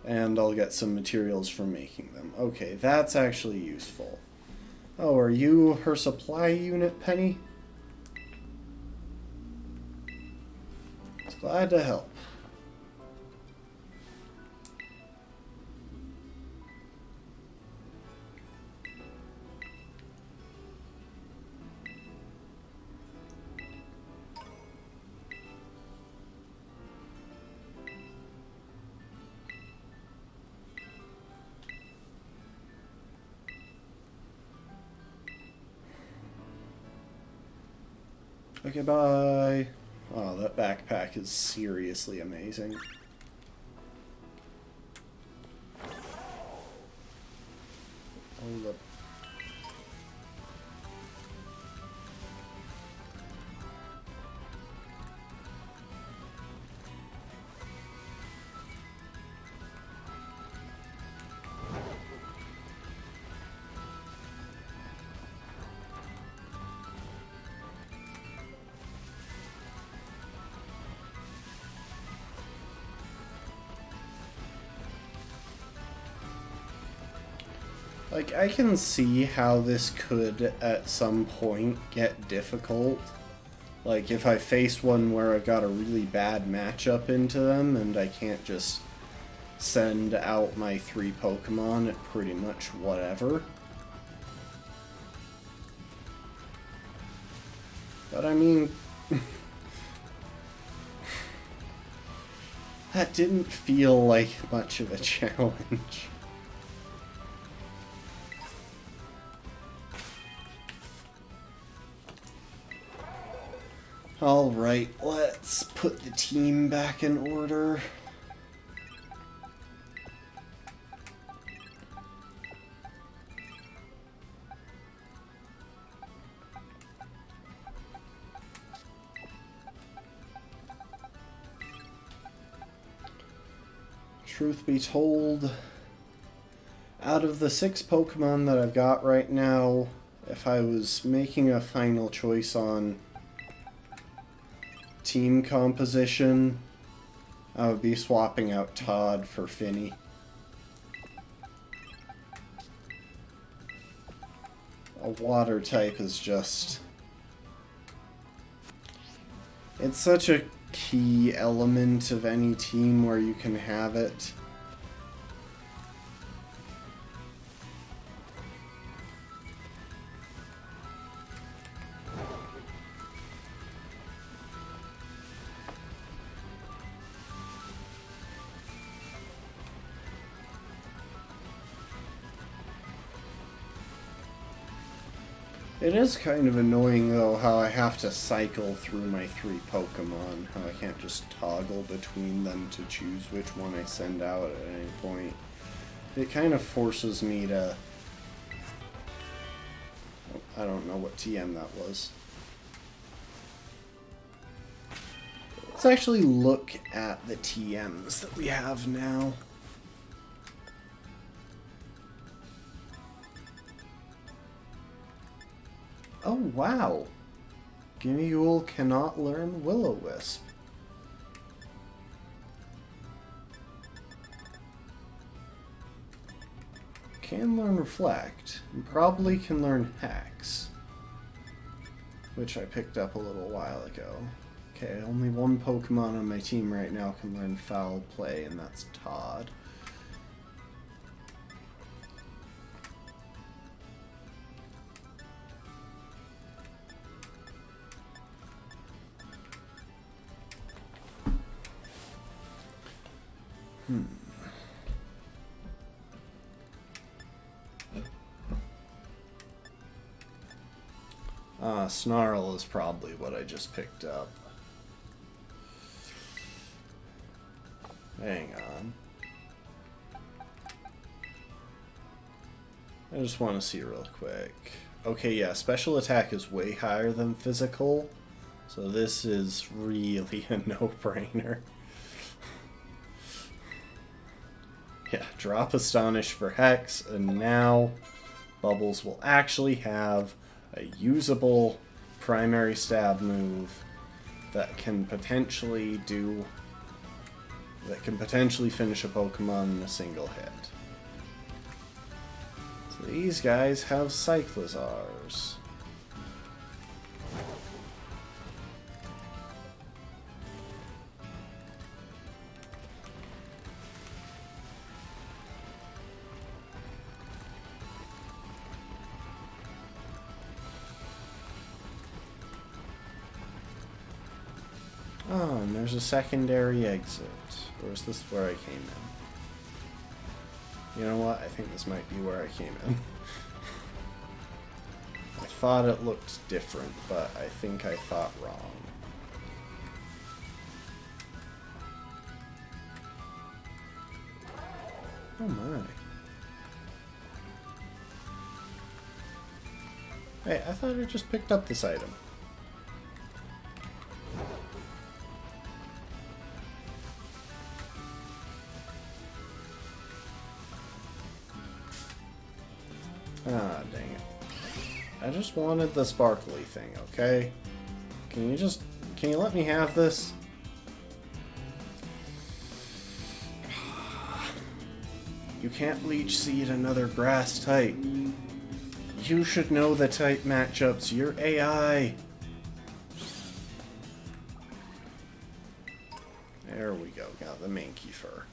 And I'll get some materials from making them. Okay, that's actually useful. Oh, are you her supply unit, Penny? Glad to help. Okay, bye. Oh, that backpack is seriously amazing. Hold up. Like, I can see how this could, at some point, get difficult. Like, if I face one where I've got a really bad matchup into them, and I can't just send out my 3 Pokemon at pretty much whatever. But I mean... that didn't feel like much of a challenge. Alright, let's put the team back in order. Truth be told, out of the 6 Pokemon that I've got right now, if I was making a final choice on team composition, I would be swapping out Todd for Finny. A water type is just... it's such a key element of any team where you can have it. It is kind of annoying, though, how I have to cycle through my 3 Pokemon. How I can't just toggle between them to choose which one I send out at any point. It kind of forces me to... I don't know what TM that was. Let's actually look at the TMs that we have now. Oh, wow. Gimmighoul cannot learn Will-O-Wisp. Can learn Reflect, and probably can learn Hex, which I picked up a little while ago. Okay, only one Pokemon on my team right now can learn Foul Play, and that's Todd. Snarl is probably what I just picked up. Hang on. I just want to see real quick. Okay, yeah, special attack is way higher than physical, so this is really a no-brainer. Yeah, drop Astonish for Hex, and now Bubbles will actually have a usable primary stab move that can potentially finish a Pokemon in a single hit. So these guys have Cyclizars. Oh, and there's a secondary exit. Or is this where I came in? You know what? I think this might be where I came in. I thought it looked different, but I think I thought wrong. Oh my. Hey, I thought I just picked up this item. Ah, dang it. I just wanted the sparkly thing, okay? Can you let me have this? You can't Leech Seed another grass type. You should know the type matchups. You're AI. There we go. Got the Mankey fur.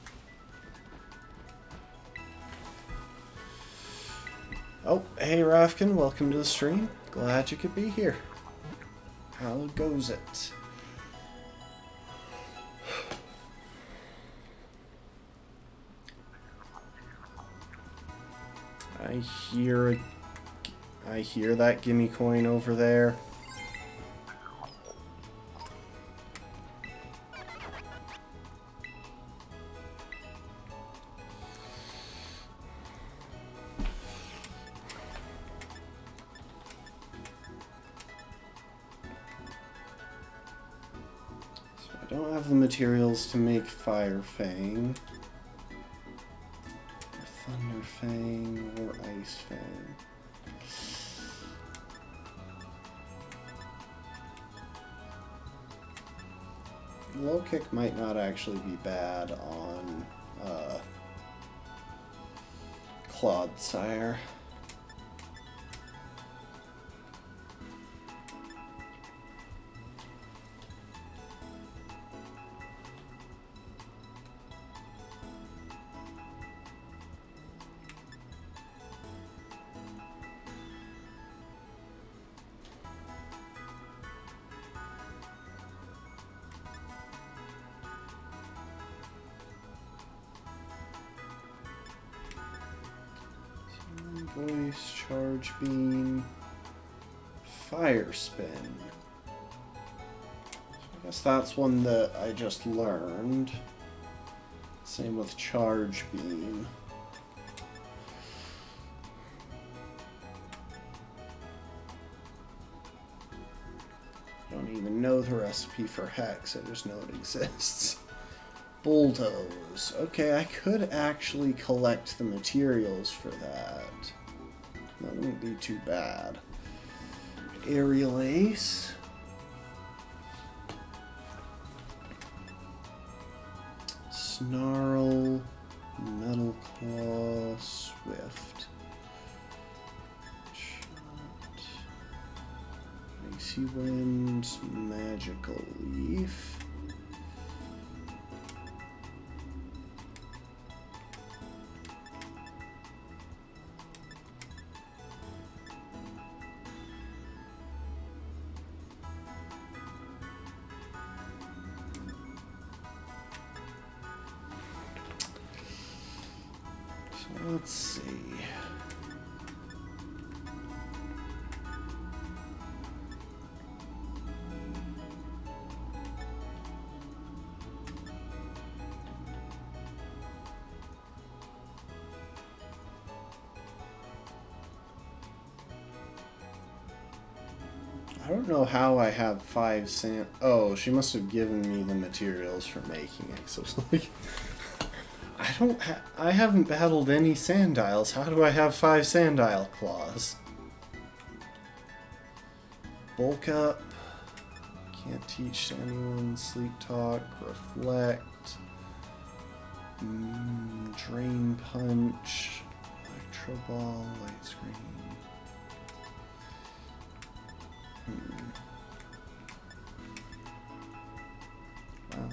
Oh, hey Rafkin, welcome to the stream. Glad you could be here. How goes it? I hear that gimme coin over there. I don't have the materials to make Fire Fang, or Thunder Fang, or Ice Fang. Low kick might not actually be bad on Clodsire. Voice, Charge Beam. Fire Spin. I guess that's one that I just learned. Same with Charge Beam. I don't even know the recipe for Hex, I just know it exists. Bulldoze. Okay, I could actually collect the materials for that. That wouldn't be too bad. Aerial Ace. Snarl. Metal Claw. Swift. Shot. Icy Wind. Magical Leaf. Let's see. I don't know how I have 5 sand. Oh, she must have given me the materials for making it. So it's like, I haven't battled any Sandiles. How do I have 5 Sandile claws? Bulk up. Can't teach anyone. Sleep talk. Reflect. Drain punch. Electro ball. Light screen. Wow.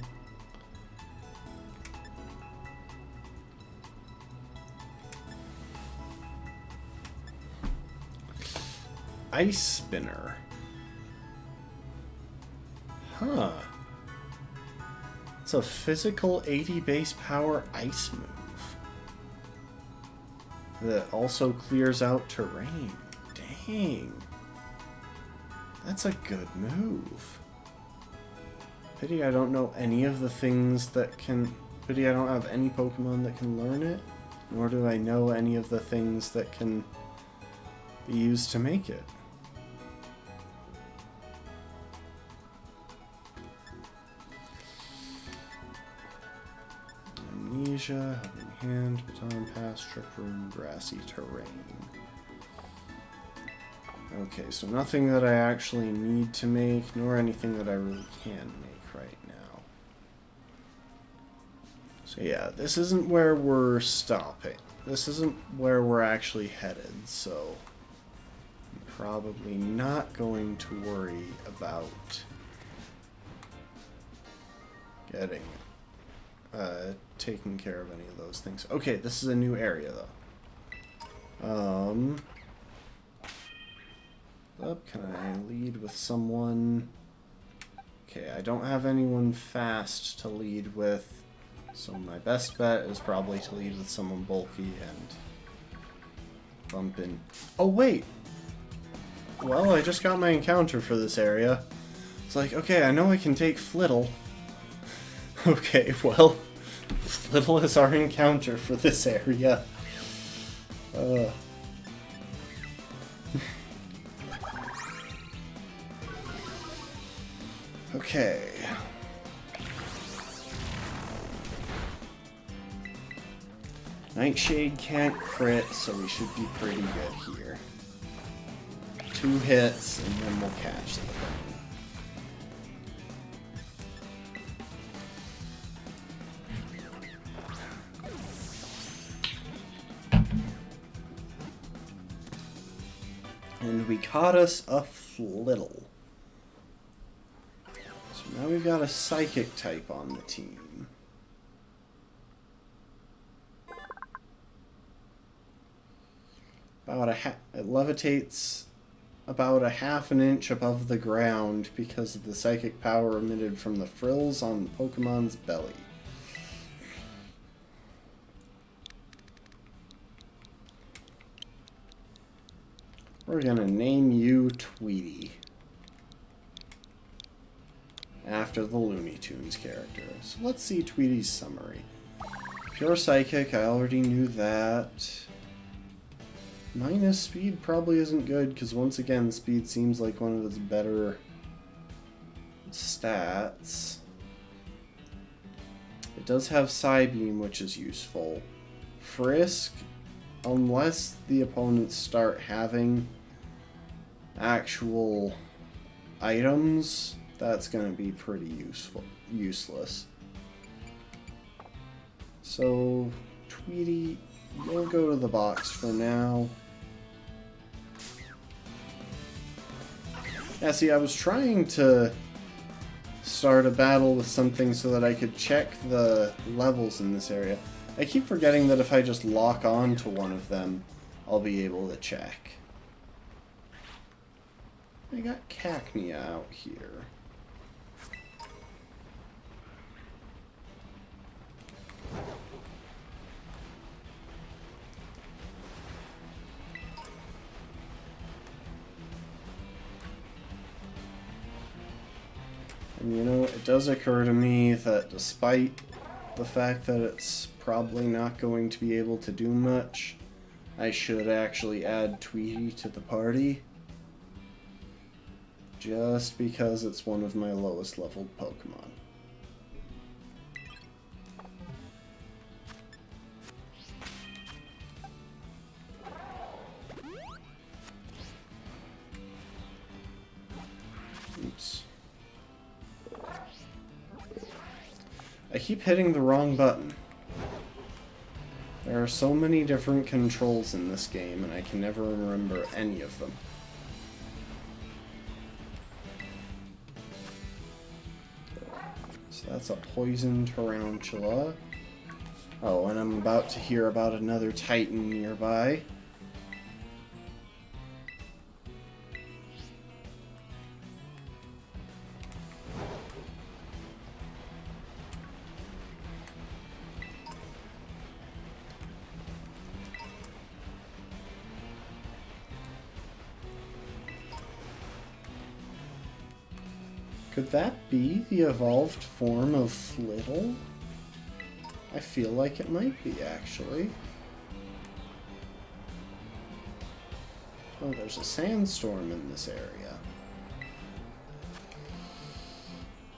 Ice Spinner. Huh. It's a physical 80 base power ice move that also clears out terrain. Dang. That's a good move. Pity I don't know any of the things that can... Pity I don't have any Pokemon that can learn it. Nor do I know any of the things that can be used to make it. Amnesia, Helping Hand, Baton Pass, Trick Room, Grassy Terrain. Okay, so nothing that I actually need to make, nor anything that I really can make right now. So yeah, this isn't where we're stopping. This isn't where we're actually headed, so I'm probably not going to worry about getting taking care of any of those things. Okay, this is a new area though. Can I lead with someone? Okay, I don't have anyone fast to lead with, so my best bet is probably to lead with someone bulky and bump in. Oh wait! Well, I just got my encounter for this area. It's like, okay, I know I can take Flittle. Okay, well, Flittle is our encounter for this area. Okay. Nightshade can't crit, so we should be pretty good here. 2 hits, and then we'll catch the thing. And we caught us a Flittle. So now we've got a Psychic type on the team. It levitates about a half an inch above the ground because of the psychic power emitted from the frills on the Pokemon's belly. We're gonna name you Tweety. After the Looney Tunes character. So let's see Tweety's summary. Pure Psychic, I already knew that. Minus speed probably isn't good, because once again, speed seems like one of its better stats. It does have Psybeam, which is useful. Frisk, unless the opponents start having actual items, that's going to be pretty useless. So, Tweety, you'll go to the box for now. Yeah, see, I was trying to start a battle with something so that I could check the levels in this area. I keep forgetting that if I just lock on to one of them, I'll be able to check. I got Cacnea out here. And you know, it does occur to me that despite the fact that it's probably not going to be able to do much, I should actually add Tweety to the party. Just because it's one of my lowest leveled Pokemon. Oops. I keep hitting the wrong button. There are so many different controls in this game, and I can never remember any of them. So that's a poison tarantula. Oh, and I'm about to hear about another Titan nearby. Could that be the evolved form of Flittle? I feel like it might be, actually. Oh, there's a sandstorm in this area.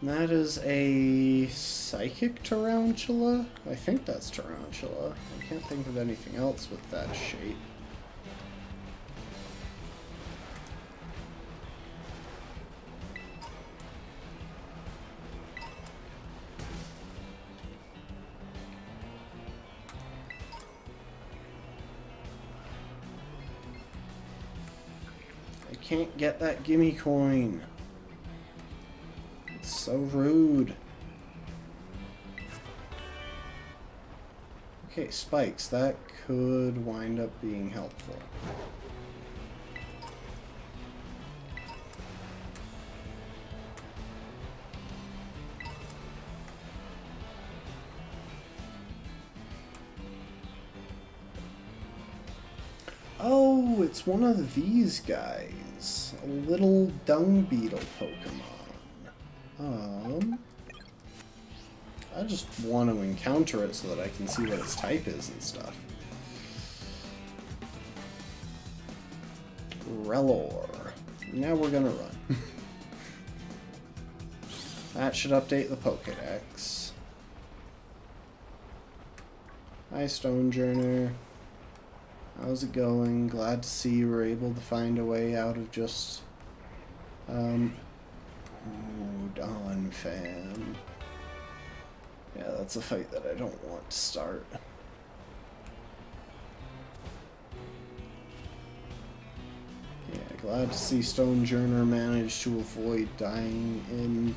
And that is a psychic tarantula? I think that's tarantula. I can't think of anything else with that shape. Can't get that gimme coin. It's so rude. Okay, spikes. That could wind up being helpful. Oh, it's one of these guys. A little dung beetle Pokemon. I just want to encounter it so that I can see what its type is and stuff. Relor. Now we're gonna run. That should update the Pokédex. Hi, Stonejourner. How's it going? Glad to see you were able to find a way out of just, Dawn Fan. Yeah, that's a fight that I don't want to start. Yeah, glad to see Stonejourner manage to avoid dying in,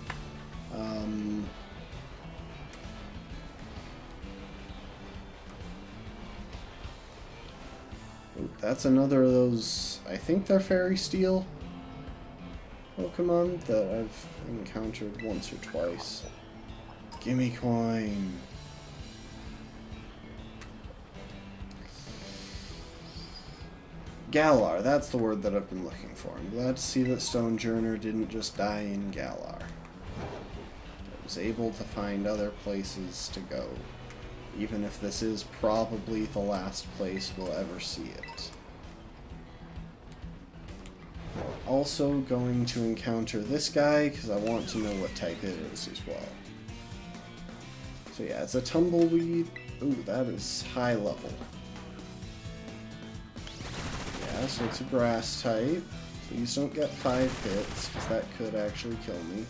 that's another of those, I think they're Fairy Steel Pokemon that I've encountered once or twice. Gimme coin. Galar, that's the word that I've been looking for. I'm glad to see that Stonejourner didn't just die in Galar. I was able to find other places to go, even if this is probably the last place we'll ever see it. We're also going to encounter this guy, because I want to know what type it is as well. So yeah, it's a tumbleweed. Ooh, that is high level. Yeah, so it's a grass type. Please don't get 5 hits, because that could actually kill me.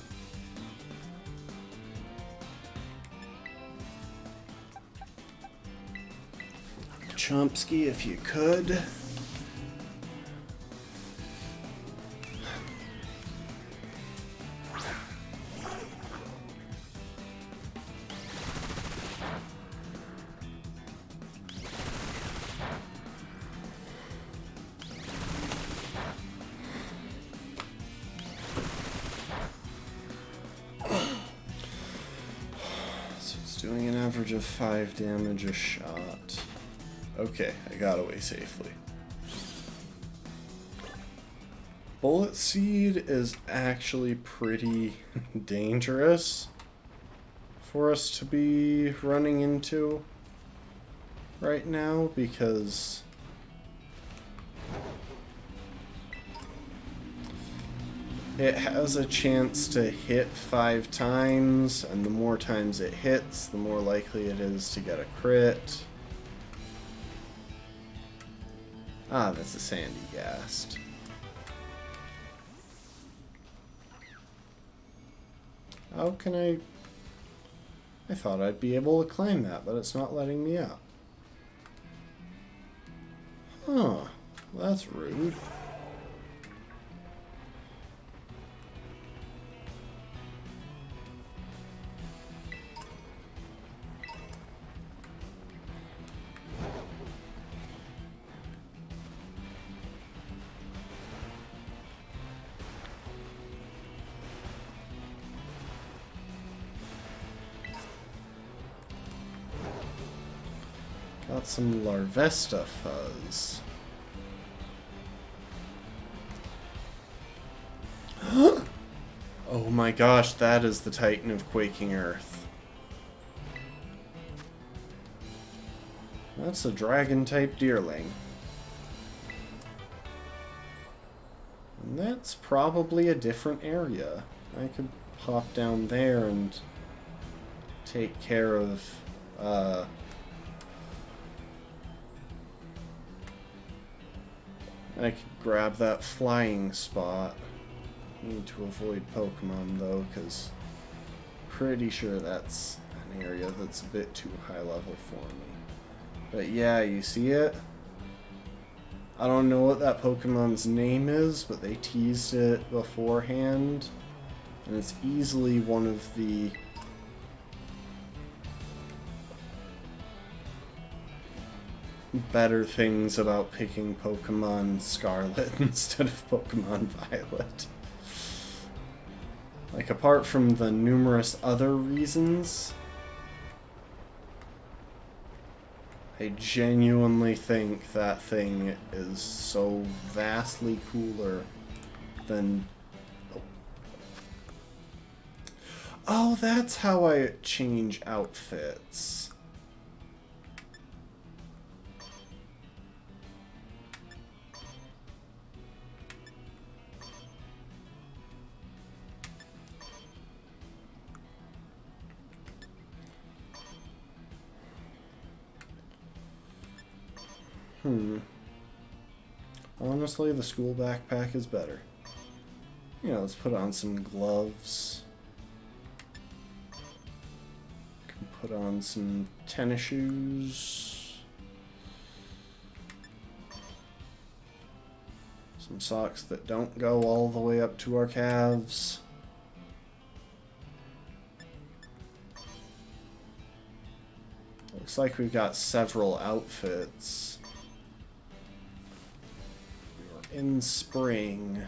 Chomsky, if you could. Doing an average of 5 damage a shot. Okay, I got away safely. Bullet Seed is actually pretty dangerous for us to be running into right now, because it has a chance to hit 5 times, and the more times it hits, the more likely it is to get a crit. Ah, that's a Sandy Gast. How can I thought I'd be able to climb that, but it's not letting me up. Huh, well, that's rude. Got some Larvesta fuzz. Oh my gosh, that is the Titan of Quaking Earth. That's a dragon-type deerling. And that's probably a different area. I could pop down there and take care of, I could grab that flying spot. Need to avoid Pokemon though, because pretty sure that's an area that's a bit too high level for me. But yeah, you see it? I don't know what that Pokemon's name is, but they teased it beforehand. And it's easily one of the better things about picking Pokemon Scarlet instead of Pokemon Violet. Like, apart from the numerous other reasons, I genuinely think that thing is so vastly cooler than... Oh, that's how I change outfits. Honestly, the school backpack is better. You know, let's put on some gloves. Can put on some tennis shoes. Some socks that don't go all the way up to our calves. Looks like we've got several outfits. We're in spring.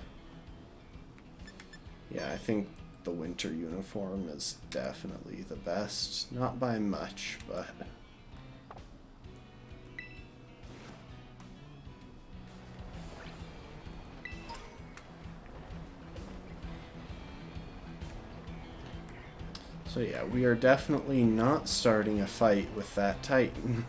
Yeah, I think the winter uniform is definitely the best. Not by much, but... So yeah, we are definitely not starting a fight with that Titan.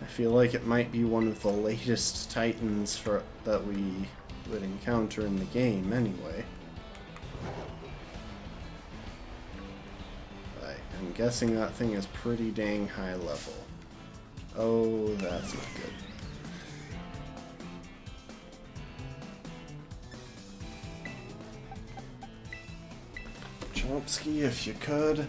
I feel like it might be one of the latest Titans that we would encounter in the game anyway. I'm guessing that thing is pretty dang high level. Oh, that's not good. Chomsky, if you could.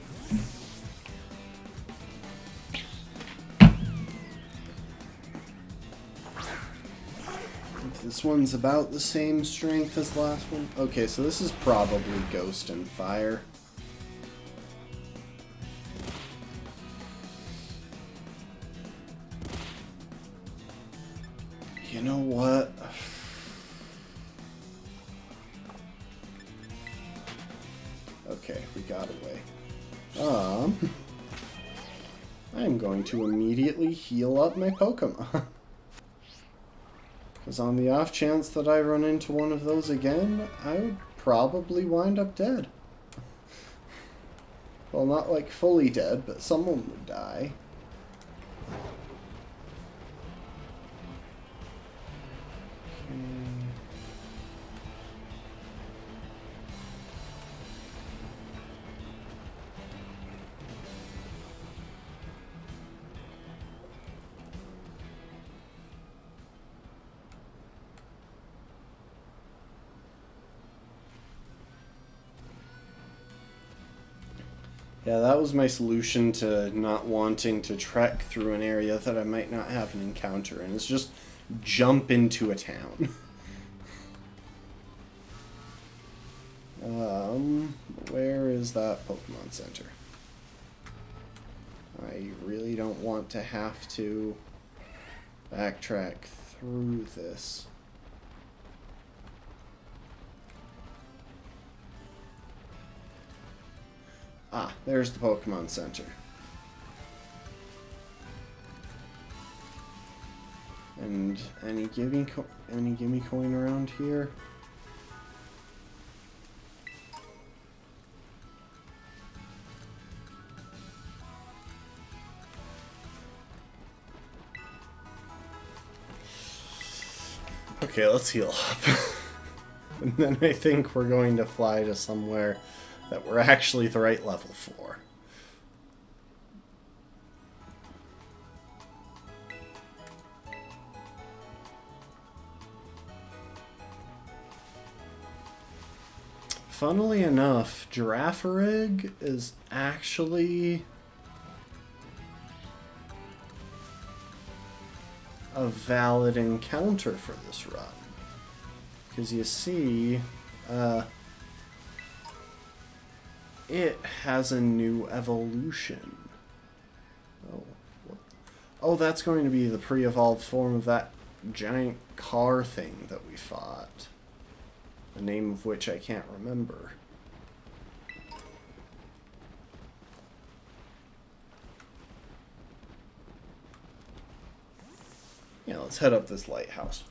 This one's about the same strength as the last one. Okay, so this is probably Ghost and Fire. You know what? Okay, we got away. I'm going to immediately heal up my Pokemon. Because on the off chance that I run into one of those again, I would probably wind up dead. Well, not like fully dead, but someone would die. Yeah, that was my solution to not wanting to trek through an area that I might not have an encounter in, is just jump into a town. Where is that Pokemon Center? I really don't want to have to backtrack through this. Ah, there's the Pokemon Center. And any gimme coin around here? Okay, let's heal up. And then I think we're going to fly to somewhere that we're actually the right level for. Funnily enough, Girafarig is actually a valid encounter for this run. Because you see, it has a new evolution. Oh, what? Oh, that's going to be the pre-evolved form of that giant car thing that we fought. The name of which I can't remember. Yeah, let's head up this lighthouse.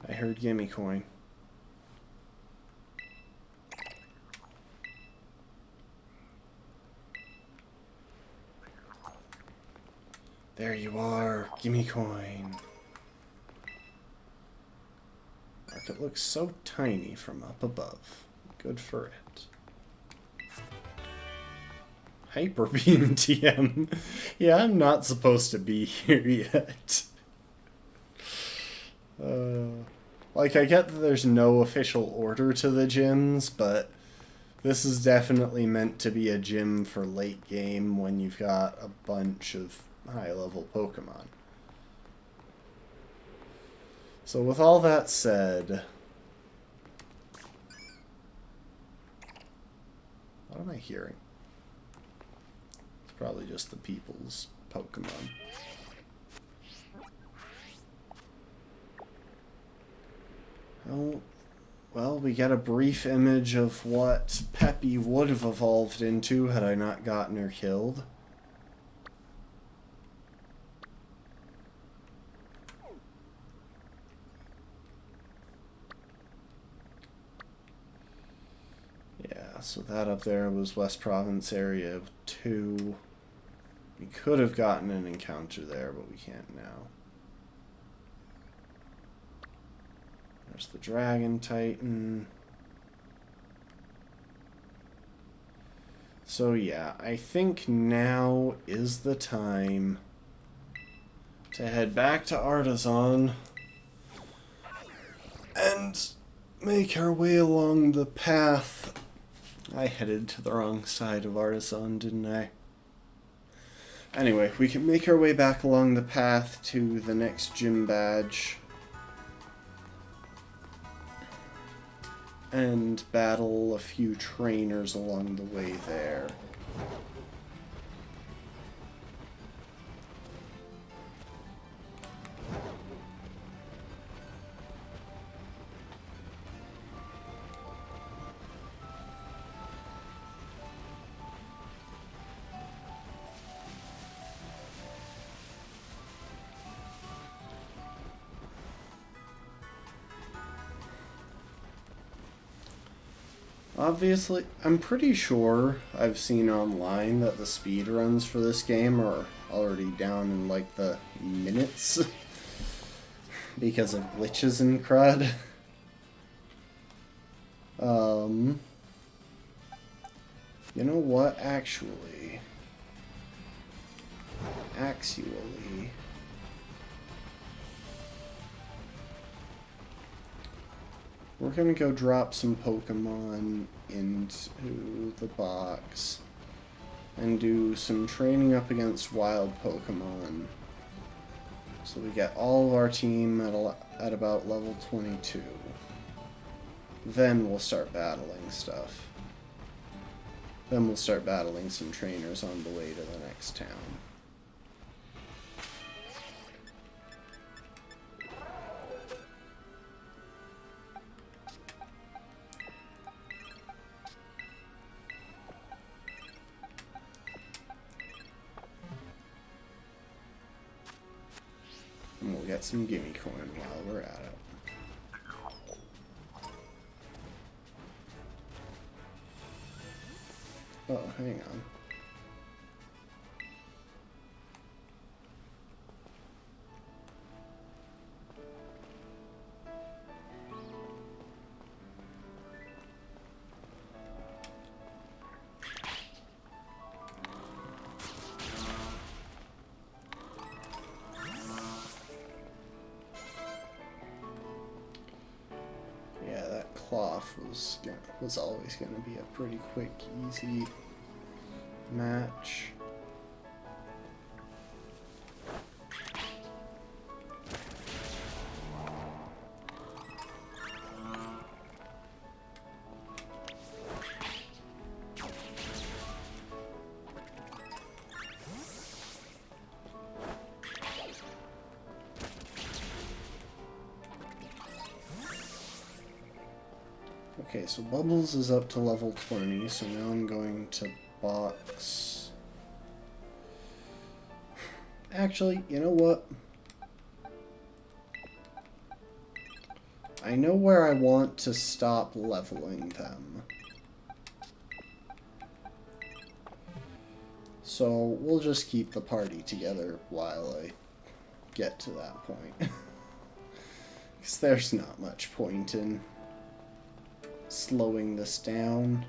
I heard gimme coin. There you are, gimme coin. It looks so tiny from up above. Good for it. Hyper Beam TM. Yeah, I'm not supposed to be here yet. Like, I get that there's no official order to the gyms, but this is definitely meant to be a gym for late game when you've got a bunch of high-level Pokemon. So with all that said, what am I hearing? It's probably just the people's Pokemon. Oh, well, we get a brief image of what Peppy would have evolved into had I not gotten her killed. So that up there was West Province Area 2. We could have gotten an encounter there, but we can't now. There's the Dragon Titan. So yeah, I think now is the time to head back to Artisan and make our way along the path. I headed to the wrong side of Artisan, didn't I? Anyway, we can make our way back along the path to the next gym badge and battle a few trainers along the way there. Obviously, I'm pretty sure I've seen online that the speedruns for this game are already down in like the minutes because of glitches and crud. You know what, actually, we're gonna go drop some Pokemon into the box and do some training up against wild Pokemon. So we get all of our team at about level 22. Then we'll start battling stuff. Then we'll start battling some trainers on the way to the next town. And we'll get some gimme coin while we're at it. Oh, hang on. Cloth was always going to be a pretty quick, easy match. Okay, so Bubbles is up to level 20, so now I'm going to box... Actually, you know what? I know where I want to stop leveling them. So we'll just keep the party together while I get to that point. Because there's not much point in slowing this down,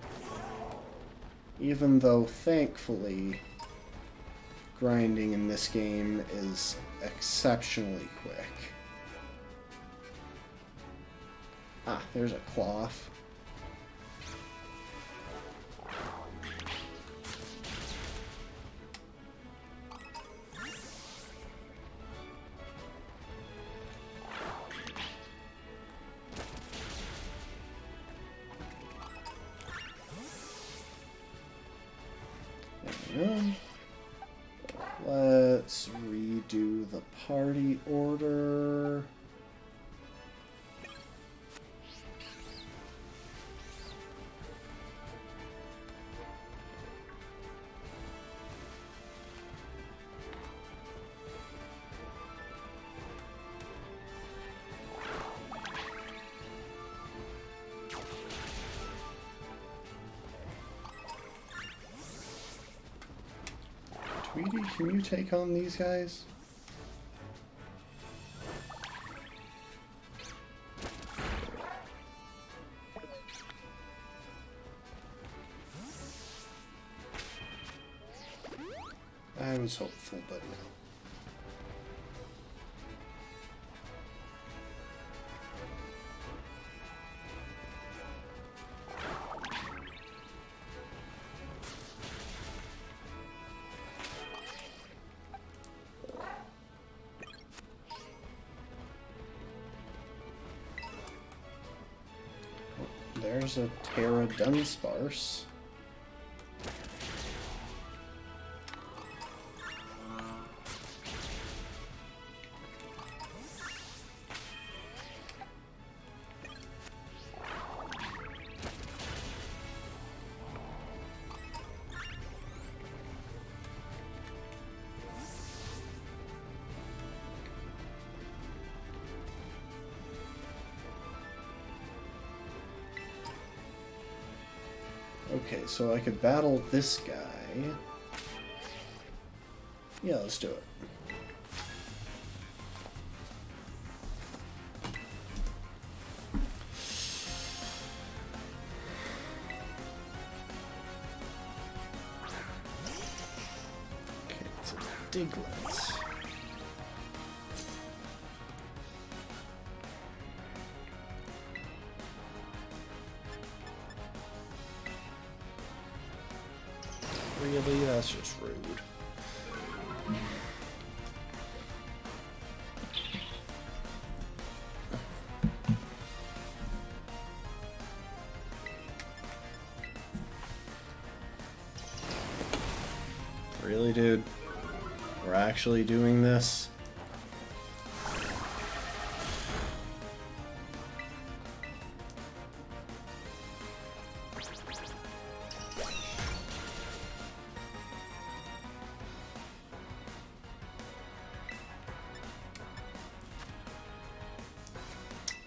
even though thankfully grinding in this game is exceptionally quick. Ah, there's a cloth. Let's redo the party order. Sweetie, can you take on these guys? I was hopeful, but no. There's a Terra Dunsparce. Okay, so I could battle this guy. Yeah, let's do it. Okay, it's a Diglett. Really? That's just rude. Really, dude? We're actually doing this?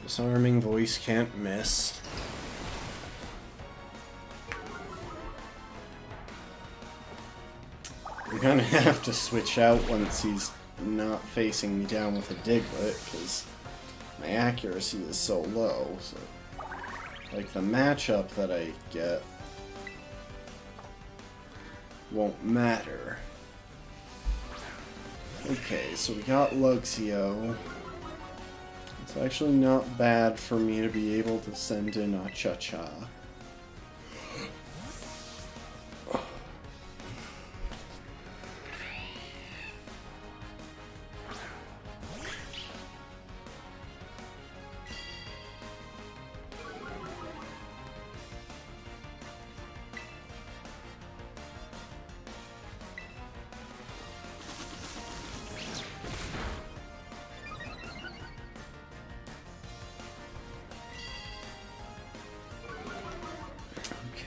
Disarming voice can't miss. I'm gonna have to switch out once he's not facing me down with a Diglett, because my accuracy is so low. So, like, the matchup that I get won't matter. Okay, so we got Luxio. It's actually not bad for me to be able to send in a Cha-Cha.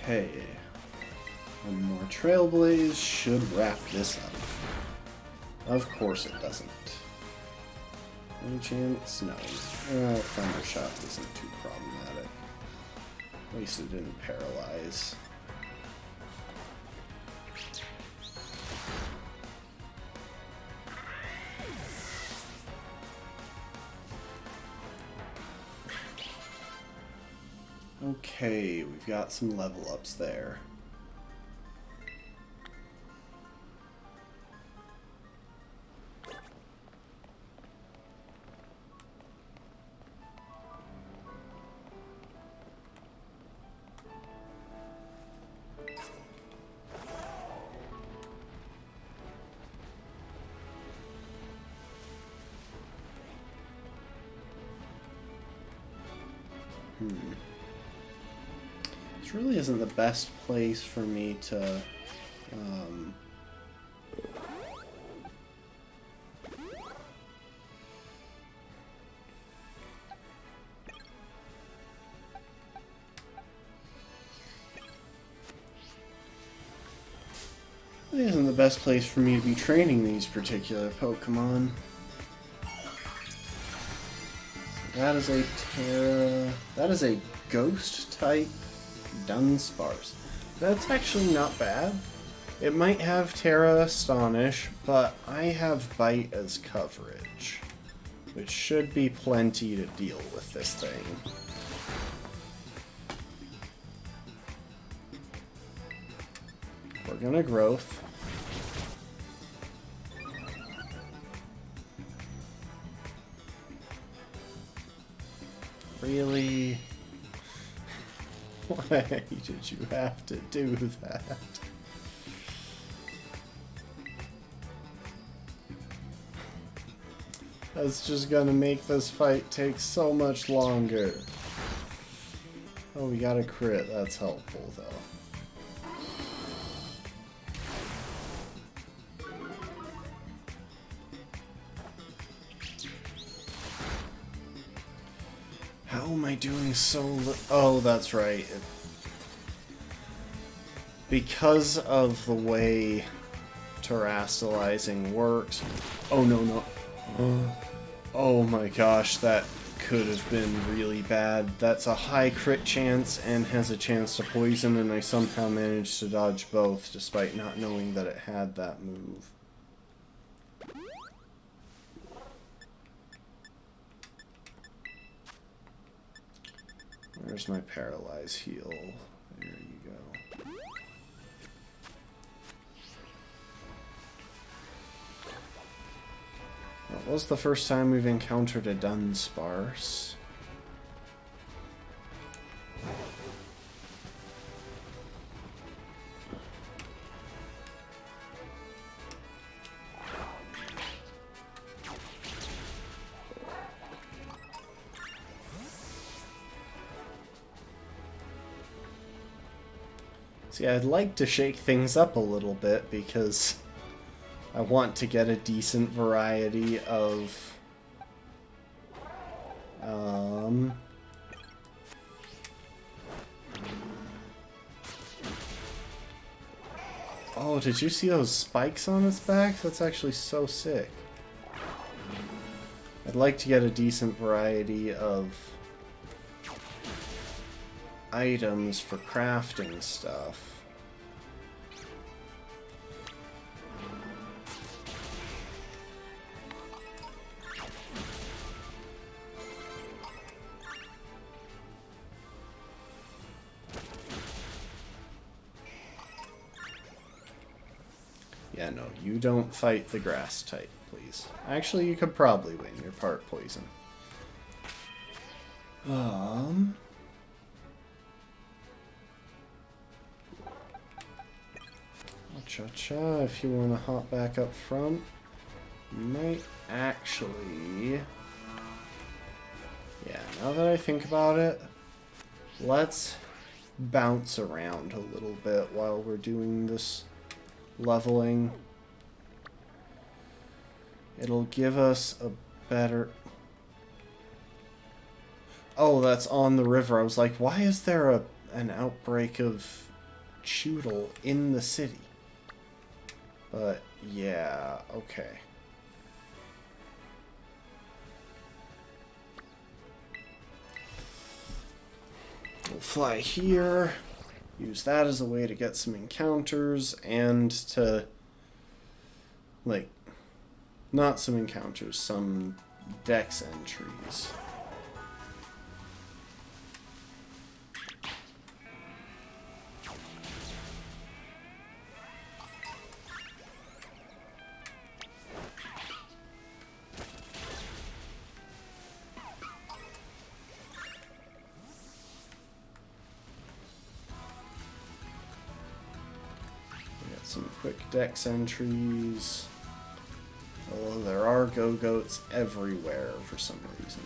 Okay, one more Trailblaze should wrap this up. Of course it doesn't. Any chance? No. Thundershock isn't too problematic. At least it didn't paralyze. Okay, we've got some level ups there. This really isn't the best place for me to really isn't the best place for me to be training these particular Pokemon. That is a Terra. That is a Ghost type Dunsparce. That's actually not bad. It might have Terra Astonish, but I have Bite as coverage, which should be plenty to deal with this thing. We're gonna Growth. Really? Why did you have to do that? That's just gonna make this fight take so much longer. Oh, we got a crit. That's helpful, though. How am I doing so Oh, that's right. Because of the way terastallizing works... Oh, no. Oh my gosh, that could have been really bad. That's a high crit chance and has a chance to poison, and I somehow managed to dodge both despite not knowing that it had that move. Where's my Paralyze heal? There you go. That was the first time we've encountered a Dunsparce. See, I'd like to shake things up a little bit because I want to get a decent variety of Oh, did you see those spikes on its back? That's actually so sick. I'd like to get a decent variety of items for crafting stuff. Yeah, no, you don't fight the grass type, please. Actually, you could probably win. You're part poison. Cha-cha, if you want to hop back up front, you might actually... Yeah, now that I think about it, let's bounce around a little bit while we're doing this leveling. It'll give us a better... Oh, that's on the river. I was like, why is there an outbreak of Choodle in the city? But, yeah, okay. We'll fly here, use that as a way to get some encounters, and to, like, not some encounters, some dex entries. Some quick dex entries. Although there are go-goats everywhere for some reason.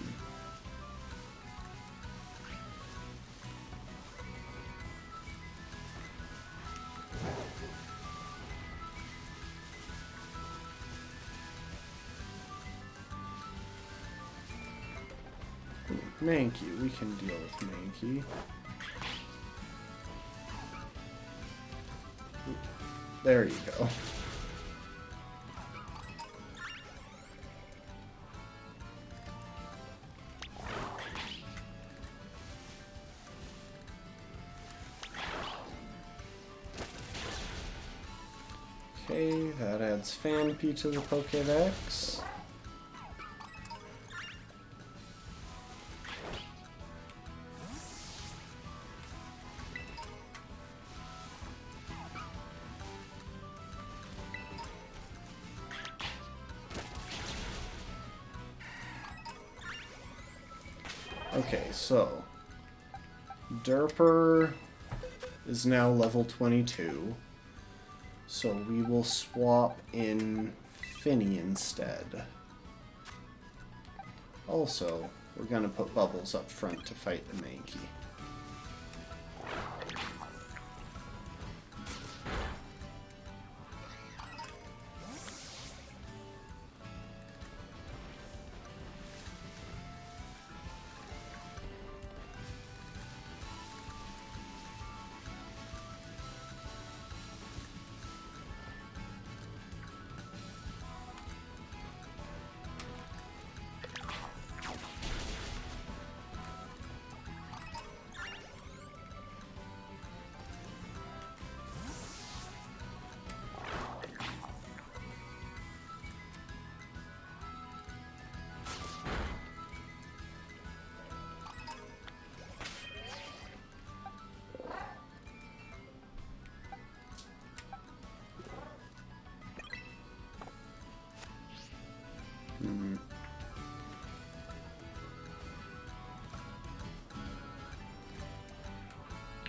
Mankey, we can deal with Mankey. There you go. Okay, that adds Phanpy to the Pokédex. Okay, so Derper is now level 22, so we will swap in Finny instead. Also, we're going to put Bubbles up front to fight the Mankey.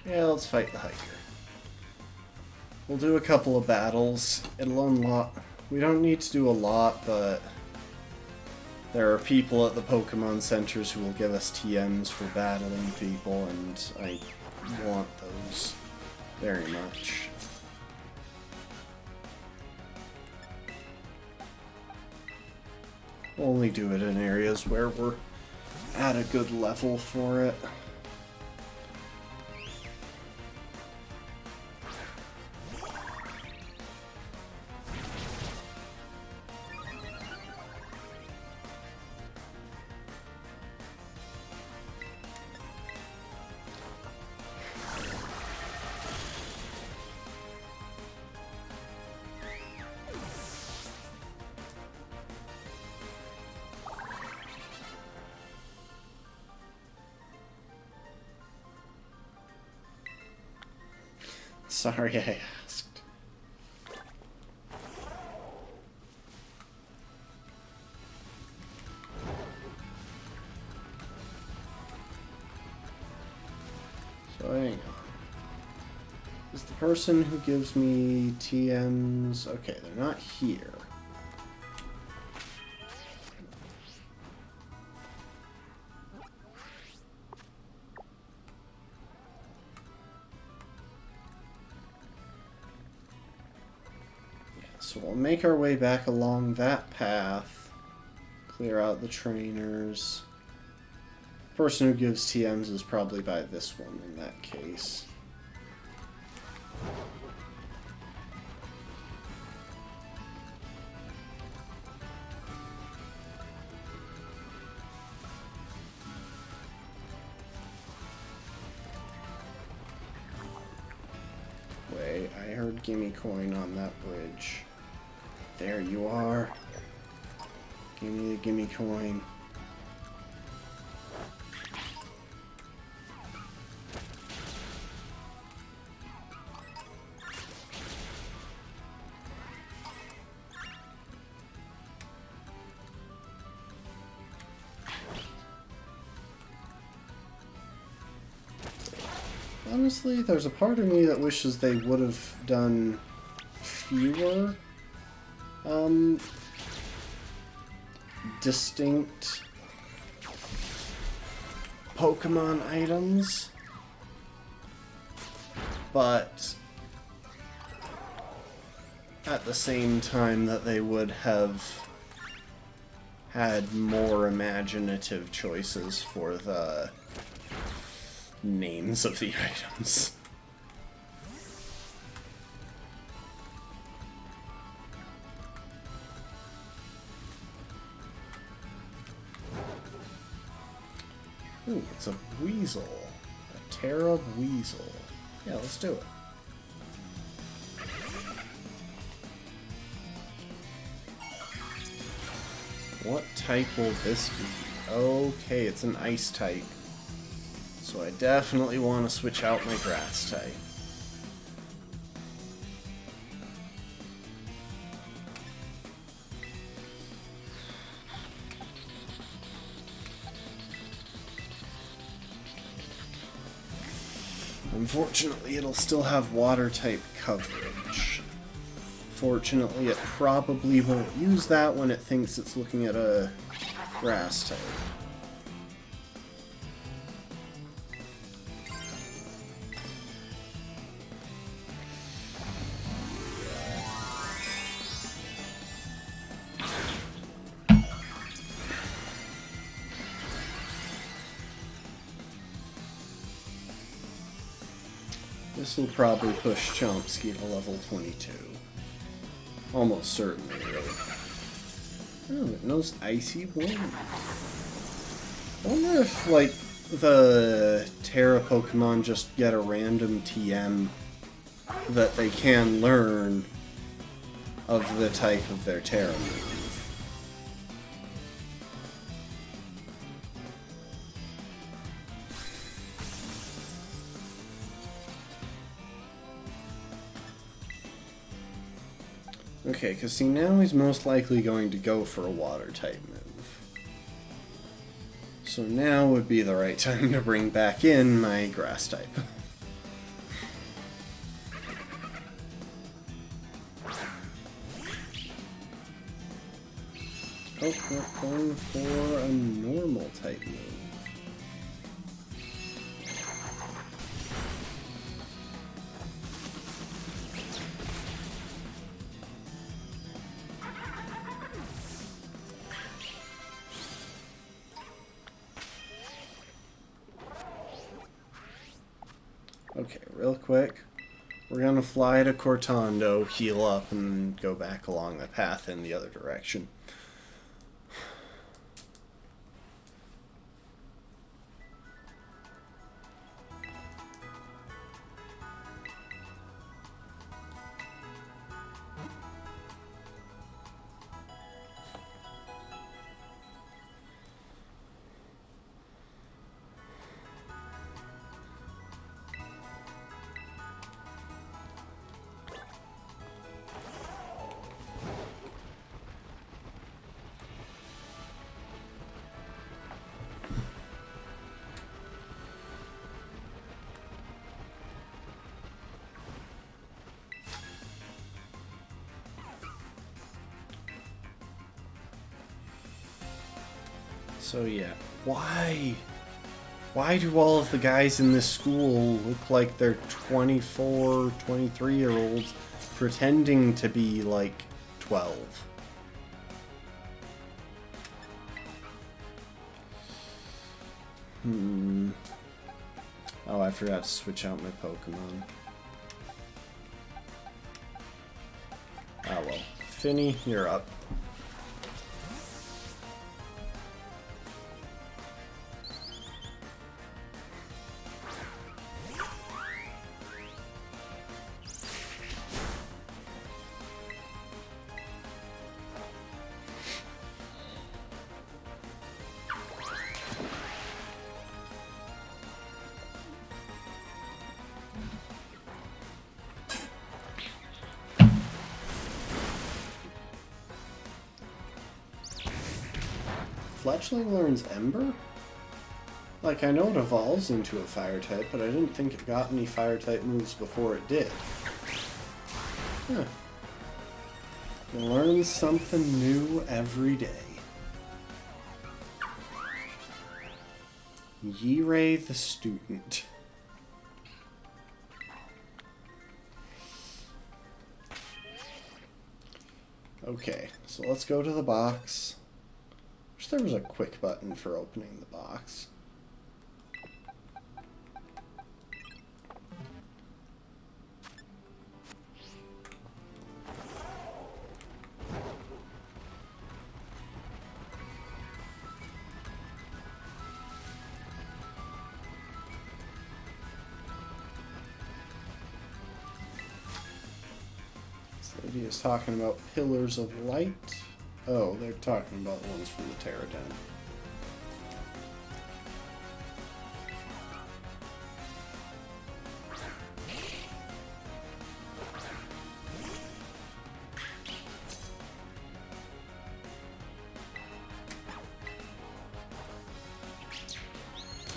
Yeah, let's fight the hiker. We'll do a couple of battles. It'll unlock... We don't need to do a lot, but there are people at the Pokemon centers who will give us TMs for battling people, and I want those very much. We'll only do it in areas where we're at a good level for it. Sorry I asked. So hang on. Is the person who gives me TMs... Okay, they're not here. So we'll make our way back along that path, clear out the trainers. The person who gives TMs is probably by this one in that case. Wait, I heard gimme coin on that bridge. There you are. Give me the gimme coin. Honestly, there's a part of me that wishes they would have done fewer distinct Pokemon items, but at the same time that they would have had more imaginative choices for the names of the items. Ooh, it's a weasel. A Terra weasel. Yeah, let's do it. What type will this be? Okay, it's an ice type. So I definitely want to switch out my grass type. Unfortunately, it'll still have water type coverage. Fortunately, it probably won't use that when it thinks it's looking at a grass type. This will probably push Chomsky to level 22. Almost certainly, really. Oh, it knows Icy Wind. I wonder if, like, the Terra Pokemon just get a random TM that they can learn of the type of their Terra move. Okay, because see, now he's most likely going to go for a water-type move. So now would be the right time to bring back in my grass-type. Oh, we're going for a normal-type move. Okay, real quick, we're gonna fly to Cortando, heal up, and go back along the path in the other direction. So yeah, why do all of the guys in this school look like they're 24, 23-year-olds pretending to be like 12? Oh, I forgot to switch out my Pokemon. Ah well. Finny, you're up. Fletchling learns Ember? Like, I know it evolves into a fire type, but I didn't think it got any fire type moves before it did. Huh. You learn something new every day. Yiray the student. Okay, so let's go to the box. Wish there was a quick button for opening the box. This lady is talking about pillars of light. Oh, they're talking about the ones from the Pterodon.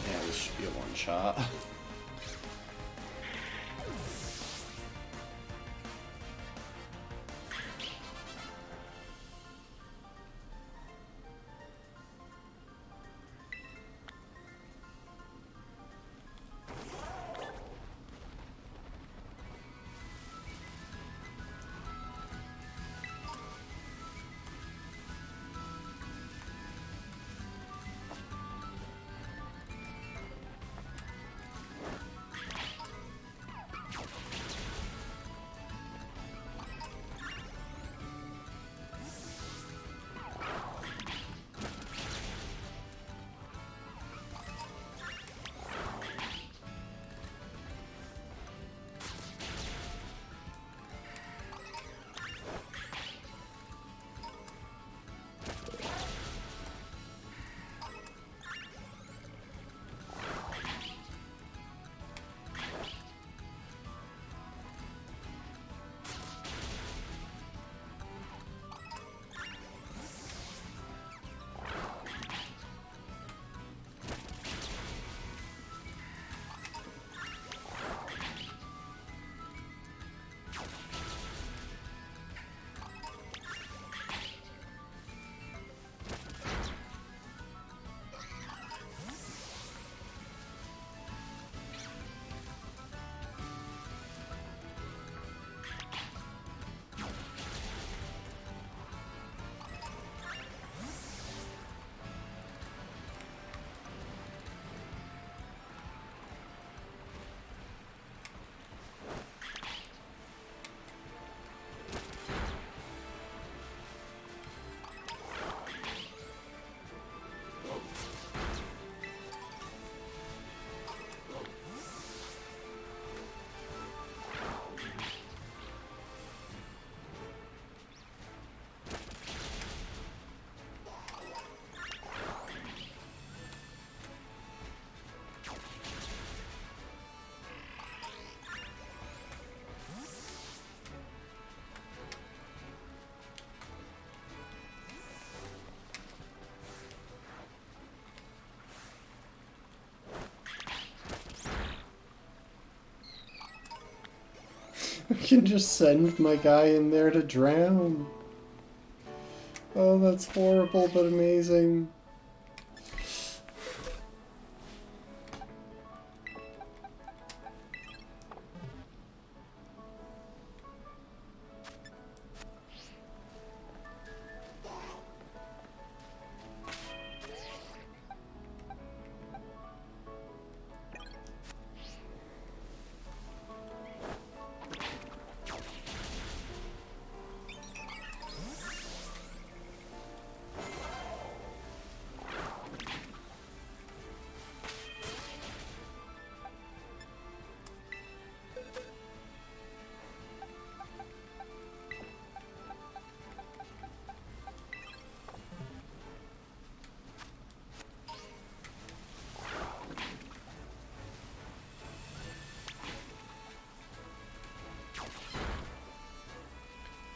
Yeah, this should be a one-shot. I can just send my guy in there to drown. Oh, that's horrible but amazing.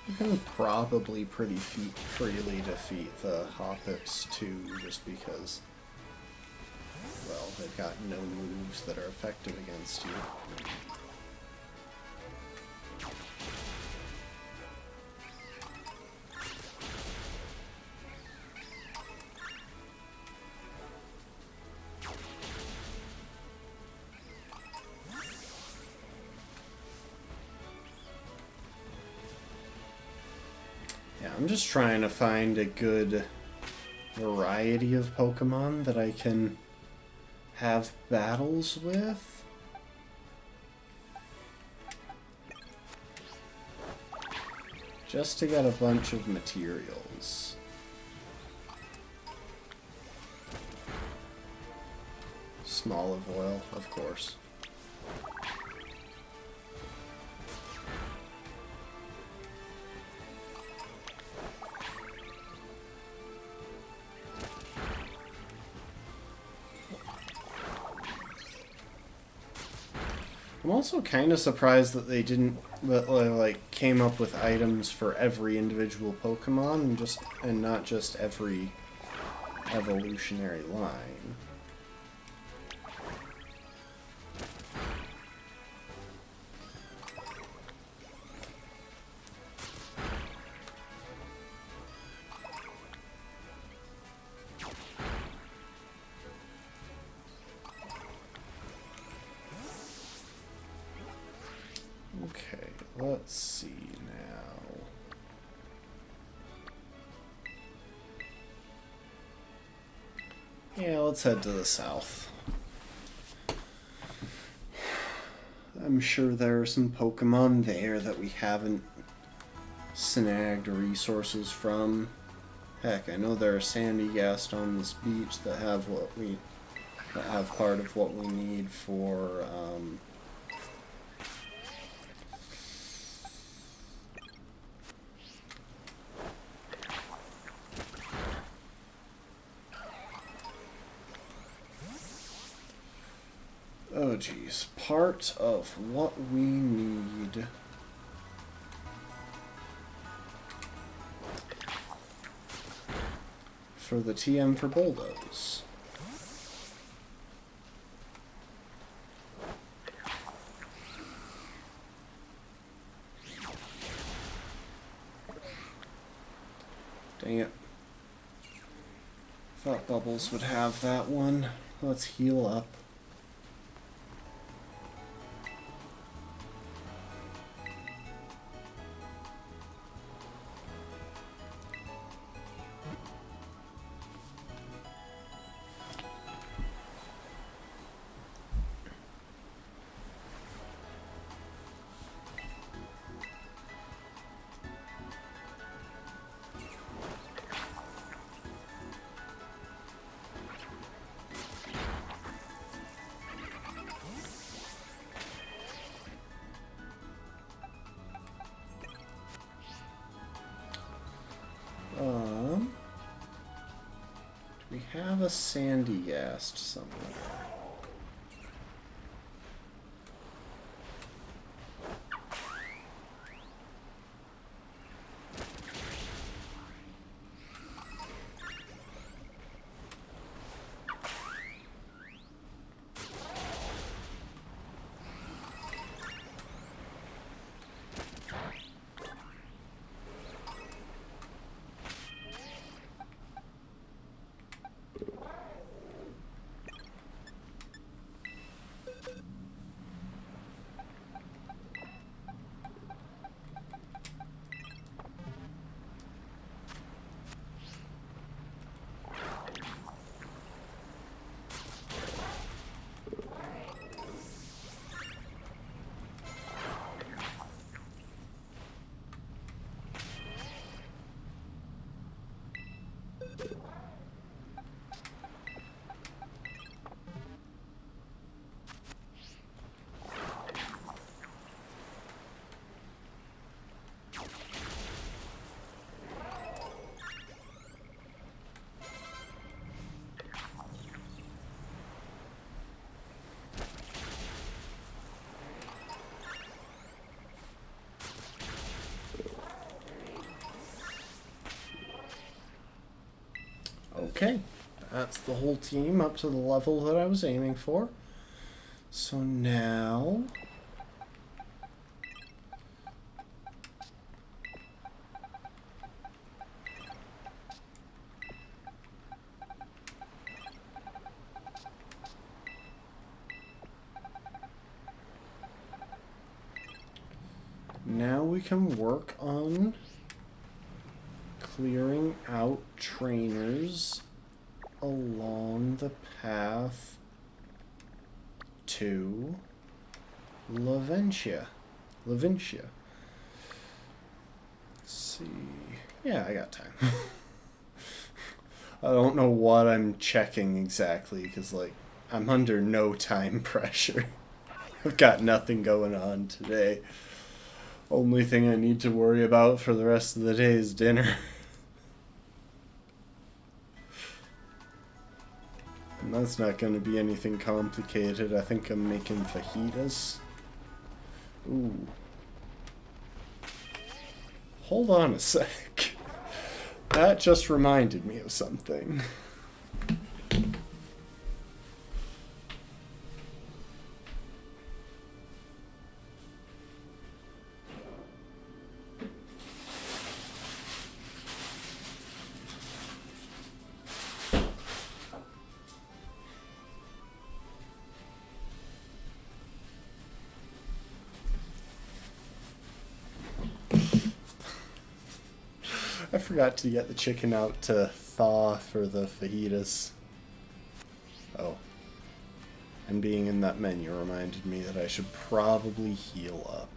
I can probably pretty freely defeat the Hoppets too, just because, well, they've got no moves that are effective against you. I'm just trying to find a good variety of Pokemon that I can have battles with. Just to get a bunch of materials. Small of oil, of course. I'm also kind of surprised that they didn't like came up with items for every individual Pokemon and not just every evolutionary line. Okay, let's see now. Yeah, let's head to the south. I'm sure there are some Pokemon there that we haven't snagged resources from. Heck, I know there are Sandygast on this beach that have part of what we need for oh geez, part of what we need for the TM for Bulldoze. Dang it. Thought Bubbles would have that one. Let's heal up. Do we have a Sandygast somewhere? Okay, that's the whole team up to the level that I was aiming for. So now... now we can work on clearing out trainers along the path to Laventia. Let's see. Yeah, I got time. I don't know what I'm checking exactly because, like, I'm under no time pressure. I've got nothing going on today. Only thing I need to worry about for the rest of the day is dinner. And that's not going to be anything complicated. I think I'm making fajitas. Ooh. Hold on a sec. That just reminded me of something. I forgot to get the chicken out to thaw for the fajitas. Oh. And being in that menu reminded me that I should probably heal up.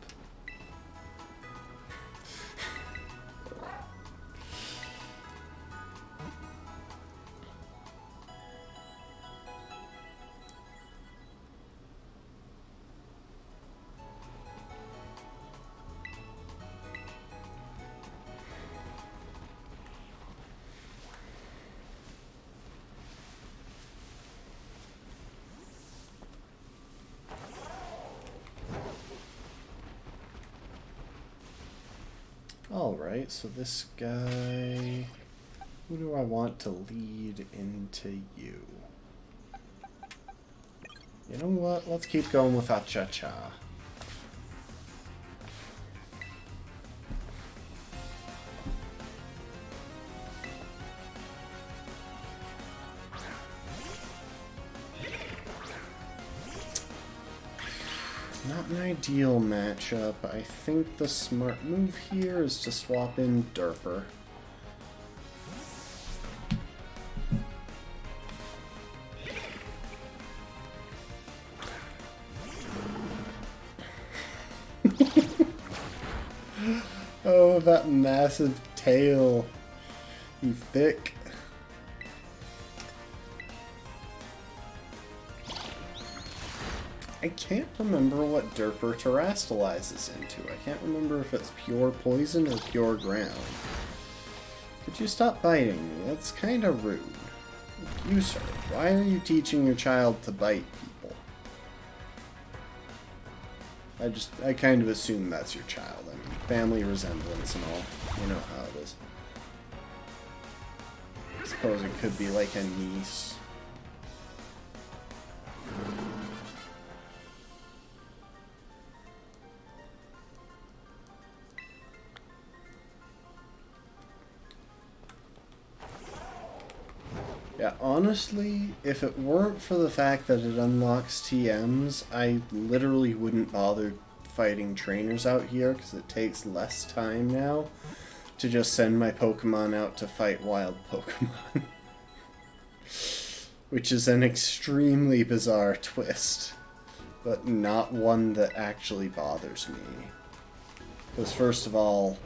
Alright, so this guy... Who do I want to lead into you? You know what? Let's keep going with Acha-Cha. Not an ideal matchup. I think the smart move here is to swap in Derper. Oh, that massive tail. You thick. I can't remember what Derper terastallizes into. I can't remember if it's pure poison or pure ground. Could you stop biting me? That's kind of rude. You, sir, why are you teaching your child to bite people? I kind of assume that's your child. I mean, family resemblance and all. You know how it is. I suppose it could be like a niece. Yeah, honestly, if it weren't for the fact that it unlocks TMs, I literally wouldn't bother fighting trainers out here, because it takes less time now to just send my Pokemon out to fight wild Pokemon. Which is an extremely bizarre twist, but not one that actually bothers me. Because first of all,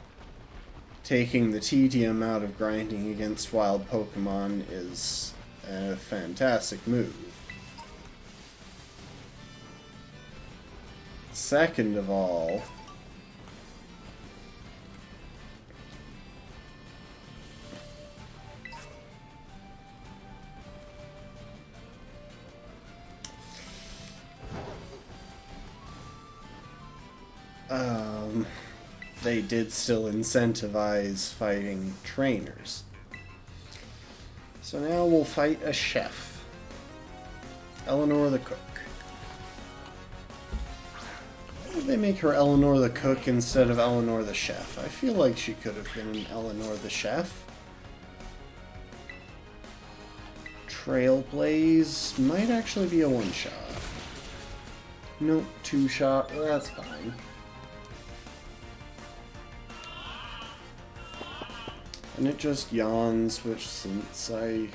taking the tedium out of grinding against wild Pokemon is a fantastic move. Second of all, they did still incentivize fighting trainers. So now we'll fight a chef. Eleanor the Cook. Why did they make her Eleanor the Cook instead of Eleanor the Chef? I feel like she could have been an Eleanor the Chef. Trailblaze might actually be a one-shot. Nope, two-shot. Well, that's fine. And it just yawns, which since I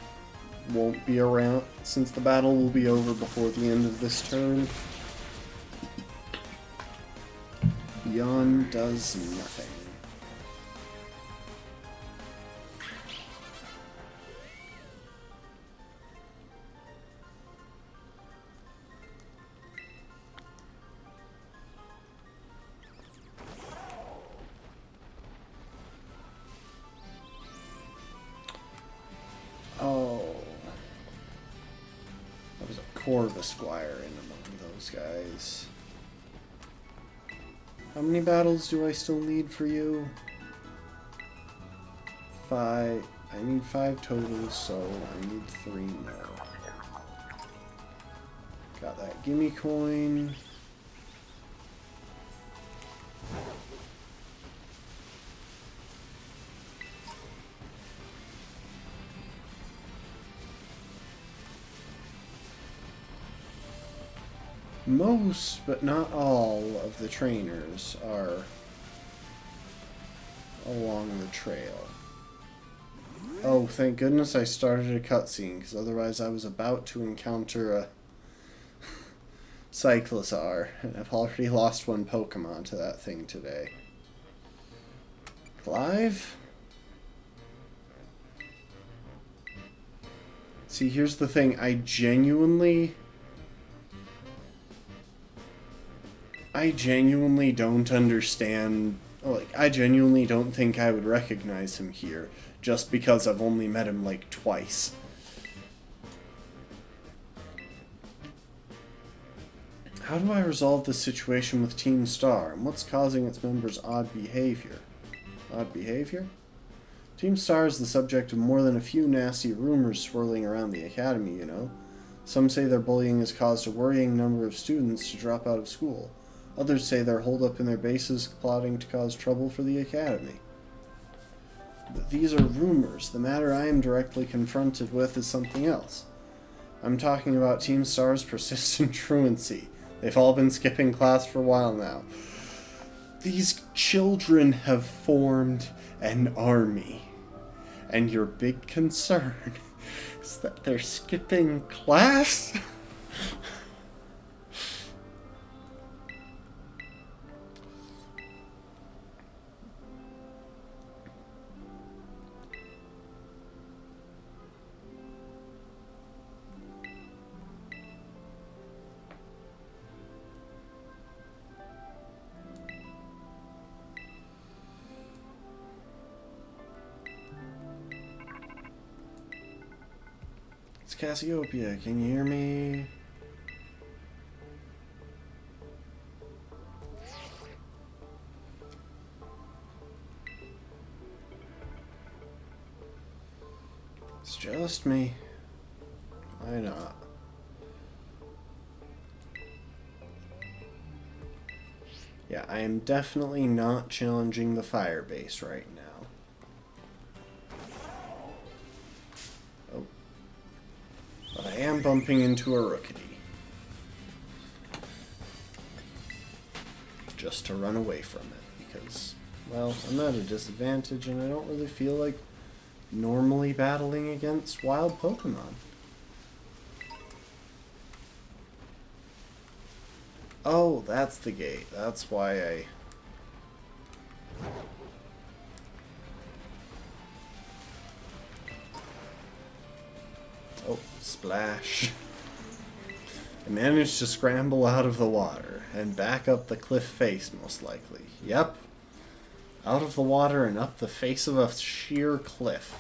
won't be around, since the battle will be over before the end of this turn, yawn does nothing. Oh, that was a Corvus Squire in among those guys. How many battles do I still need for you? 5. I need 5 total, so I need 3 more. Got that gimme coin. Most, but not all, of the trainers are along the trail. Oh, thank goodness I started a cutscene, because otherwise I was about to encounter a Cyclizar, and I've already lost one Pokemon to that thing today. Clive? See, here's the thing, I genuinely don't understand, like, I genuinely don't think I would recognize him here, just because I've only met him, like, twice. How do I resolve this situation with Team Star, and what's causing its members' odd behavior? Odd behavior? Team Star is the subject of more than a few nasty rumors swirling around the academy, you know. Some say their bullying has caused a worrying number of students to drop out of school. Others say they're holed up in their bases plotting to cause trouble for the academy. But these are rumors. The matter I am directly confronted with is something else. I'm talking about Team Star's persistent truancy. They've all been skipping class for a while now. These children have formed an army. And your big concern is that they're skipping class? Cassiopeia, can you hear me? It's just me. Why not? Yeah, I am definitely not challenging the fire base right now. But I am bumping into a Rookity. Just to run away from it, because, well, I'm at a disadvantage and I don't really feel like normally battling against wild Pokemon. Oh, that's the gate. That's why I... Oh, splash. I managed to scramble out of the water and back up the cliff face, most likely. Yep. Out of the water and up the face of a sheer cliff.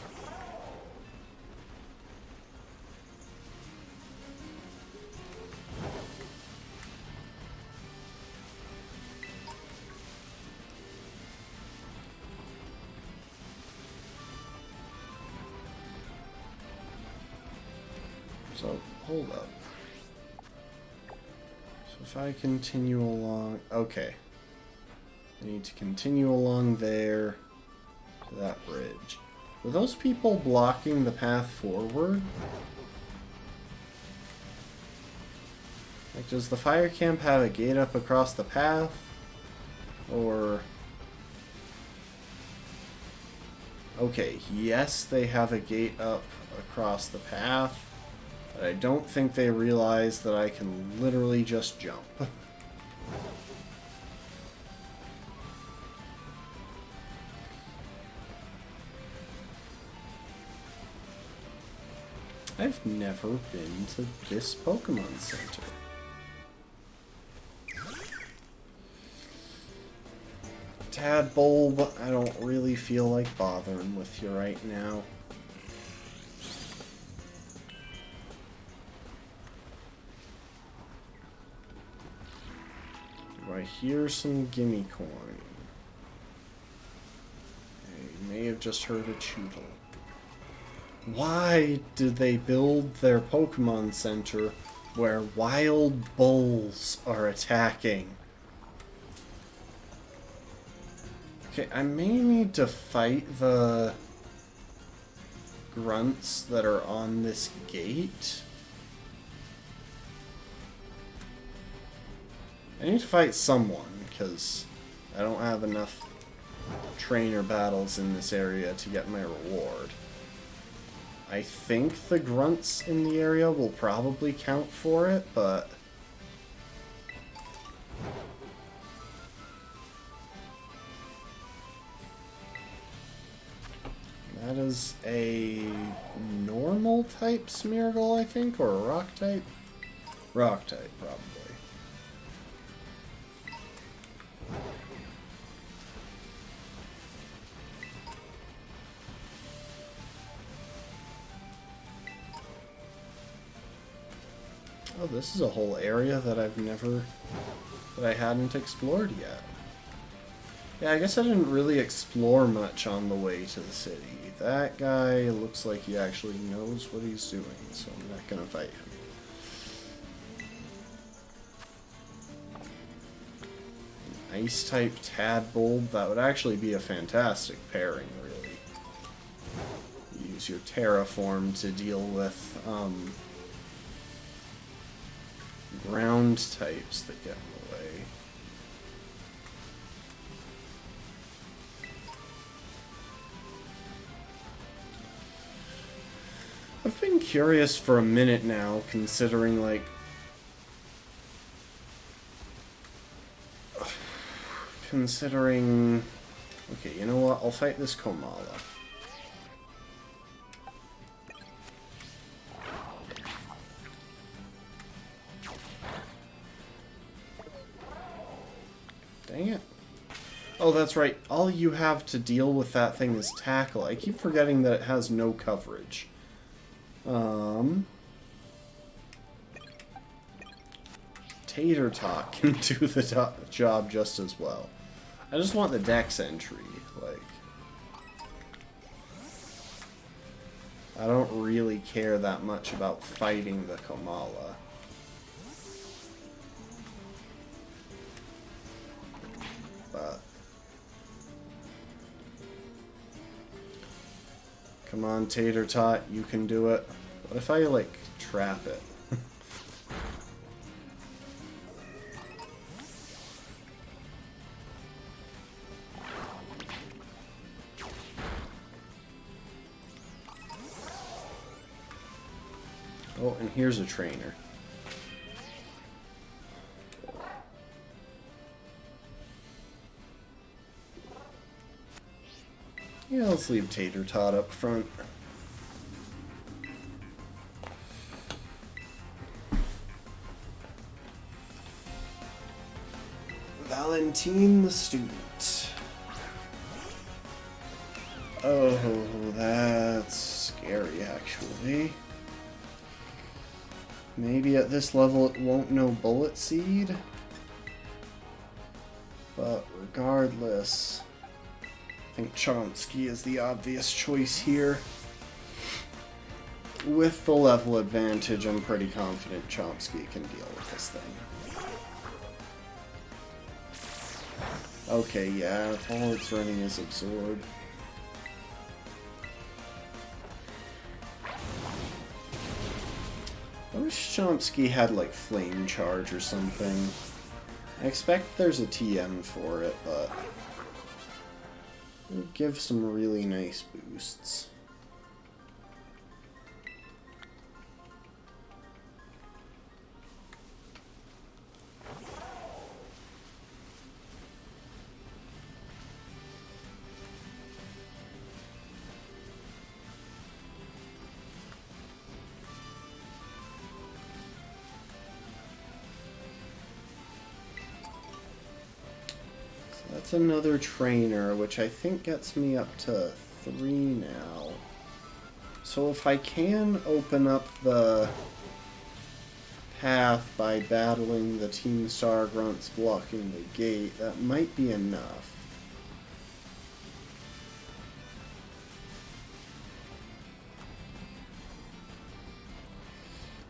So, hold up. So if I continue along... Okay. I need to continue along there to that bridge. Were those people blocking the path forward? Like, does the fire camp have a gate up across the path? Or... Okay, yes, they have a gate up across the path. But I don't think they realize that I can literally just jump. I've never been to this Pokemon Center. Tadbulb, I don't really feel like bothering with you right now. Do I hear some gimme coin. I may have just heard a chootle. Why did they build their Pokemon Center where wild bulls are attacking? Okay, I may need to fight the grunts that are on this gate. I need to fight someone, because I don't have enough trainer battles in this area to get my reward. I think the grunts in the area will probably count for it, but... that is a normal type Smeargle, I think, or a rock type? Rock type, probably. Oh, this is a whole area that I hadn't explored yet. Yeah, I guess I didn't really explore much on the way to the city. That guy looks like he actually knows what he's doing, so I'm not gonna fight him. Ice-type Tadbulb, that would actually be a fantastic pairing, really. Use your Terraform to deal with, ground types that get in the way. I've been curious for a minute now, considering, like... considering... okay, you know what? I'll fight this Komala. Dang it. Oh, that's right. All you have to deal with that thing is tackle. I keep forgetting that it has no coverage. Tater Tot can do the job just as well. I just want the dex entry. Like, I don't really care that much about fighting the Komala. But come on, Tater Tot, you can do it. What if I, like, trap it? Oh, and here's a trainer. Yeah, let's leave Tater Tot up front. Valentine the student. Oh, that's scary, actually. Maybe at this level it won't know Bullet Seed. But regardless, I think Chomsky is the obvious choice here. With the level advantage, I'm pretty confident Chomsky can deal with this thing. Okay, yeah, if all it's running is Absorb. I wish Chomsky had, like, Flame Charge or something. I expect there's a TM for it, but it'll give some really nice boosts. That's another trainer, which I think gets me up to 3 now. So if I can open up the path by battling the Team Star Grunts blocking the gate, that might be enough.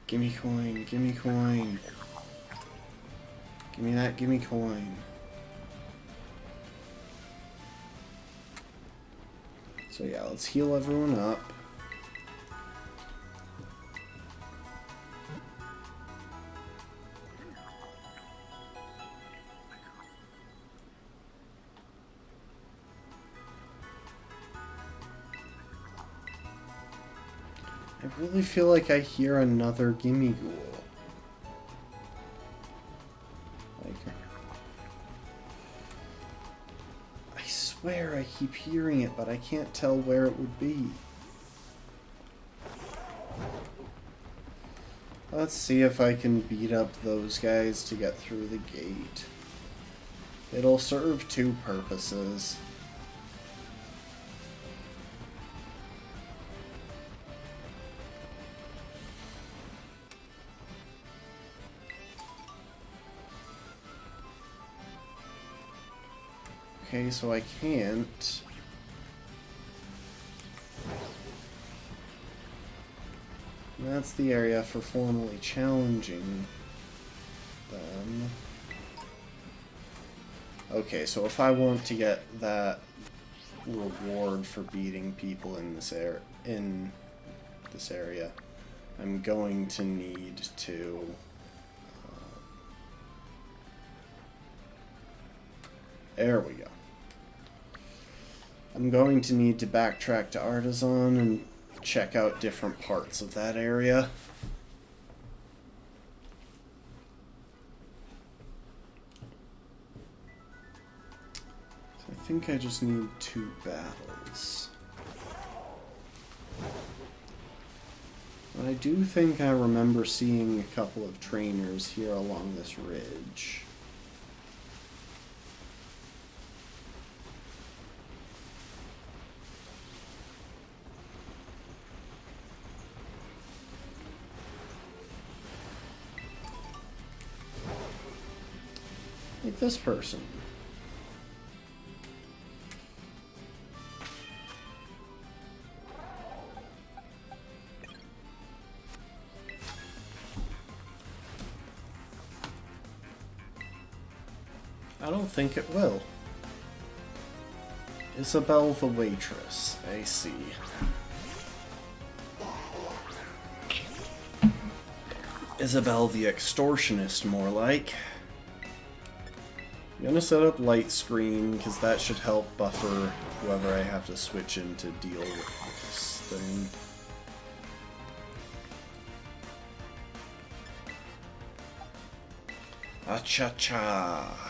Gimme coin, gimme coin. Gimme that, gimme coin. So yeah, let's heal everyone up. I really feel like I hear another Gimme Ghoul. I swear I keep hearing it, but I can't tell where it would be. Let's see if I can beat up those guys to get through the gate. It'll serve two purposes. Okay, so I can't. And that's the area for formally challenging them. Okay, so if I want to get that reward for beating people in this area, I'm going to need to there we go. I'm going to need to backtrack to Artisan and check out different parts of that area. So I think I just need 2 battles. But I do think I remember seeing a couple of trainers here along this ridge. Like this person. I don't think it will. Isabel the waitress. I see. Isabel the extortionist, more like. I'm gonna set up light screen because that should help buffer whoever I have to switch in to deal with this thing. Ah-cha-cha.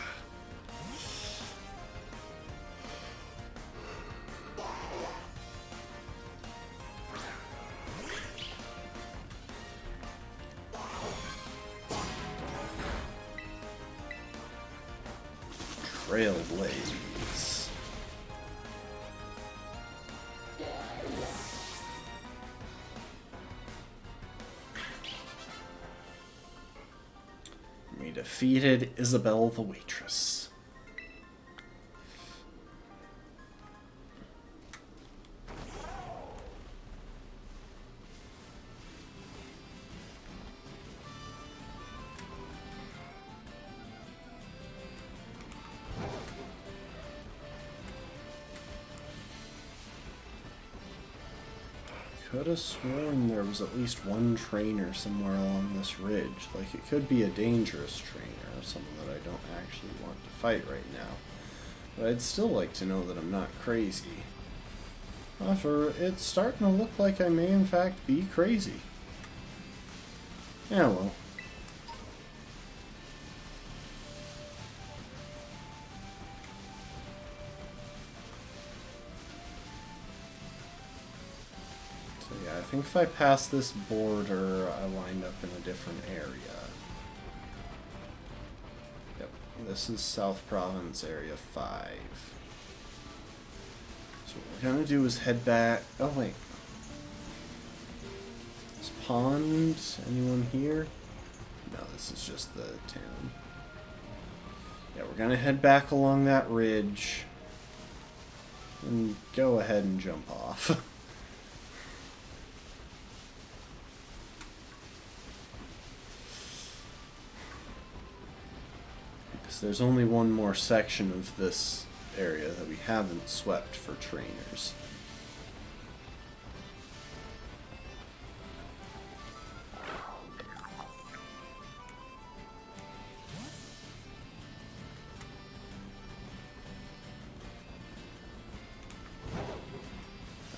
Trailblaze. We defeated Isabel the waitress. Could have sworn there was at least one trainer somewhere along this ridge. Like, it could be a dangerous trainer, someone that I don't actually want to fight right now. But I'd still like to know that I'm not crazy. However, it's starting to look like I may in fact be crazy. Yeah, well. I think if I pass this border, I wind up in a different area. Yep, this is South Province Area 5. So what we're gonna do is head back. Oh, wait. Is Pond anyone here? No, this is just the town. Yeah, we're gonna head back along that ridge. And go ahead and jump off. Because there's only one more section of this area that we haven't swept for trainers.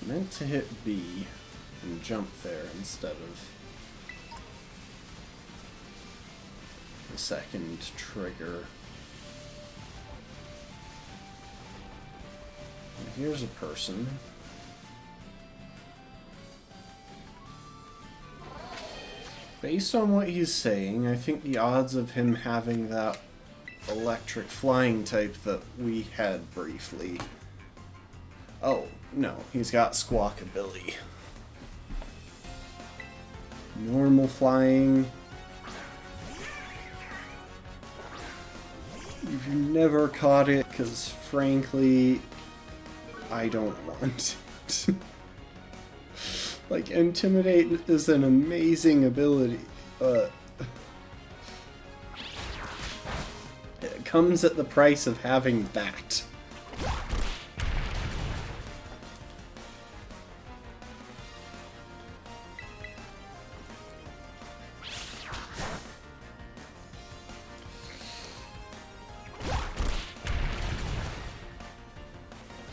I meant to hit B and jump there instead of the second trigger. And here's a person. Based on what he's saying, I think the odds of him having that electric flying type that we had briefly... Oh, no, he's got squawkability. Normal flying. You've never caught it, because frankly, I don't want it. Like, Intimidate is an amazing ability, but it comes at the price of having that.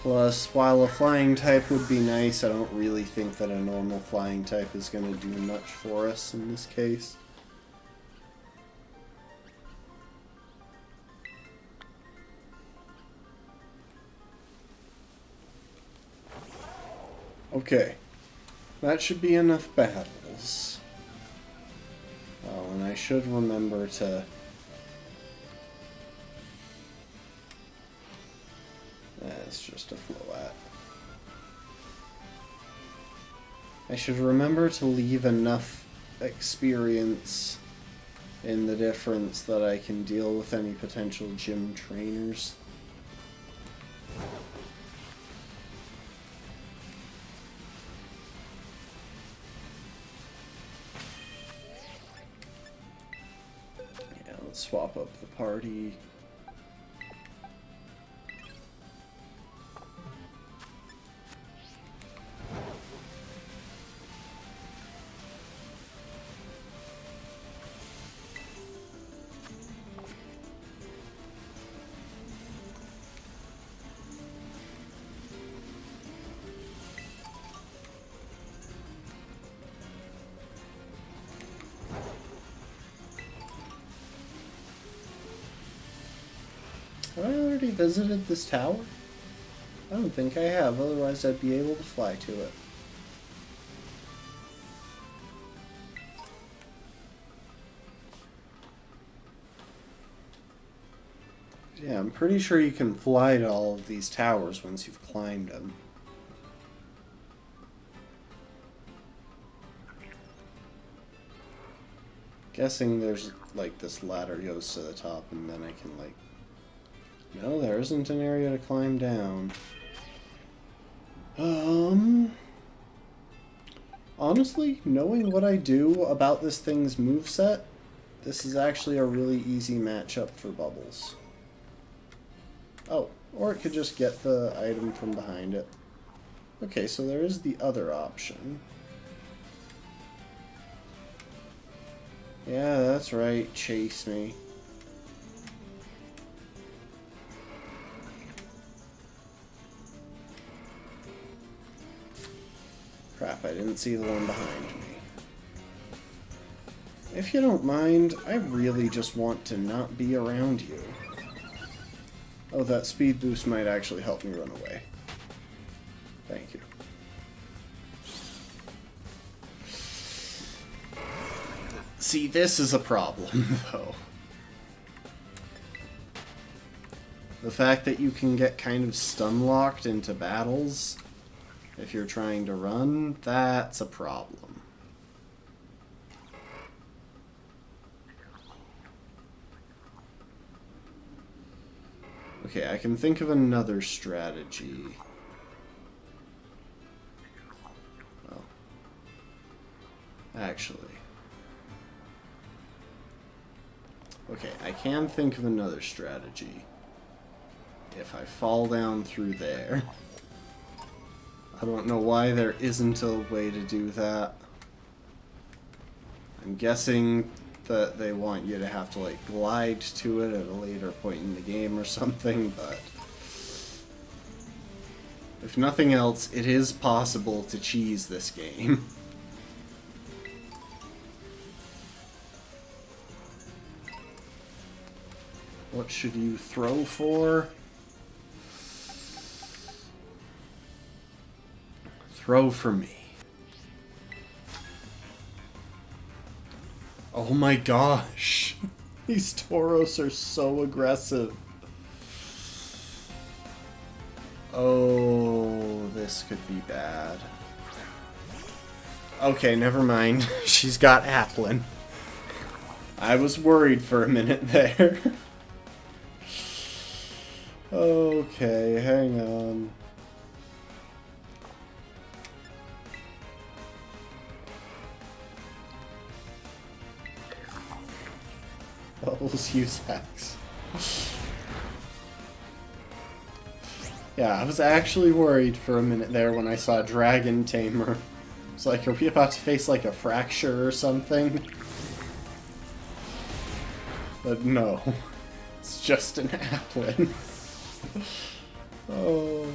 Plus, while a flying type would be nice, I don't really think that a normal flying type is going to do much for us in this case. Okay, that should be enough battles. Oh, and I should remember to... It's just a float. I should remember to leave enough experience in the difference that I can deal with any potential gym trainers. Yeah, let's swap up the party. Have I already visited this tower? I don't think I have, otherwise I'd be able to fly to it. Yeah, I'm pretty sure you can fly to all of these towers once you've climbed them. Guessing there's, like, this ladder goes to the top and then I can, like... No, there isn't an area to climb down. Honestly, knowing what I do about this thing's moveset, this is actually a really easy matchup for Bubbles. Oh, or it could just get the item from behind it. Okay, so there is the other option. Yeah, that's right, chase me. Crap, I didn't see the one behind me. If you don't mind, I really just want to not be around you. Oh, that speed boost might actually help me run away. Thank you. See, this is a problem, though. The fact that you can get kind of stun-locked into battles if you're trying to run, that's a problem. Okay, I can think of another strategy. Oh. Actually. Okay, I can think of another strategy. If I fall down through there. I don't know why there isn't a way to do that. I'm guessing that they want you to have to, like, glide to it at a later point in the game or something, but if nothing else, it is possible to cheese this game. What should you throw for? Throw for me. Oh my gosh. These Tauros are so aggressive. Oh, this could be bad. Okay, never mind. She's got Applin. I was worried for a minute there. Okay, hang on. Bubbles use Hex. Yeah, I was actually worried for a minute there when I saw Dragon Tamer. It's like, are we about to face like a fracture or something? But no. It's just an Applin. Oh.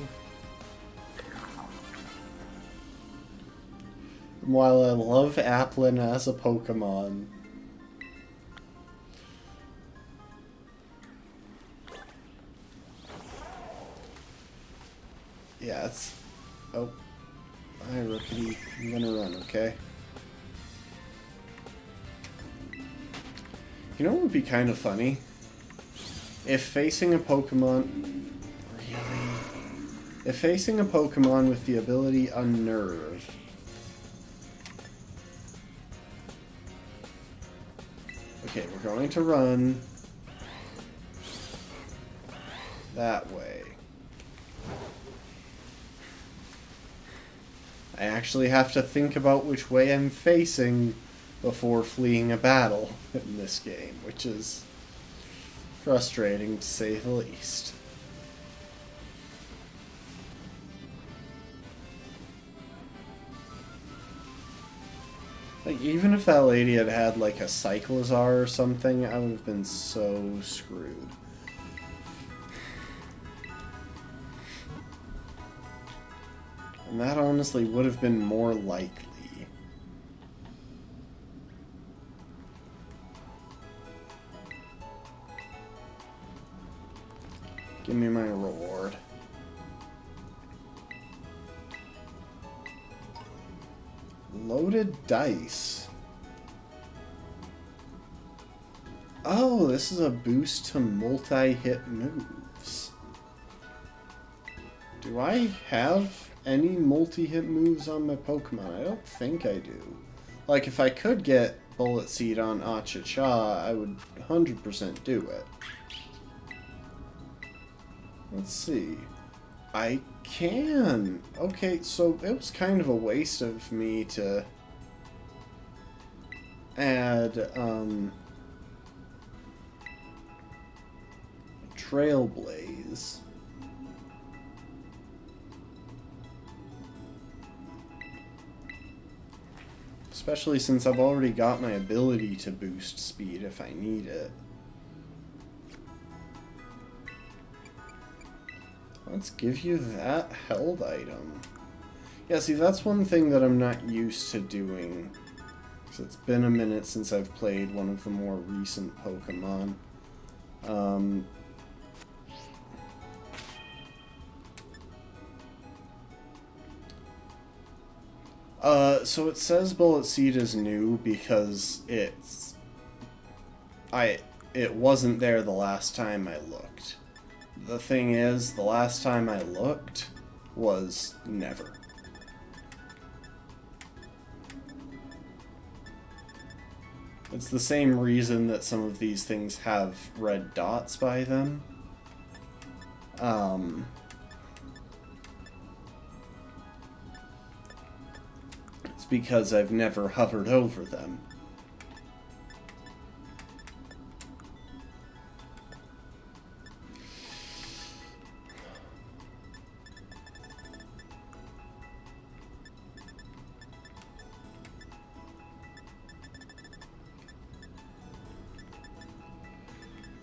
While I love Applin as a Pokemon, yeah, it's... Oh. Hi, Rookie. I'm gonna run, okay? You know what would be kind of funny? If facing a Pokemon... Really? If facing a Pokemon with the ability Unnerve... Okay, we're going to run... that way. I actually have to think about which way I'm facing before fleeing a battle in this game, which is frustrating to say the least. Like, even if that lady had had like a Cyclizar or something, I would have been so screwed. And that honestly would have been more likely. Give me my reward. Loaded dice. Oh, this is a boost to multi-hit moves. Do I have any multi-hit moves on my Pokemon? I don't think I do. Like, if I could get Bullet Seed on Achicha, I would 100% do it. Let's see. I can. Okay, so it was kind of a waste of me to add Trailblaze. Especially since I've already got my ability to boost speed if I need it. Let's give you that held item. Yeah, see, that's one thing that I'm not used to doing. Because it's been a minute since I've played one of the more recent Pokemon. So it says Bullet Seed is new because it wasn't there the last time I looked. The thing is, the last time I looked was never. It's the same reason that some of these things have red dots by them. It's because I've never hovered over them.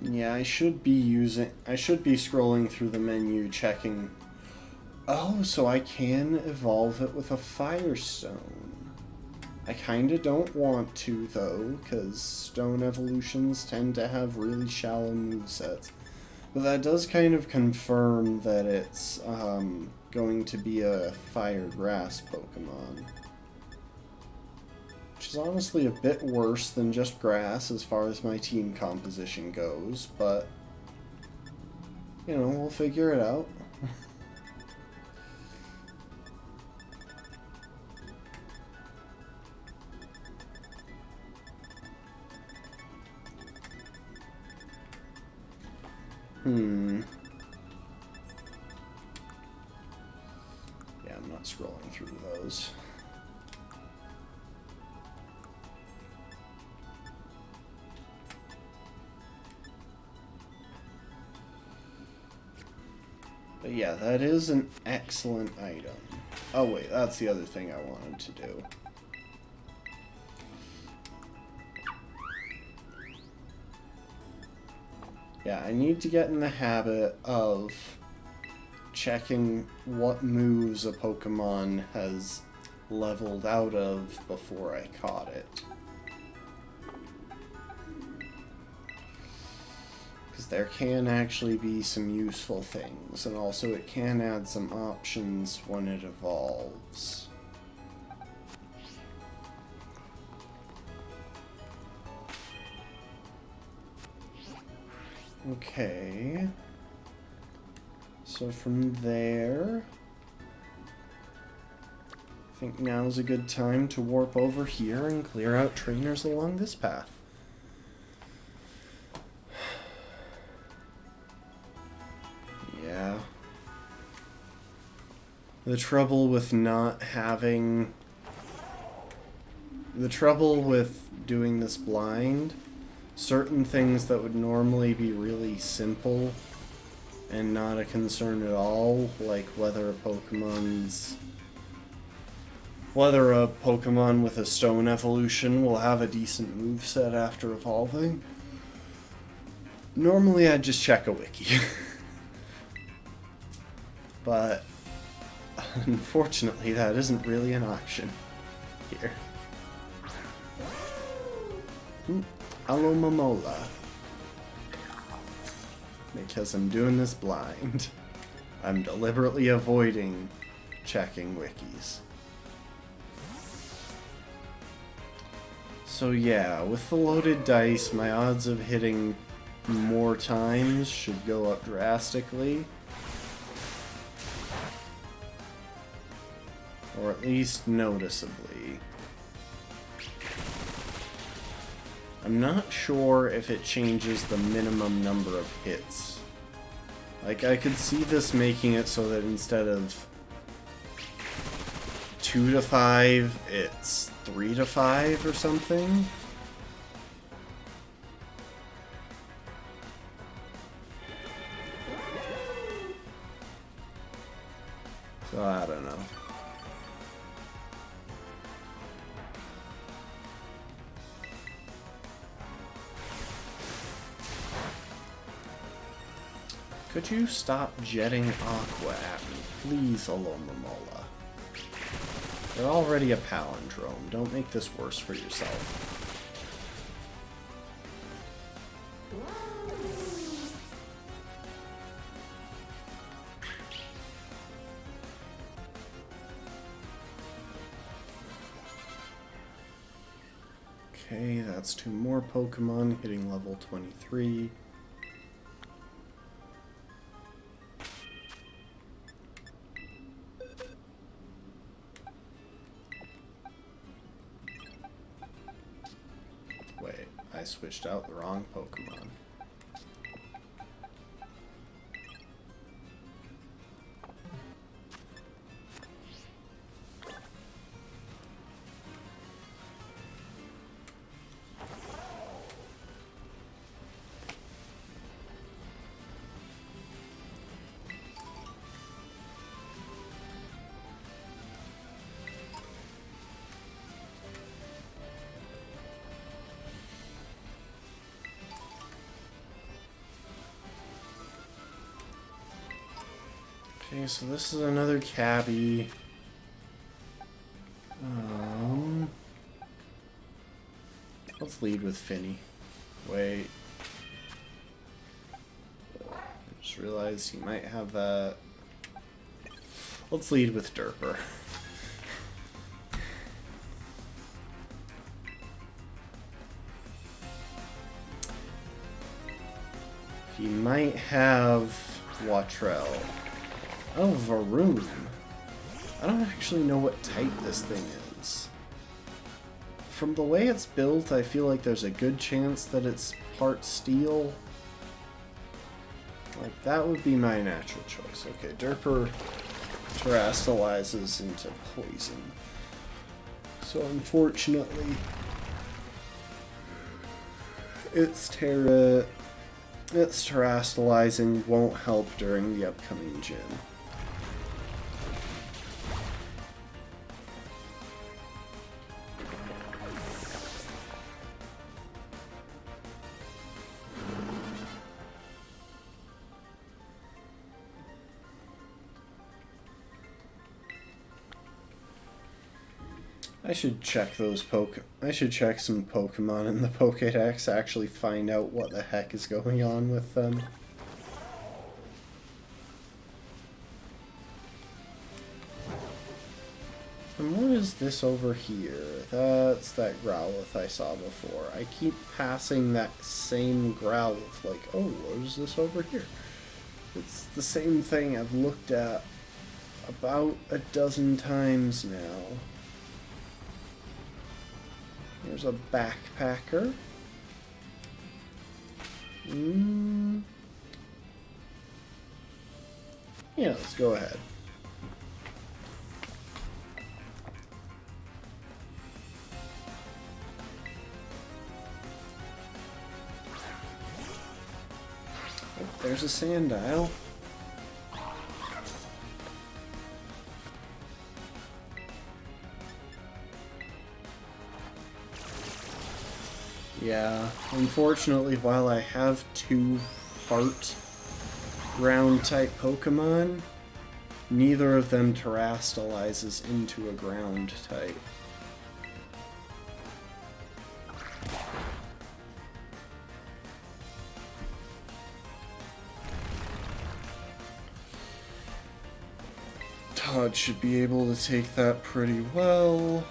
Yeah, I should be scrolling through the menu checking. Oh, so I can evolve it with a Firestone. I kinda don't want to, though, because stone evolutions tend to have really shallow movesets. But that does kind of confirm that it's going to be a Fire Grass Pokemon. Which is honestly a bit worse than just grass as far as my team composition goes, but, you know, we'll figure it out. Yeah, I'm not scrolling through those. But yeah, that is an excellent item. Oh wait, that's the other thing I wanted to do. Yeah, I need to get in the habit of checking what moves a Pokemon has leveled out of before I caught it. Because there can actually be some useful things, and also it can add some options when it evolves. Okay. So from there, I think now's a good time to warp over here and clear out trainers along this path. Yeah. The trouble with doing this blind, certain things that would normally be really simple and not a concern at all, like whether a Pokemon with a stone evolution will have a decent moveset after evolving. Normally I'd just check a wiki. But unfortunately that isn't really an option here. Hello, Momola. Because I'm doing this blind. I'm deliberately avoiding checking wikis. So yeah, with the loaded dice, my odds of hitting more times should go up drastically. Or at least noticeably. I'm not sure if it changes the minimum number of hits. Like, I could see this making it so that instead of 2 to 5, it's 3 to 5 or something. So, I don't know. Could you stop jetting Aqua at me, please, Alomomola? You're already a palindrome. Don't make this worse for yourself. Okay, that's 2 more Pokemon hitting level 23. I switched out the wrong Pokemon. Okay, so this is another cabbie. Let's lead with Finny. Wait. I just realized he might have that. Let's lead with Derper. He might have Watrell. Oh, Varoon. I don't actually know what type this thing is. From the way it's built, I feel like there's a good chance that it's part steel. Like, that would be my natural choice. Okay, Derper terastallizes into poison. So unfortunately, its terastallizing won't help during the upcoming gym. I should check I should check some Pokemon in the Pokédex to actually find out what the heck is going on with them. And what is this over here? That's that Growlithe I saw before. I keep passing that same Growlithe, like, oh, what is this over here? It's the same thing I've looked at about a dozen times now. There's a backpacker. Yeah, let's go ahead. Oh, there's a Sandile. Yeah, unfortunately, while I have two heart ground type Pokemon, neither of them terastallizes into a ground type. Todd should be able to take that pretty well.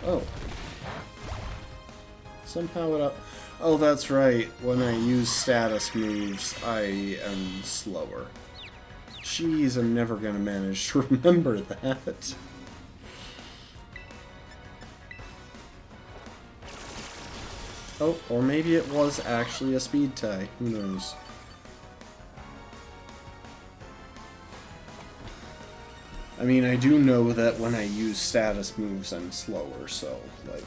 Oh. Somehow it oh, that's right. When I use status moves, I am slower. Jeez, I'm never gonna manage to remember that. Oh, or maybe it was actually a speed tie. Who knows? I mean, I do know that when I use status moves, I'm slower, so, like,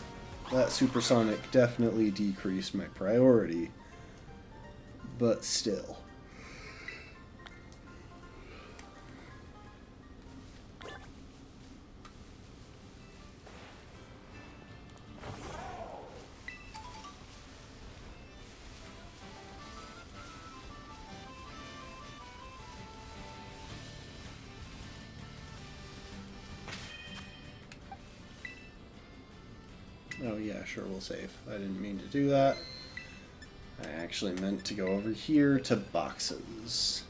that supersonic definitely decreased my priority, but still. Oh yeah, sure, we'll save. I didn't mean to do that. I actually meant to go over here to boxes.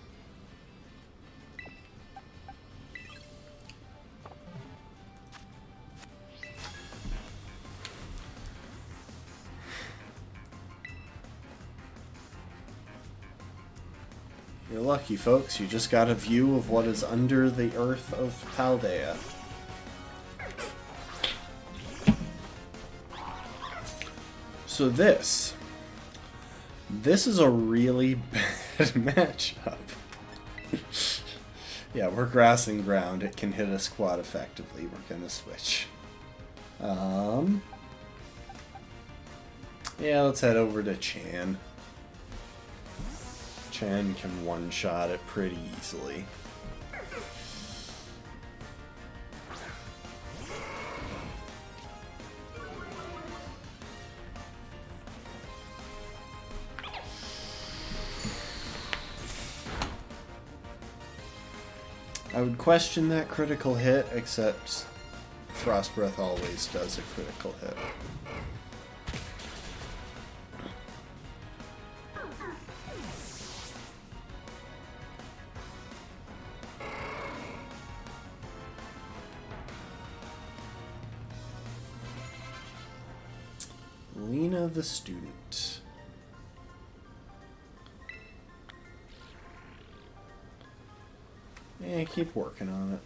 You're lucky, folks. You just got a view of what is under the earth of Paldea. So this is a really bad matchup. Yeah, we're grass and ground. It can hit us quad effectively. We're gonna switch. Yeah, let's head over to Chan. Chan can one-shot it pretty easily. I would question that critical hit, except Frost Breath always does a critical hit. Lena the student. Yeah, keep working on it.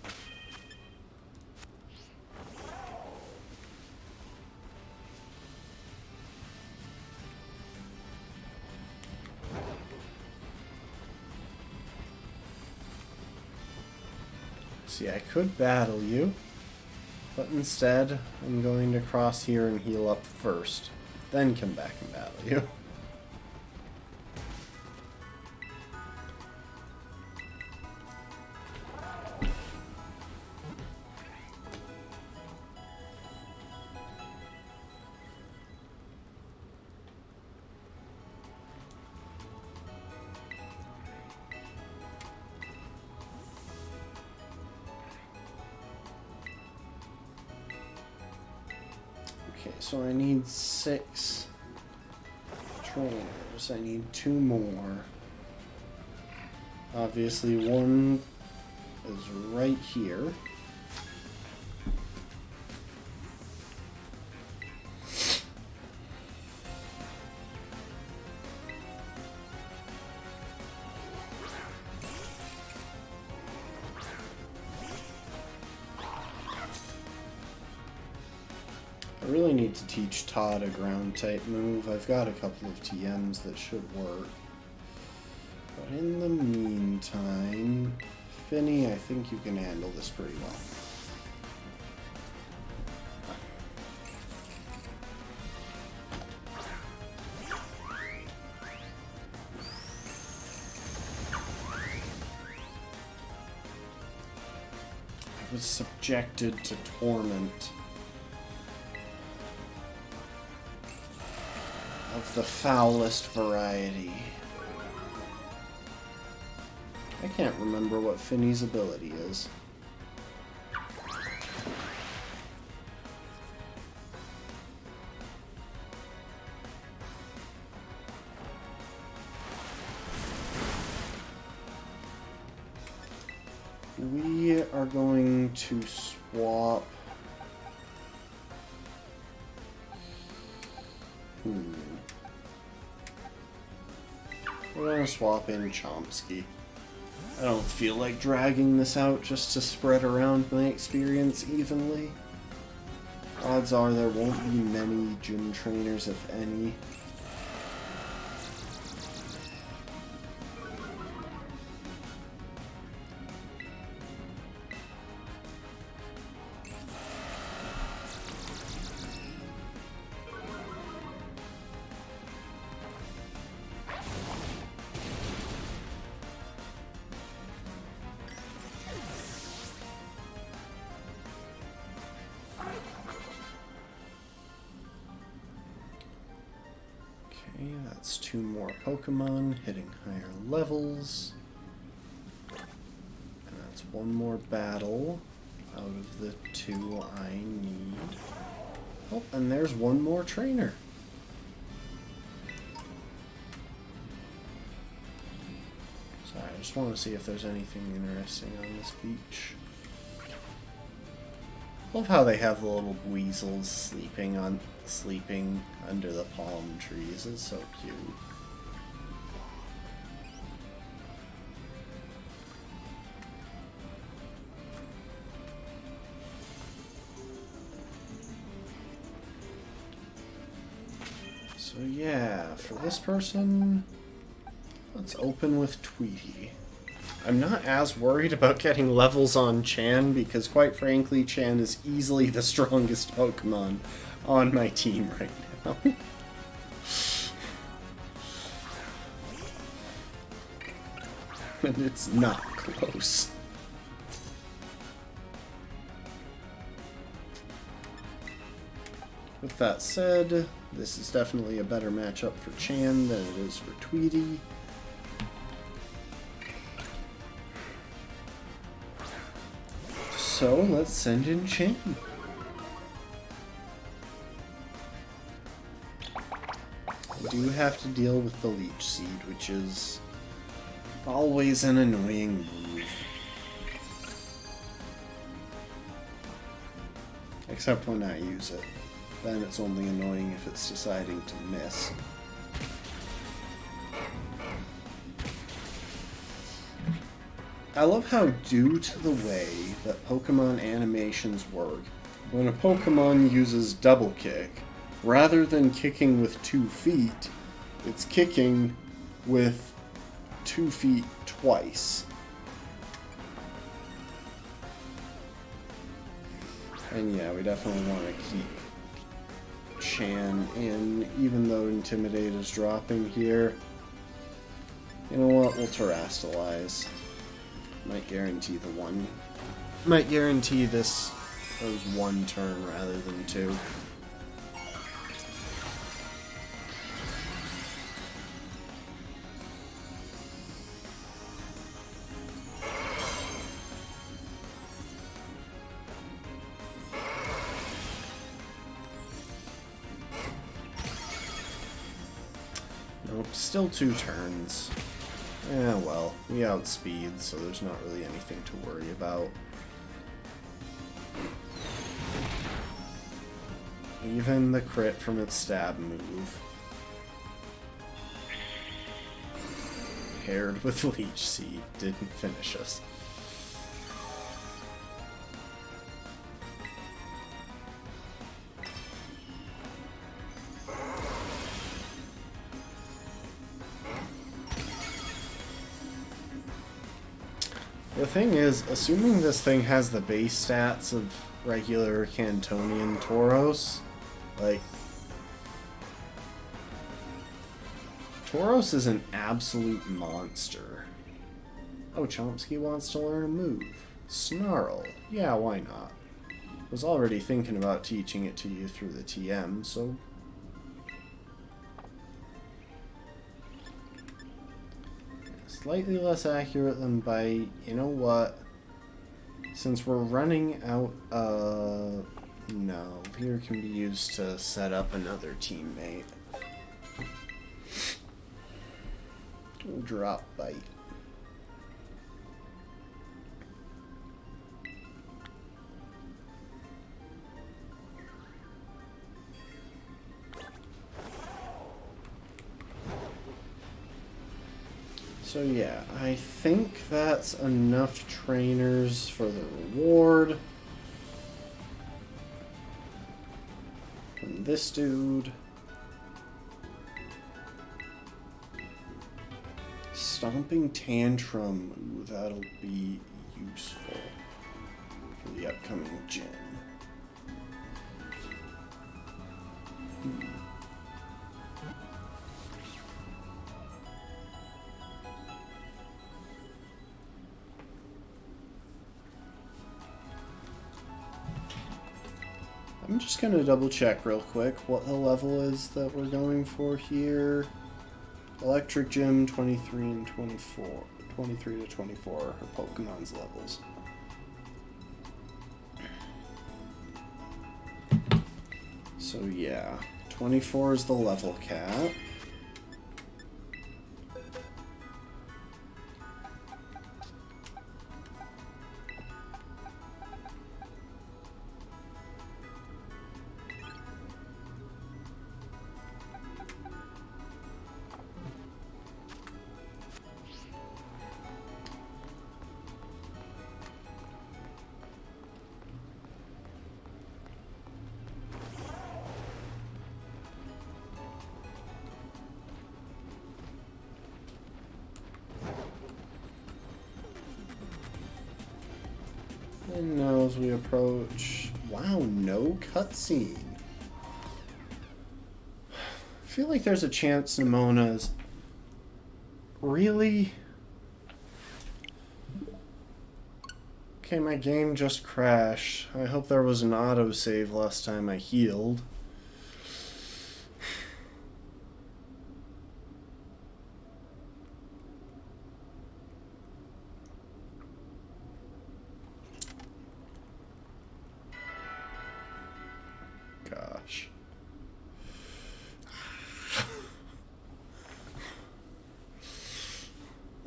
See, I could battle you, but instead I'm going to cross here and heal up first, then come back and battle you. Okay, so I need 6 trainers. I need 2 more. Obviously, one is right here. I really need to teach Todd a ground type move. I've got a couple of TMs that should work. But in the meantime, Finny, I think you can handle this pretty well. I was subjected to torment of the foulest variety. I can't remember what Finny's ability is. We are going to swap. We're going to swap in Chomsky. I don't feel like dragging this out just to spread around my experience evenly. Odds are there won't be many gym trainers, if any. That's 2 more Pokemon hitting higher levels. And that's 1 more battle out of the 2 I need. Oh, and there's 1 more trainer. Sorry, I just want to see if there's anything interesting on this beach. Love how they have the little weasels sleeping under the palm trees. It's so cute. So yeah, for this person, let's open with Tweety. I'm not as worried about getting levels on Chan because, quite frankly, Chan is easily the strongest Pokemon on my team right now. And it's not close. With that said, this is definitely a better matchup for Chan than it is for Tweety. So let's send in Chin. We do have to deal with the Leech Seed, which is always an annoying move. Except when I use it. Then it's only annoying if it's deciding to miss. I love how, due to the way that Pokemon animations work, when a Pokemon uses double kick, rather than kicking with 2 feet, it's kicking with 2 feet twice. And yeah, we definitely want to keep Chan in, even though Intimidate is dropping here. You know what, we'll Terrastalize. Might guarantee the one. Might guarantee this goes 1 turn rather than 2. Nope, still 2 turns. Eh, well, we outspeed, so there's not really anything to worry about. Even the crit from its stab move, paired with Leech Seed, didn't finish us. The thing is, assuming this thing has the base stats of regular Cantonian Tauros, like, Tauros is an absolute monster. Oh, Chomsky wants to learn a move. Snarl. Yeah, why not? Was already thinking about teaching it to you through the TM, so... Slightly less accurate than Bite. You know what? Since we're running out of... No, here can be used to set up another teammate. We'll drop Bite. So yeah, I think that's enough trainers for the reward. And this dude. Stomping Tantrum. Ooh, that'll be useful for the upcoming gen. I'm just going to double check real quick what the level is that we're going for here. Electric Gym 23 and 24. 23 to 24 are Pokemon's levels. So yeah, 24 is the level cap. And now as we approach... Wow, no cutscene. I feel like there's a chance Nemona's... Really? Okay, my game just crashed. I hope there was an autosave last time I healed.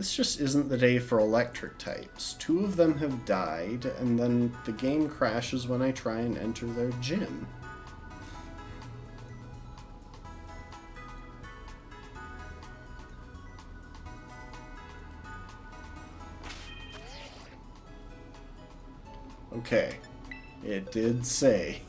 This just isn't the day for electric types. 2 of them have died, and then the game crashes when I try and enter their gym. Okay, it did say.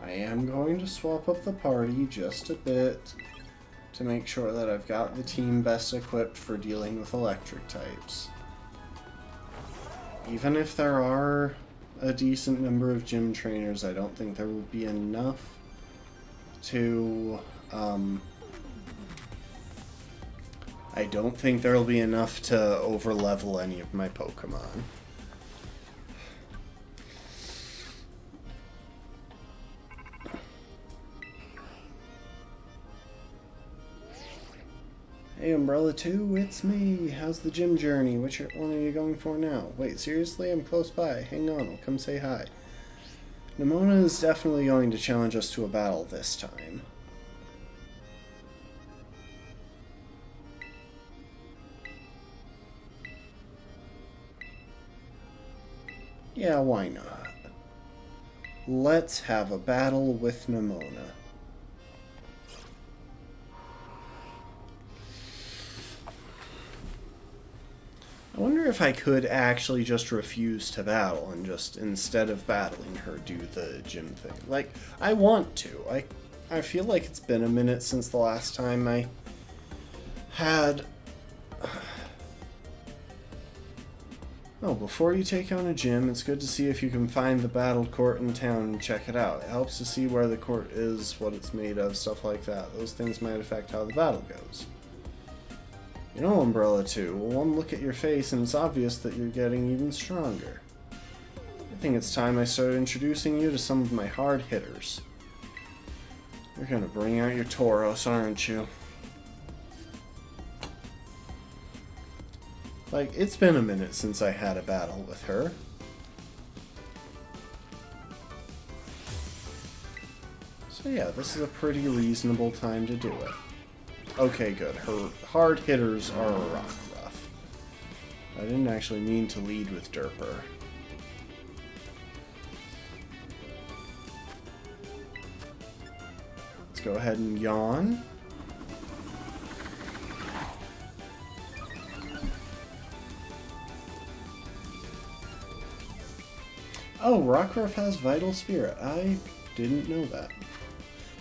I am going to swap up the party just a bit to make sure that I've got the team best equipped for dealing with electric types. Even if there are a decent number of gym trainers, I don't think there will be enough to, I don't think there will be enough to overlevel any of my Pokemon. Hey Umbrella 2, it's me. How's the gym journey? Which one are you going for now? Wait, seriously? I'm close by. Hang on, I'll come say hi. Nimona is definitely going to challenge us to a battle this time. Yeah, why not? Let's have a battle with Nimona. I wonder if I could actually just refuse to battle and just, instead of battling her, do the gym thing. Like, I want to. I feel like it's been a minute since the last time I had... Oh, before you take on a gym, it's good to see if you can find the battle court in town and check it out. It helps to see where the court is, what it's made of, stuff like that. Those things might affect how the battle goes. You know, Umbrella 2, one look at your face and it's obvious that you're getting even stronger. I think it's time I started introducing you to some of my hard hitters. You're gonna bring out your Tauros, aren't you? Like, it's been a minute since I had a battle with her. So yeah, this is a pretty reasonable time to do it. Okay, good. Her hard hitters are a Rockruff. I didn't actually mean to lead with Derper. Let's go ahead and yawn. Oh, Rockruff has Vital Spirit. I didn't know that.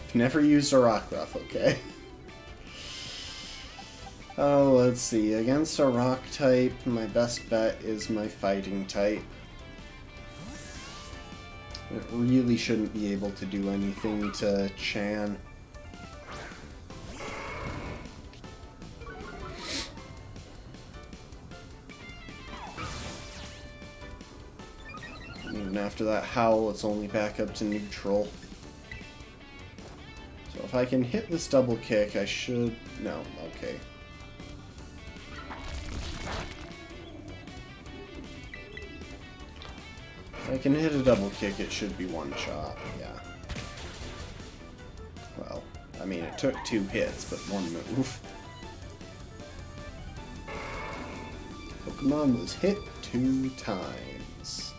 I've never used a Rockruff, okay? Oh, let's see. Against a rock type, my best bet is my fighting type. It really shouldn't be able to do anything to Chan. Even after that howl, it's only back up to neutral. So if I can hit this double kick, I should... No, okay. If I can hit a double kick, it should be one shot, yeah. Well, I mean, it took 2 hits, but 1 move. Pokemon was hit 2 times.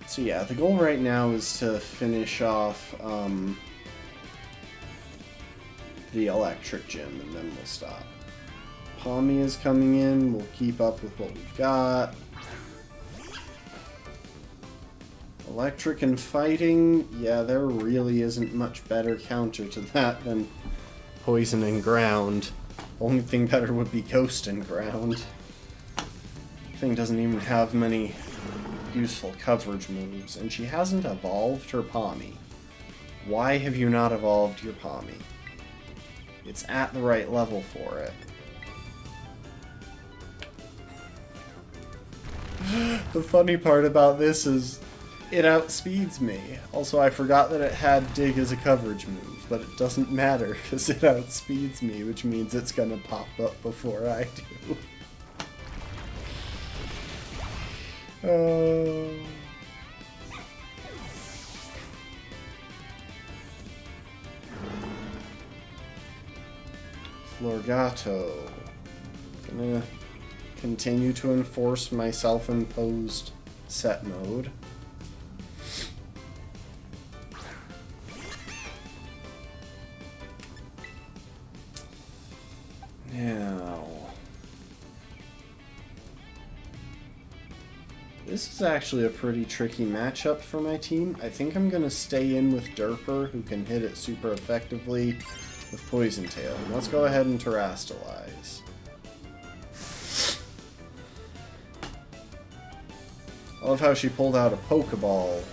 So yeah, the goal right now is to finish off the electric gym, and then we'll stop. Palmy is coming in, we'll keep up with what we've got. Electric and fighting, yeah, there really isn't much better counter to that than poison and ground. Only thing better would be ghost and ground. Thing doesn't even have many useful coverage moves, and she hasn't evolved her Palmy. Why have you not evolved your Palmy? It's at the right level for it. The funny part about this is It outspeeds me. Also, I forgot that it had dig as a coverage move, but it doesn't matter because it outspeeds me, which means it's gonna pop up before I do. Florgato. Gonna continue to enforce my self-imposed set mode. Now, this is actually a pretty tricky matchup for my team. I think I'm going to stay in with Derper, who can hit it super effectively with Poison Tail. Let's go ahead and Terrastalize. I love how she pulled out a Pokeball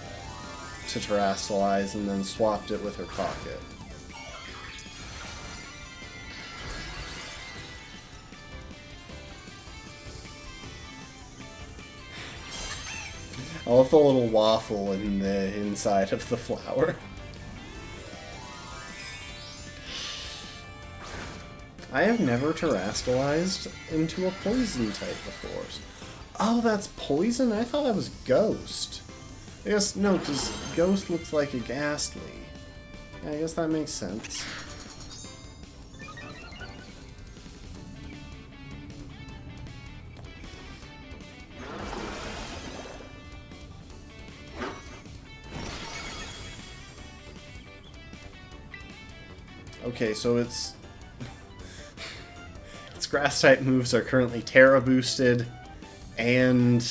to Terrastalize and then swapped it with her pocket. I love the little waffle in the inside of the flower. I have never Terrastalized into a poison type before. Oh, that's poison? I thought that was ghost. I guess, no, because ghost looks like a ghastly. Yeah, I guess that makes sense. Okay, so its grass type moves are currently Terra boosted and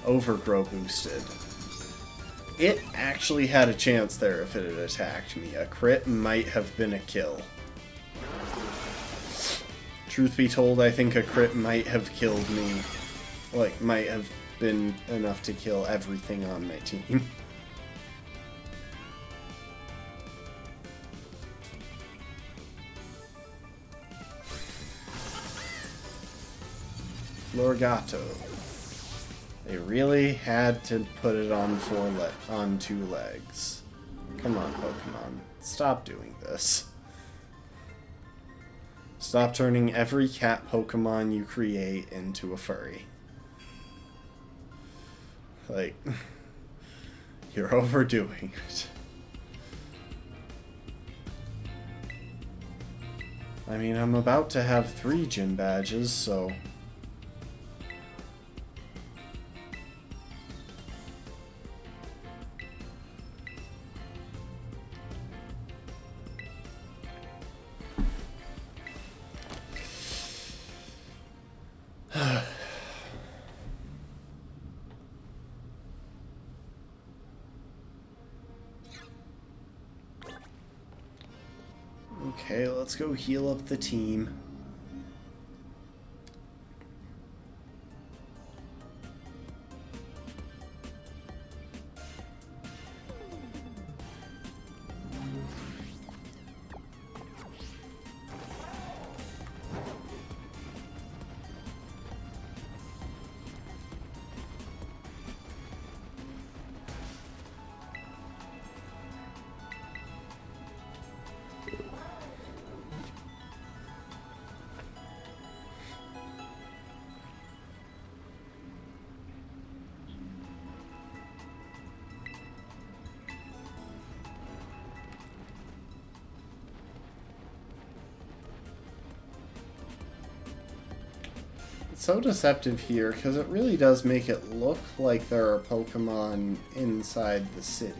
Overgrow boosted. It actually had a chance there if it had attacked me. A crit might have been a kill. Truth be told, I think a crit might have killed me. Like, might have been enough to kill everything on my team. Florgato. They really had to put it on 2 legs. Come on, Pokemon. Stop doing this. Stop turning every cat Pokemon you create into a furry. Like, you're overdoing it. I mean, I'm about to have 3 gym badges, so... Okay, let's go heal up the team. So deceptive here, because it really does make it look like there are Pokemon inside the city.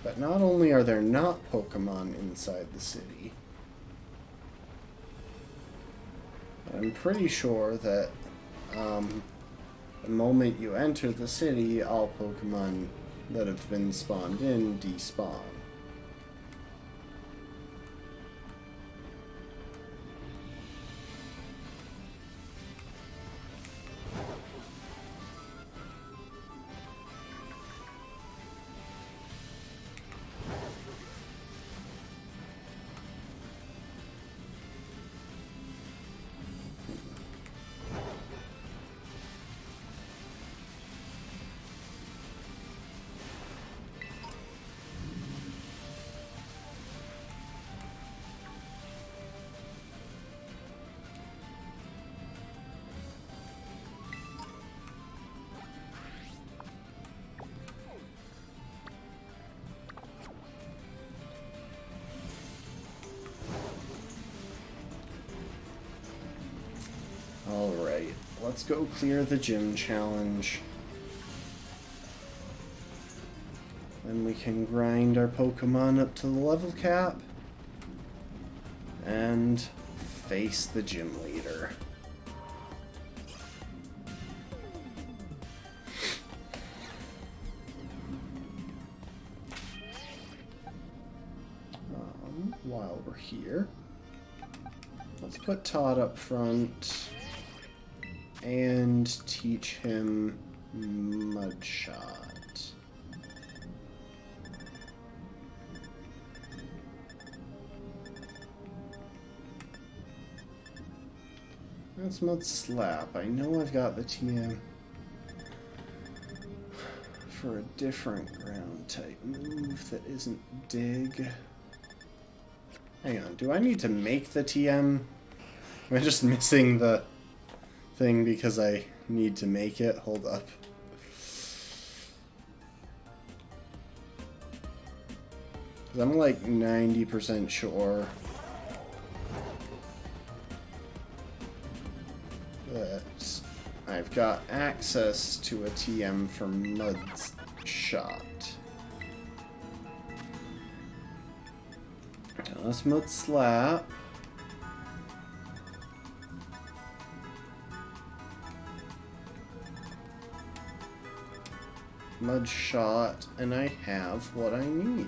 But not only are there not Pokemon inside the city, I'm pretty sure that the moment you enter the city, all Pokemon that have been spawned in despawn. Alright, let's go clear the gym challenge. Then we can grind our Pokemon up to the level cap and face the gym leader. While we're here, let's put Todd up front and teach him Mudshot. That's Mud Slap. I know I've got the TM for a different ground type move that isn't Dig. Hang on, do I need to make the TM? Am I just missing the thing because I need to make it? Hold up. I'm like 90% sure that I've got access to a TM for Mudshot. Let's Mud Slap. Mudshot, and I have what I need.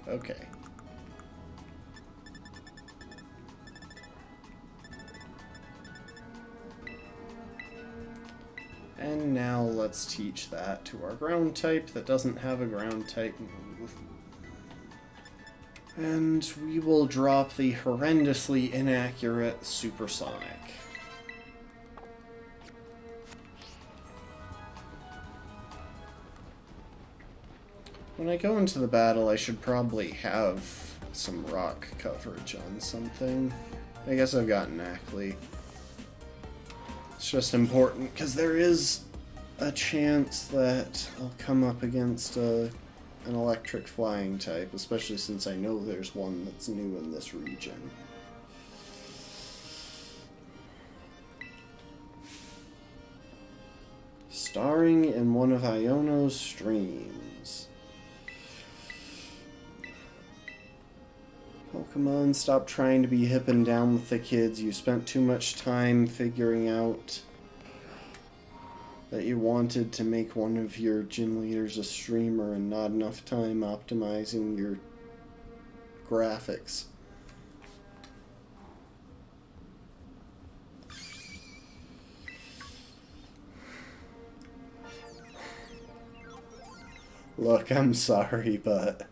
Okay. And now let's teach that to our ground type that doesn't have a ground type move. And we will drop the horrendously inaccurate Supersonic. When I go into the battle, I should probably have some rock coverage on something. I guess I've got Knackley. It's just important because there is a chance that I'll come up against an electric flying type, especially since I know there's one that's new in this region. Starring in one of Iono's streams. Pokemon, stop trying to be hip and down with the kids. You spent too much time figuring out that you wanted to make one of your gym leaders a streamer and not enough time optimizing your graphics. Look, I'm sorry, but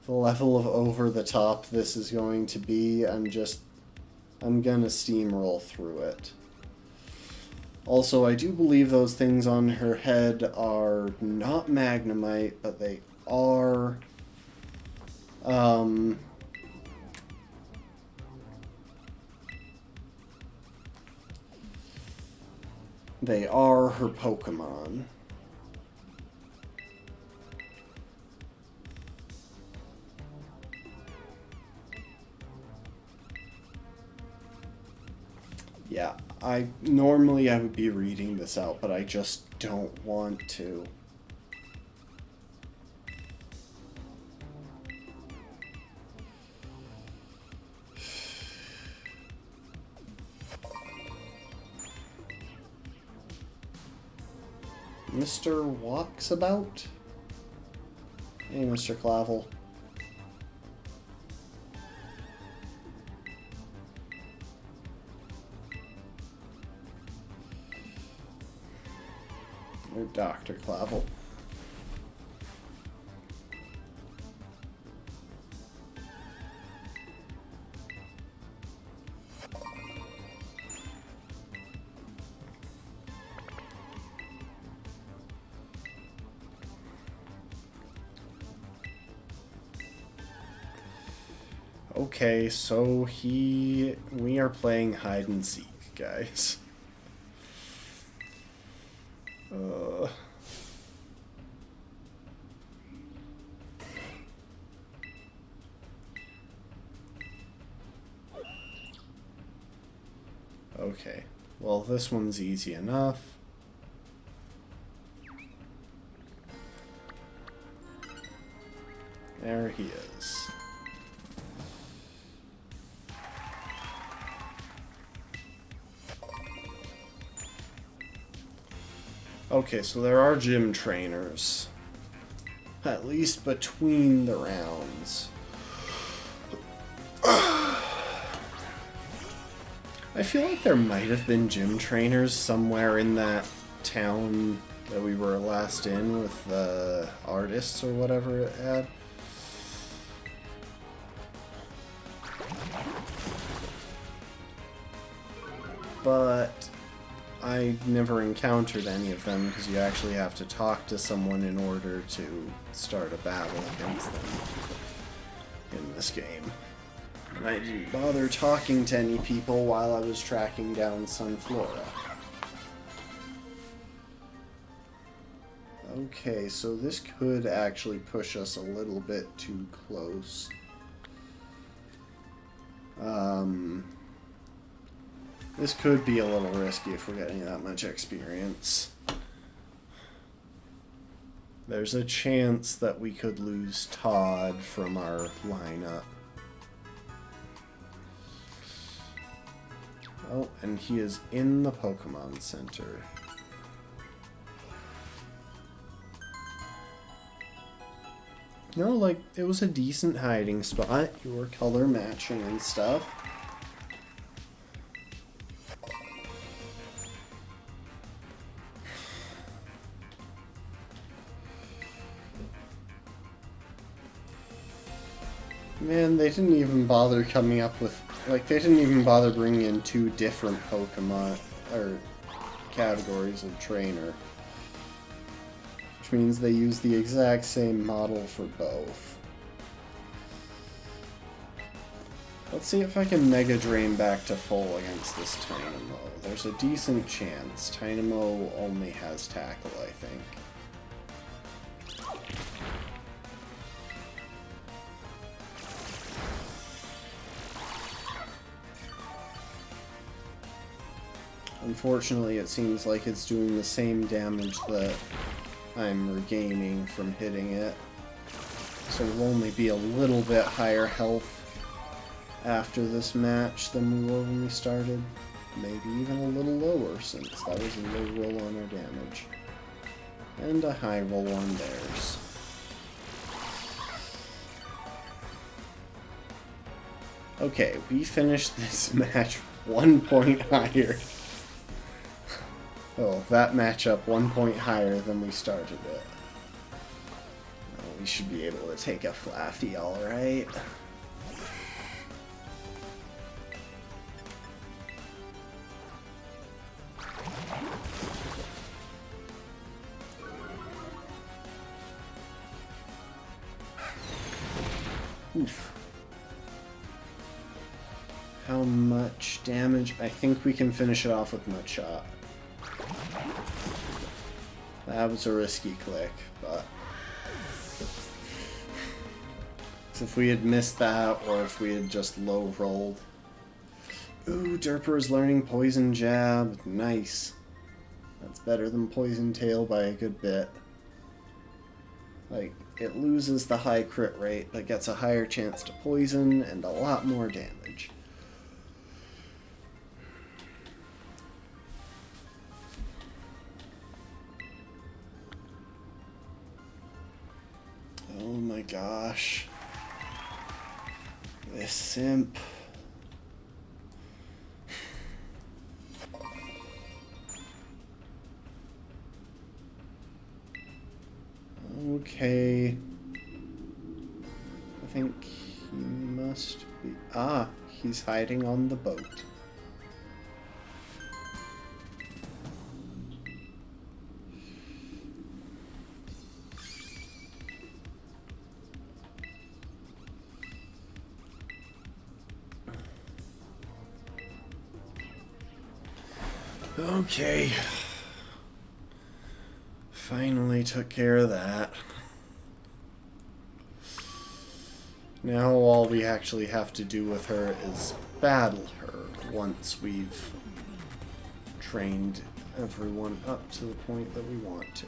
the level of over the top this is going to be, I'm gonna steamroll through it. Also, I do believe those things on her head are not Magnemite, but they are, they are her Pokemon. Yeah, normally I would be reading this out, but I just don't want to. Mr. Walks About? Hey, Mr. Clavel. Or Dr. Clavel. Okay, so we are playing hide and seek, guys. Uh... Okay, well this one's easy enough. There he is. Okay, so there are gym trainers. At least between the rounds. I feel like there might have been gym trainers somewhere in that town that we were last in with the artists or whatever it had. But I never encountered any of them because you actually have to talk to someone in order to start a battle against them in this game. And I didn't bother talking to any people while I was tracking down Sunflora. Okay, so this could actually push us a little bit too close. This could be a little risky if we're getting that much experience. There's a chance that we could lose Todd from our lineup. Oh, and he is in the Pokemon Center. No, like, it was a decent hiding spot. You were color matching and stuff. Man, they didn't even bother coming up with... Like, they didn't even bother bringing in two different Pokemon, or categories of trainer. Which means they use the exact same model for both. Let's see if I can Mega Drain back to full against this Tynamo. There's a decent chance. Tynamo only has Tackle, I think. Unfortunately, it seems like it's doing the same damage that I'm regaining from hitting it. So we'll only be a little bit higher health after this match than we were when we started. Maybe even a little lower, since that was a low roll on our damage. And a high roll on theirs. Okay, we finished this match 1 point higher. Oh, that matchup 1 point higher than we started it. Oh, we should be able to take a Flaffy, alright. Oof. How much damage? I think we can finish it off with Mudshot. That was a risky click, but if we had missed that, or if we had just low rolled. Ooh, Derper is learning Poison Jab. Nice. That's better than Poison Tail by a good bit. Like, it loses the high crit rate, but gets a higher chance to poison and a lot more damage. Oh my gosh. This simp. Okay. I think he must be... Ah, he's hiding on the boat. Okay. Finally took care of that. Now all we actually have to do with her is battle her once we've trained everyone up to the point that we want to.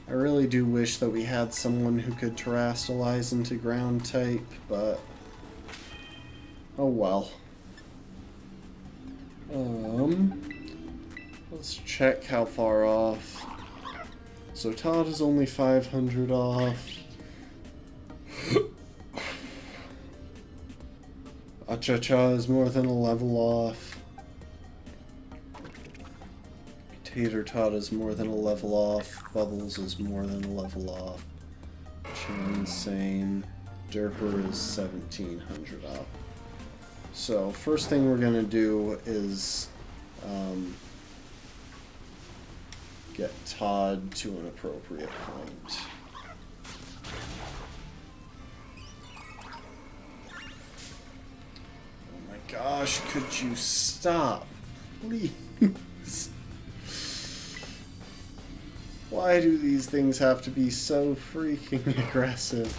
I really do wish that we had someone who could terrestrialize into ground type, but oh well. Let's check how far off. So Todd is only 500 off. Acha-cha is more than a level off. Tater Tot is more than a level off. Bubbles is more than a level off. Chin, same. Derper is 1700 off. So, first thing we're going to do is get Todd to an appropriate point. Oh my gosh, could you stop? Please. Why do these things have to be so freaking aggressive?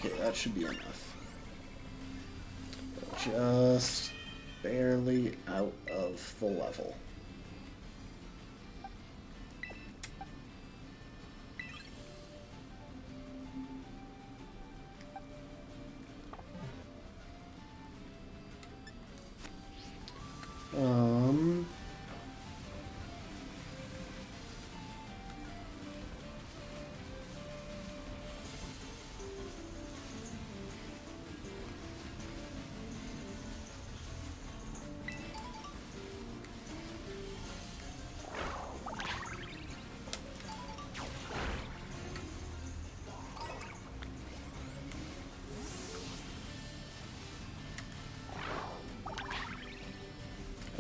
Okay, that should be enough. Just barely out of the level.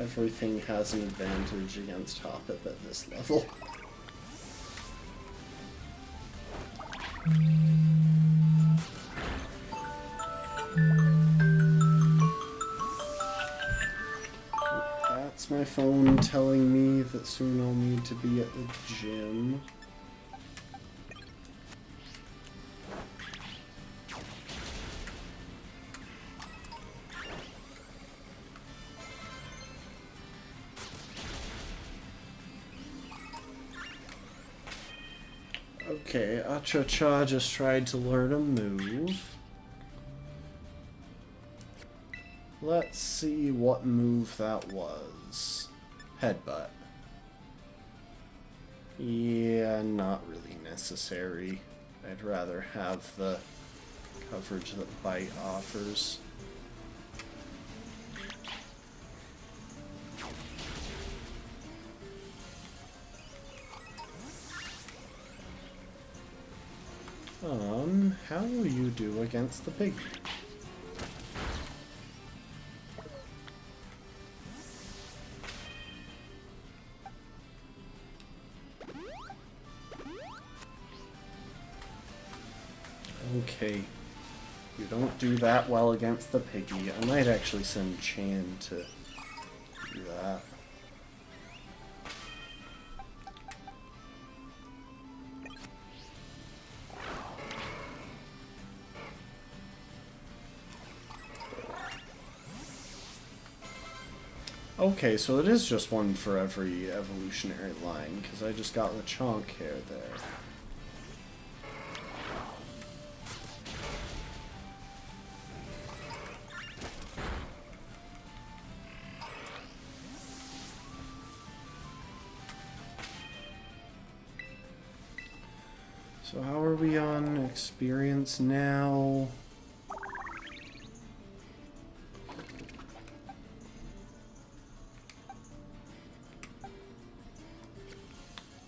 Everything has an advantage against Hoppip at this level. That's my phone telling me that soon I'll need to be at the gym. Okay, Acha-cha just tried to learn a move. Let's see what move that was. Headbutt. Yeah, not really necessary. I'd rather have the coverage that Bite offers. How will you do against the pig? Okay. You don't do that well against the piggy. I might actually send Chan to do that. Okay, so it is just one for every evolutionary line, because I just got Lechonk hair there. So how are we on experience now?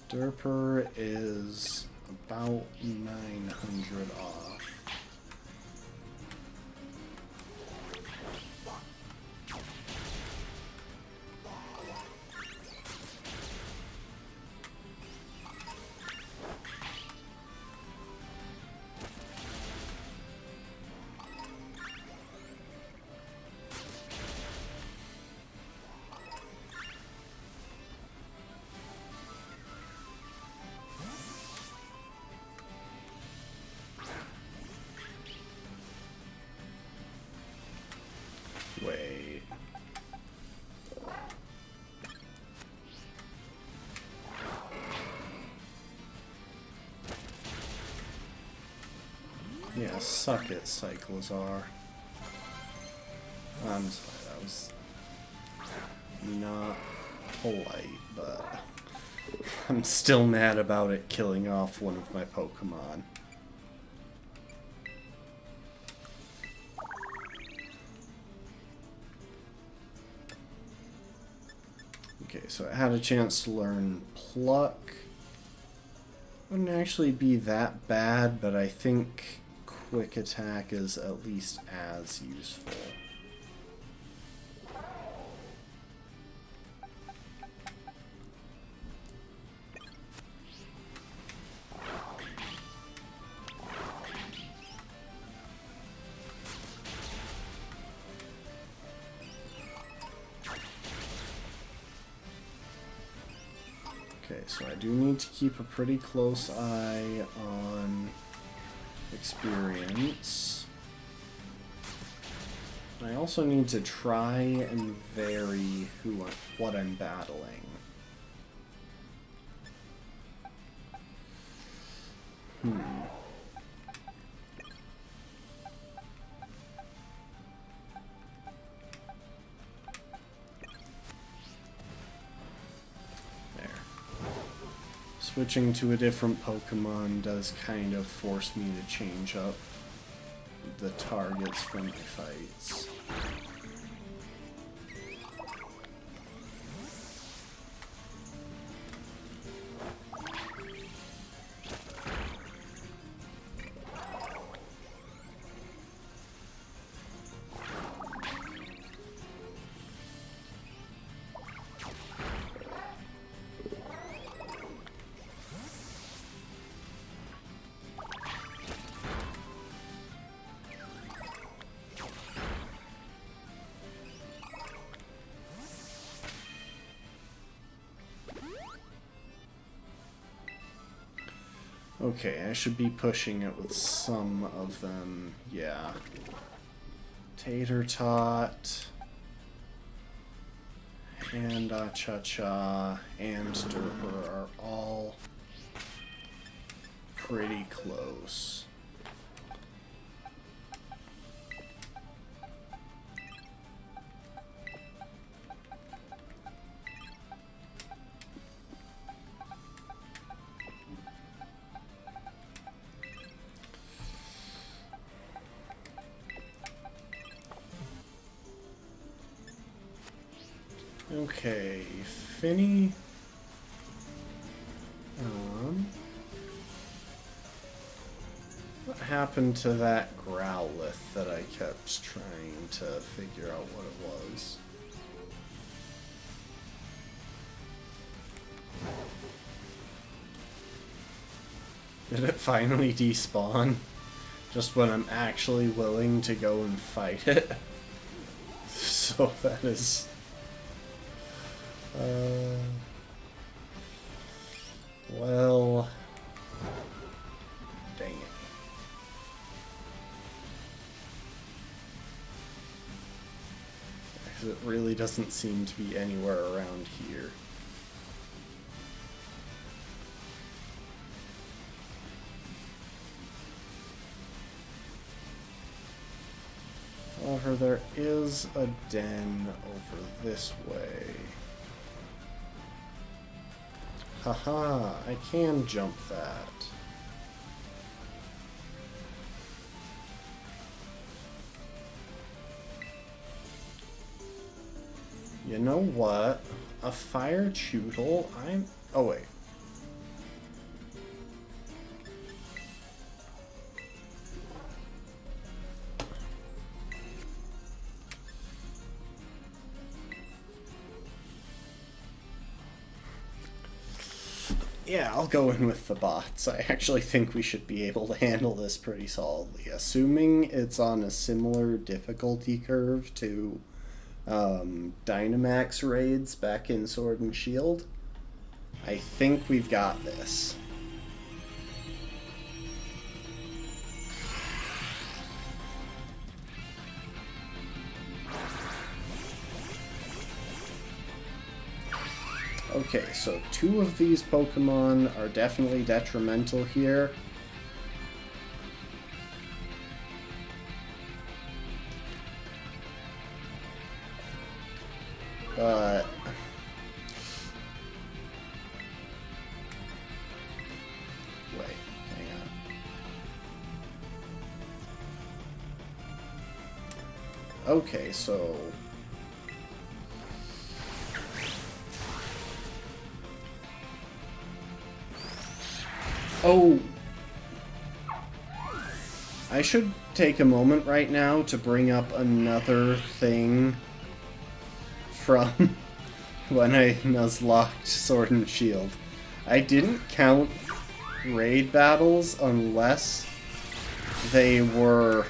Derper is about 900 off. Wait. Yeah, suck it, Cyclozar. I'm sorry, that was not polite, but I'm still mad about it killing off one of my Pokemon. Okay, so I had a chance to learn Pluck. Wouldn't actually be that bad, but I think Quick Attack is at least as useful. Okay, so I do need to keep a pretty close eye on experience. I also need to try and vary what I'm battling. Switching to a different Pokemon does kind of force me to change up the targets for my fights. Okay, I should be pushing it with some of them, yeah. Tater Tot, and Cha-Cha, and Derper are all pretty close. Okay, Finny. What happened to that Growlithe that I kept trying to figure out what it was? Did it finally despawn? Just when I'm actually willing to go and fight it? So that is... well, dang it. because it really doesn't seem to be anywhere around here. However, there is a den over this way. Haha, I can jump that. You know what? A fire choodle? Oh, wait. Yeah, I'll go in with the bots. I actually think we should be able to handle this pretty solidly. Assuming it's on a similar difficulty curve to Dynamax raids back in Sword and Shield, I think we've got this. Okay, so 2 of these Pokemon are definitely detrimental here. But wait, hang on. Okay, so I should take a moment right now to bring up another thing from when I Nuzlocked Sword and Shield. I didn't count raid battles unless they were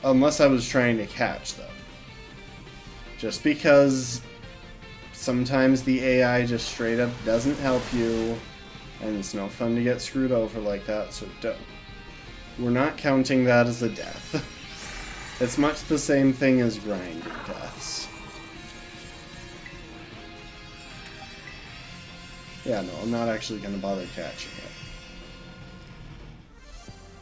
unless I was trying to catch them. Just because sometimes the AI just straight up doesn't help you, and it's no fun to get screwed over like that, so we're not counting that as a death. It's much the same thing as grinding deaths. Yeah, no, I'm not actually going to bother catching it.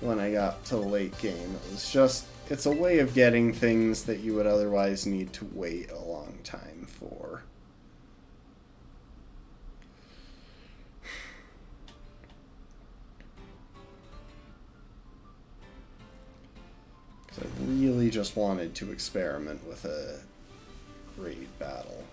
When I got to the late game, it was just, it's a way of getting things that you would otherwise need to wait a long time for. Because I really just wanted to experiment with a raid battle.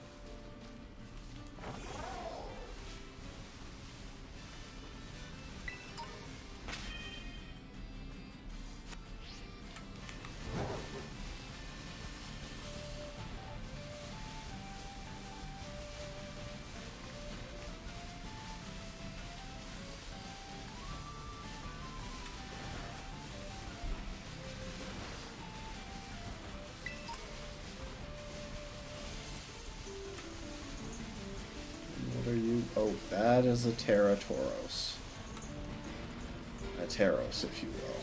Oh, that is a Terratoros. A Teros, if you will.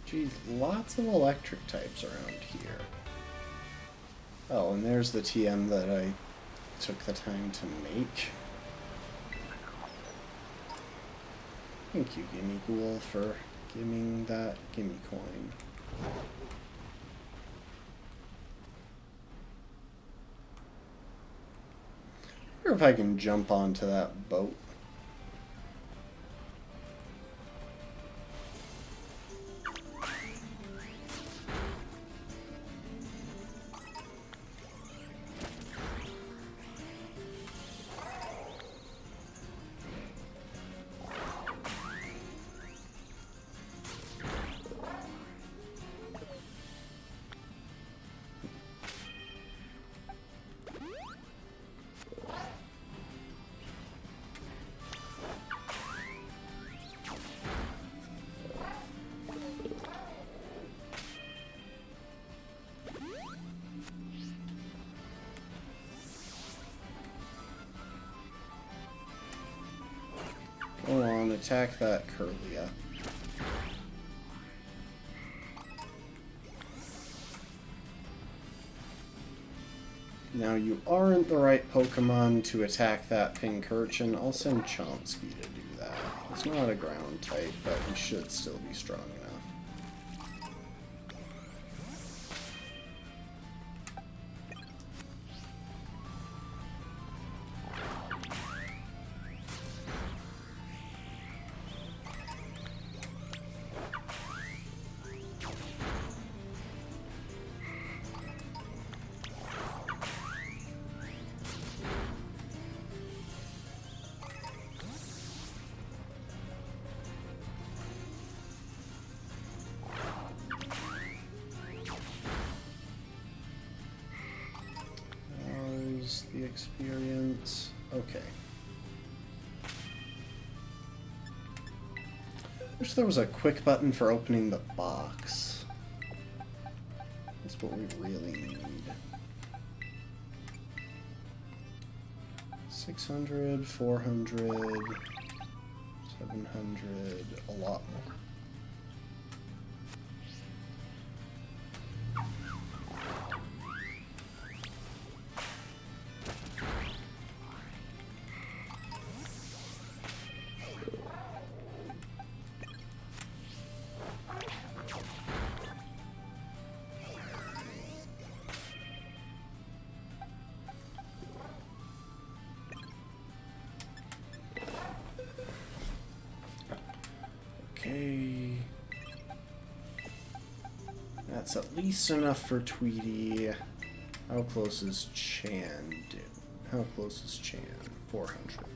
Geez, lots of electric types around here. Oh, and there's the TM that I took the time to make. Thank you, Gimme Ghoul, for giving that Gimme Coin. I wonder if I can jump onto that boat. Go on, attack that Curlia. Now you aren't the right Pokemon to attack that Pincurchin. I'll send Chomsky to do that. He's not a ground type, but he should still be strong enough. The experience. Okay. Wish there was a quick button for opening the box. That's what we really need. 600, 400, 700, a lot more. Okay. That's at least enough for Tweety. How close is Chan? How close is Chan? 400.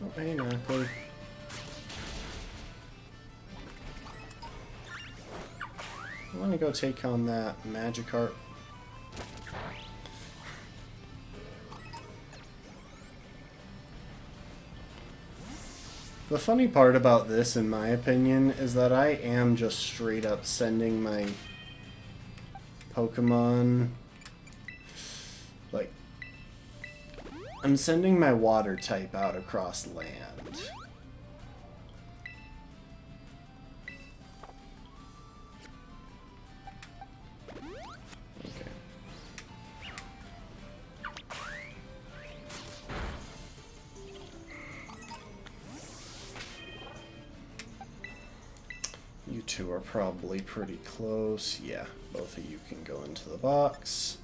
Oh, hey, Knuckly. I want to go take on that Magikarp. The funny part about this, in my opinion, is that I am just straight up sending my Pokemon, like, I'm sending my water type out across land. Okay. You two are probably pretty close. Yeah, both of you can go into the box.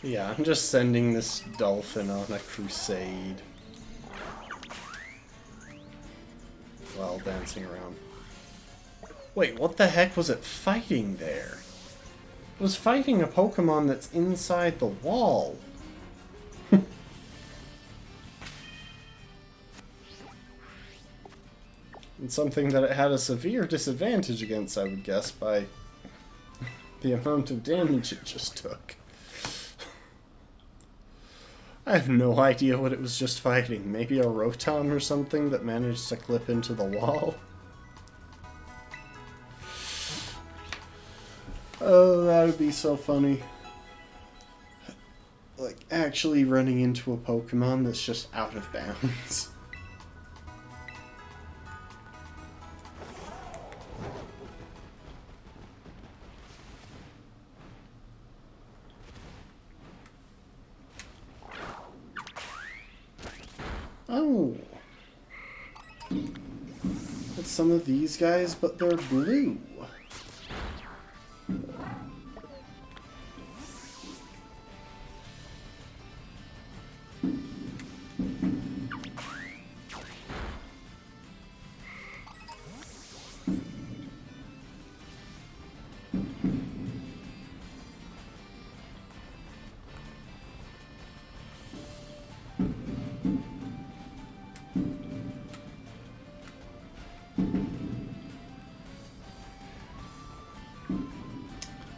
Yeah, I'm just sending this dolphin on a crusade while dancing around. Wait, what the heck was it fighting there? It was fighting a Pokemon that's inside the wall. And something that it had a severe disadvantage against, I would guess, by the amount of damage it just took. I have no idea what it was just fighting. Maybe a Rotom or something that managed to clip into the wall? Oh, that would be so funny. Like, actually running into a Pokemon that's just out of bounds. Oh. It's some of these guys, but they're blue.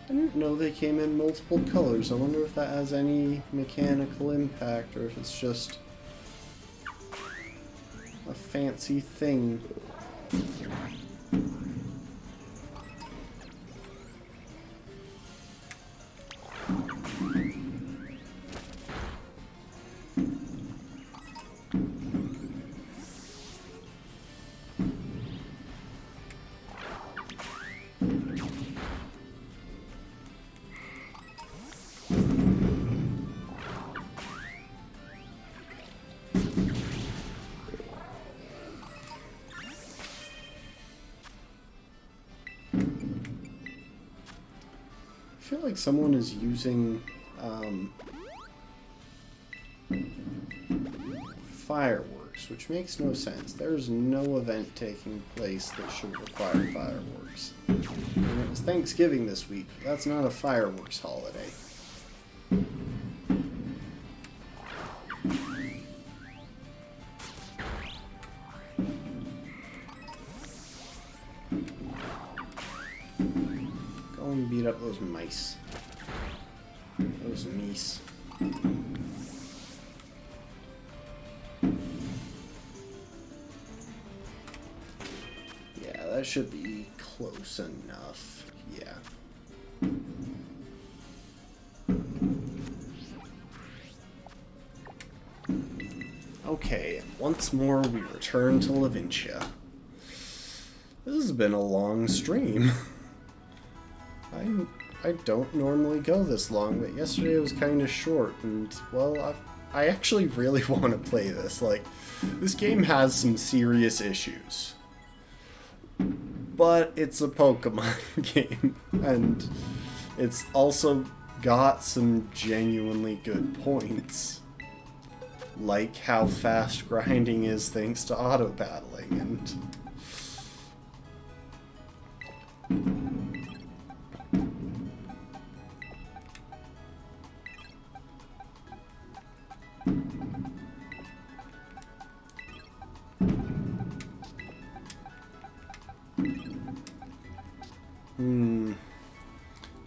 I didn't know they came in multiple colors. I wonder if that has any mechanical impact or if it's just a fancy thing. I feel like someone is using fireworks, which makes no sense. There's no event taking place that should require fireworks. And it was Thanksgiving this week. That's not a fireworks holiday. Beat up those mice. Those meese. Yeah, that should be close enough. Yeah. Okay, and once more we return to Lavincia. This has been a long stream. I don't normally go this long, but yesterday was kind of short, and, well, I actually really want to play this. Like, this game has some serious issues. But it's a Pokemon game, and it's also got some genuinely good points. Like how fast grinding is thanks to auto-battling, and...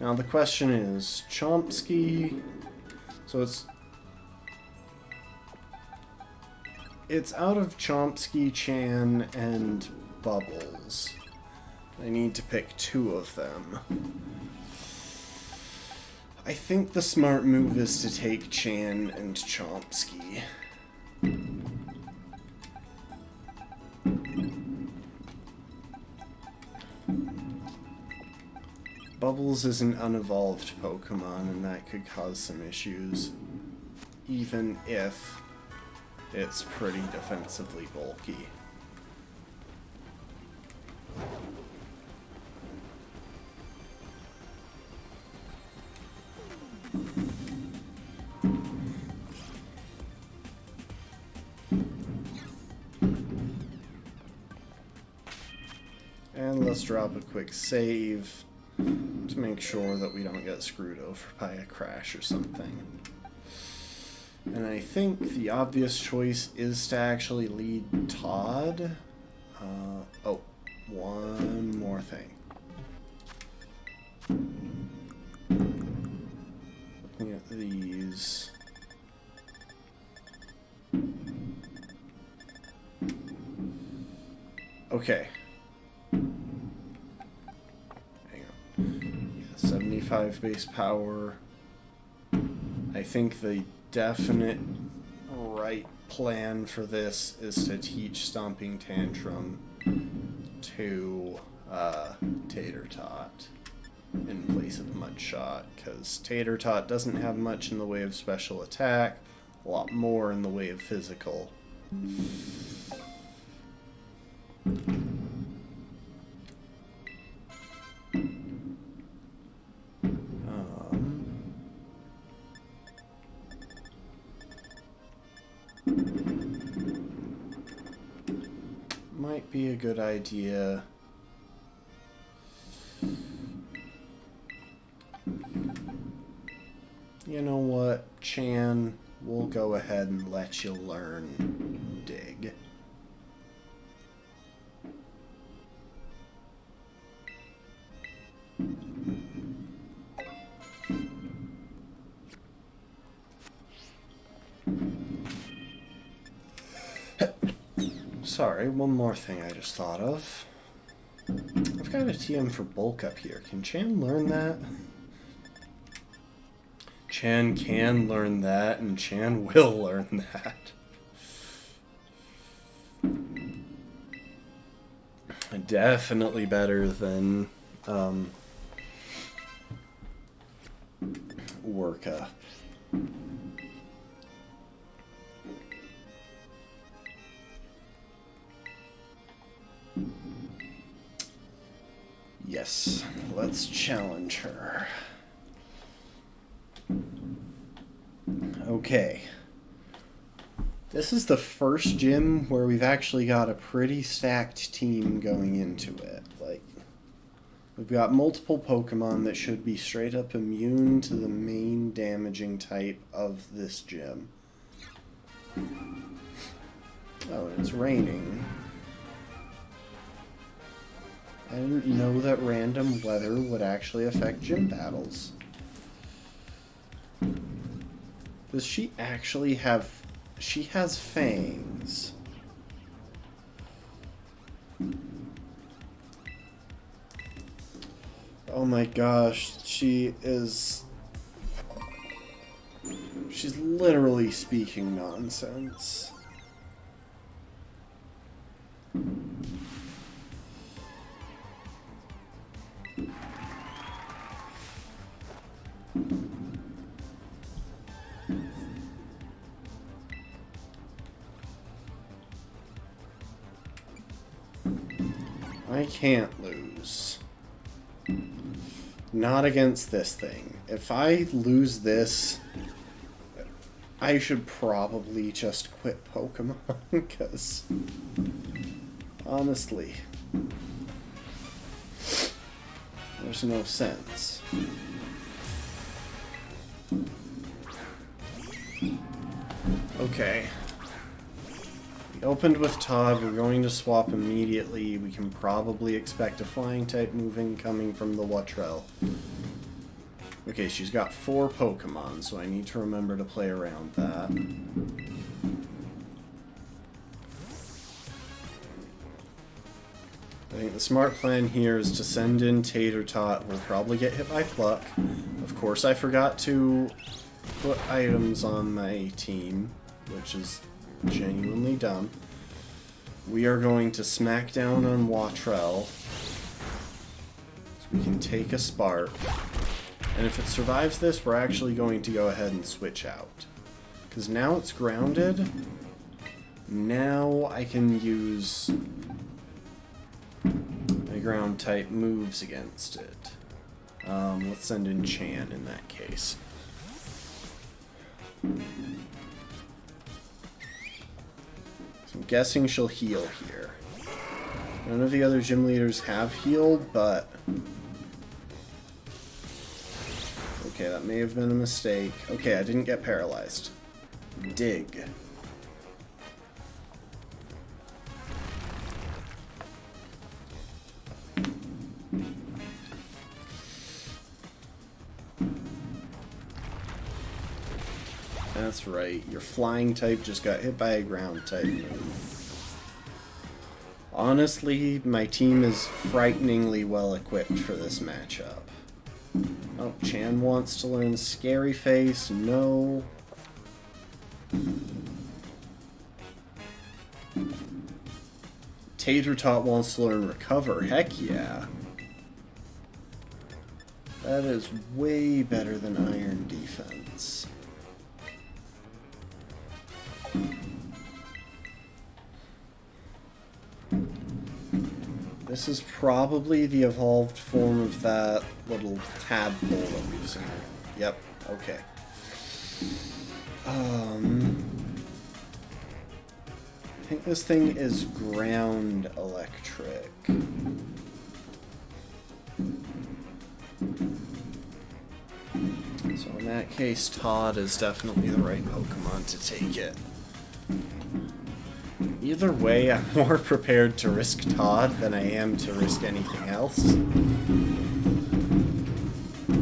Now the question is, Chomsky, so it's out of Chomsky, Chan, and Bubbles. I need to pick two of them. I think the smart move is to take Chan and Chomsky. Bubbles is an unevolved Pokemon, and that could cause some issues, even if it's pretty defensively bulky. And let's drop a quick save to make sure that we don't get screwed over by a crash or something. And I think the obvious choice is to actually lead Todd. Oh, one more thing. Looking at these. Okay. Hang on. Yeah, 35 base power. I think the definite right plan for this is to teach Stomping Tantrum to Tater Tot in place of Mudshot, because Tater Tot doesn't have much in the way of special attack, a lot more in the way of physical. Might be a good idea. You know what, Chan, we'll go ahead and let you learn Dig. Sorry, one more thing I just thought of. I've got a TM for bulk up here. Can Chan learn that? Chan can learn that, and Chan will learn that. Definitely better than work up. Yes, let's challenge her. Okay. This is the first gym where we've actually got a pretty stacked team going into it. Like, we've got multiple Pokemon that should be straight up immune to the main damaging type of this gym. Oh, and it's raining. I didn't know that random weather would actually affect gym battles. Does she actually have... She has fangs. Oh my gosh, she is... She's literally speaking nonsense. I can't lose. Not against this thing. If I lose this, I should probably just quit Pokemon, because honestly, there's no sense. Okay. We opened with Todd, we're going to swap immediately. We can probably expect a flying type move incoming from the Wattrell. Okay, she's got 4 Pokemon, so I need to remember to play around that. I think the smart plan here is to send in Tater Tot. We'll probably get hit by Pluck. Of course, I forgot to put items on my team, which is genuinely dumb. We are going to smack down on Wattrell, so we can take a Spark. And if it survives this, we're actually going to go ahead and switch out. Because now it's grounded. Now I can use my ground type moves against it. Let's send in Chan in that case. I'm guessing she'll heal here. None of the other gym leaders have healed, but... Okay, that may have been a mistake. Okay, I didn't get paralyzed. Dig. That's right, your flying type just got hit by a ground type move. Honestly, my team is frighteningly well equipped for this matchup. Oh, Chan wants to learn Scary Face. No. Tater Tot wants to learn Recover. Heck yeah. That is way better than Iron Defense. This is probably the evolved form of that little tadpole that we've seen. Yep, okay. I think this thing is ground electric. So in that case, Todd is definitely the right Pokemon to take it. Either way, I'm more prepared to risk Todd than I am to risk anything else.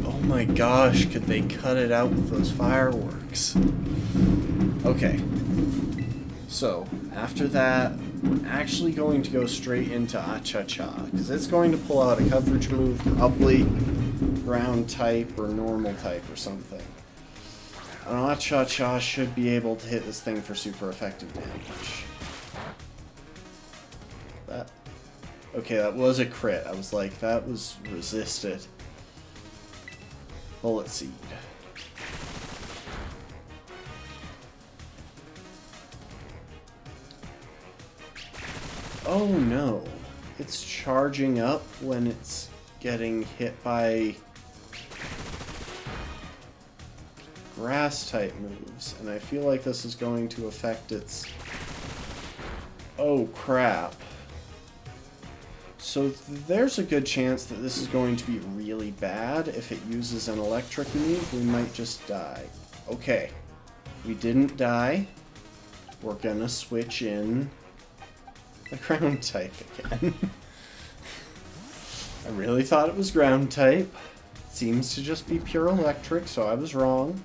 Oh my gosh, could they cut it out with those fireworks? Okay. So, after that, we're actually going to go straight into Acha-Cha, because it's going to pull out a coverage move, probably ground type or normal type or something. And Acha-Cha should be able to hit this thing for super effective damage. Okay, that was a crit. I was like, that was resisted. Bullet Seed. Oh no. It's charging up when it's getting hit by grass type moves. And I feel like this is going to affect its... Oh crap. So there's a good chance that this is going to be really bad. If it uses an electric move, we might just die. Okay, we didn't die. We're gonna switch in the ground type again. I really thought it was ground type. It seems to just be pure electric, so I was wrong.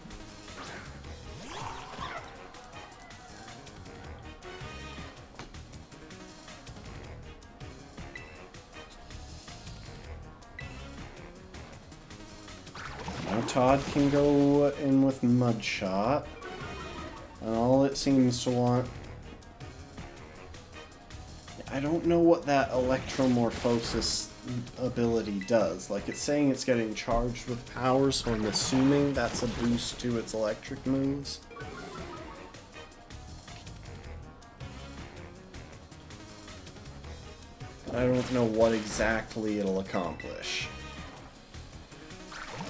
Todd can go in with Mud Shot, and all it seems to want... I don't know what that Electromorphosis ability does. Like, it's saying it's getting charged with power, so I'm assuming that's a boost to its electric moves. I don't know what exactly it'll accomplish.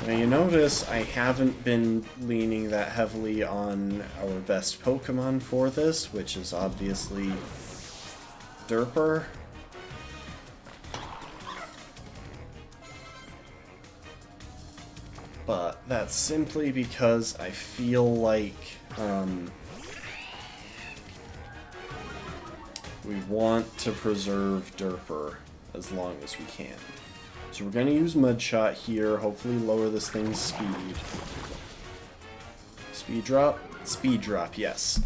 Now you notice I haven't been leaning that heavily on our best Pokemon for this, which is obviously Derper. But that's simply because I feel like we want to preserve Derper as long as we can. So we're going to use Mud Shot here, hopefully lower this thing's speed. Speed drop? Speed drop, yes.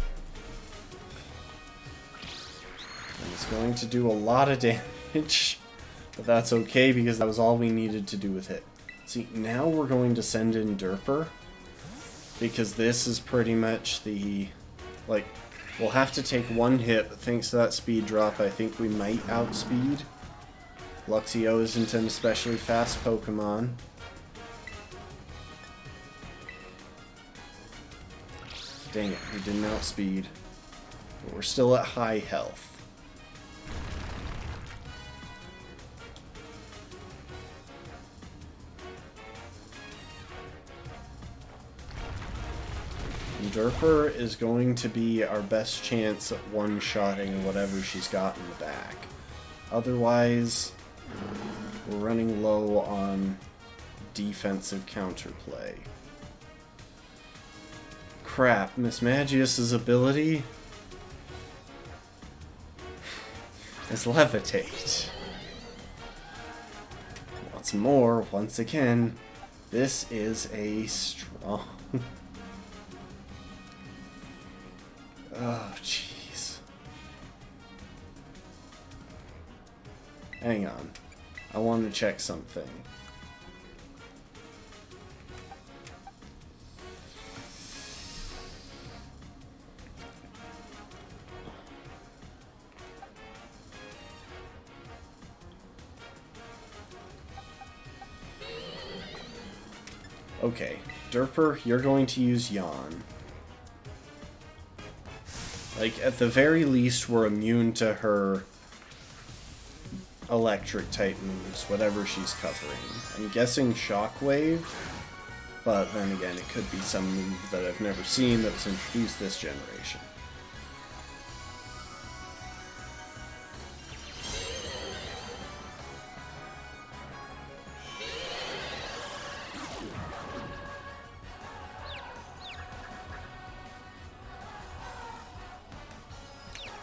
And it's going to do a lot of damage, but that's okay because that was all we needed to do with it. See, now we're going to send in Derper, because this is pretty much the, like, we'll have to take one hit, but thanks to that speed drop, I think we might outspeed. Luxio isn't an especially fast Pokemon. Dang it, we didn't outspeed. But we're still at high health. And Derper is going to be our best chance at one-shotting whatever she's got in the back. Otherwise, we're running low on defensive counterplay. Crap, Miss Magius's ability is Levitate. What's more, once again, this is a strong... Oh, jeez. Hang on. I want to check something. Okay, Derper, you're going to use Yawn. Like, at the very least, we're immune to her electric type moves, whatever she's covering. I'm guessing Shockwave, but then again, it could be some move that I've never seen that was introduced this generation.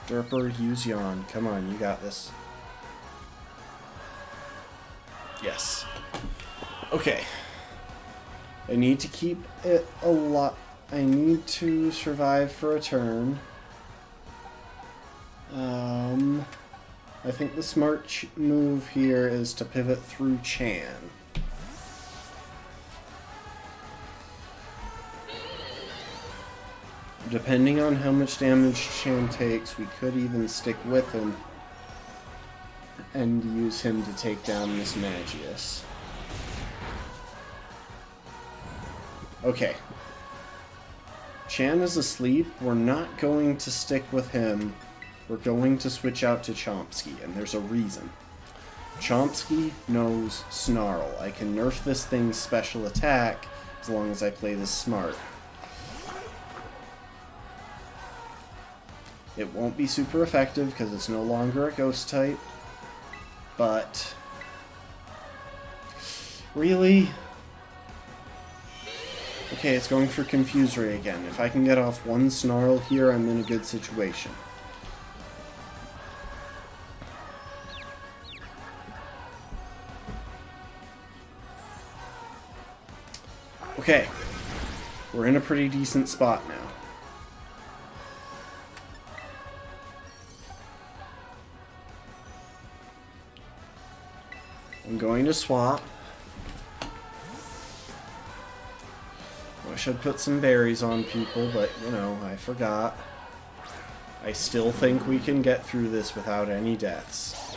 Derper, use Yawn. Come on, you got this. Yes. Okay. I need to keep it a lot. I need to survive for a turn. I think the smart move here is to pivot through Chan. Depending on how much damage Chan takes, we could even stick with him and use him to take down Miss Magius. Okay. Chan is asleep. We're not going to stick with him. We're going to switch out to Chomsky, and there's a reason. Chomsky knows Snarl. I can nerf this thing's special attack as long as I play this smart. It won't be super effective because it's no longer a ghost type, but really? Okay, it's going for Confuse Ray again. If I can get off one Snarl here, I'm in a good situation. Okay, we're in a pretty decent spot now. I'm going to swap. Wish I'd put some berries on people, but, you know, I forgot. I still think we can get through this without any deaths.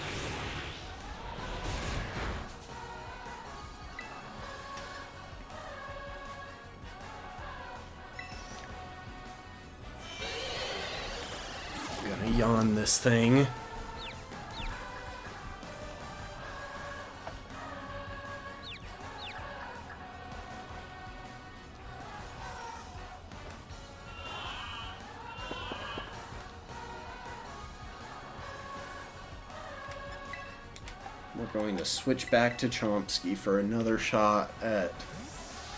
I'm gonna yawn this thing. We're going to switch back to Chomsky for another shot at...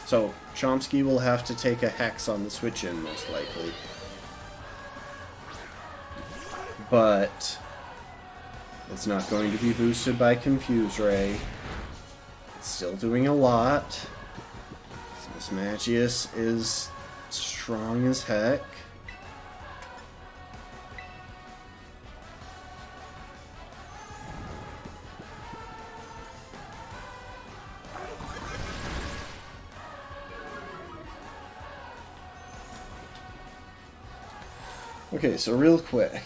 So, Chomsky will have to take a Hex on the switch-in, most likely. But it's not going to be boosted by Confuse Ray. It's still doing a lot. Miss Magius is strong as heck. Okay, so real quick.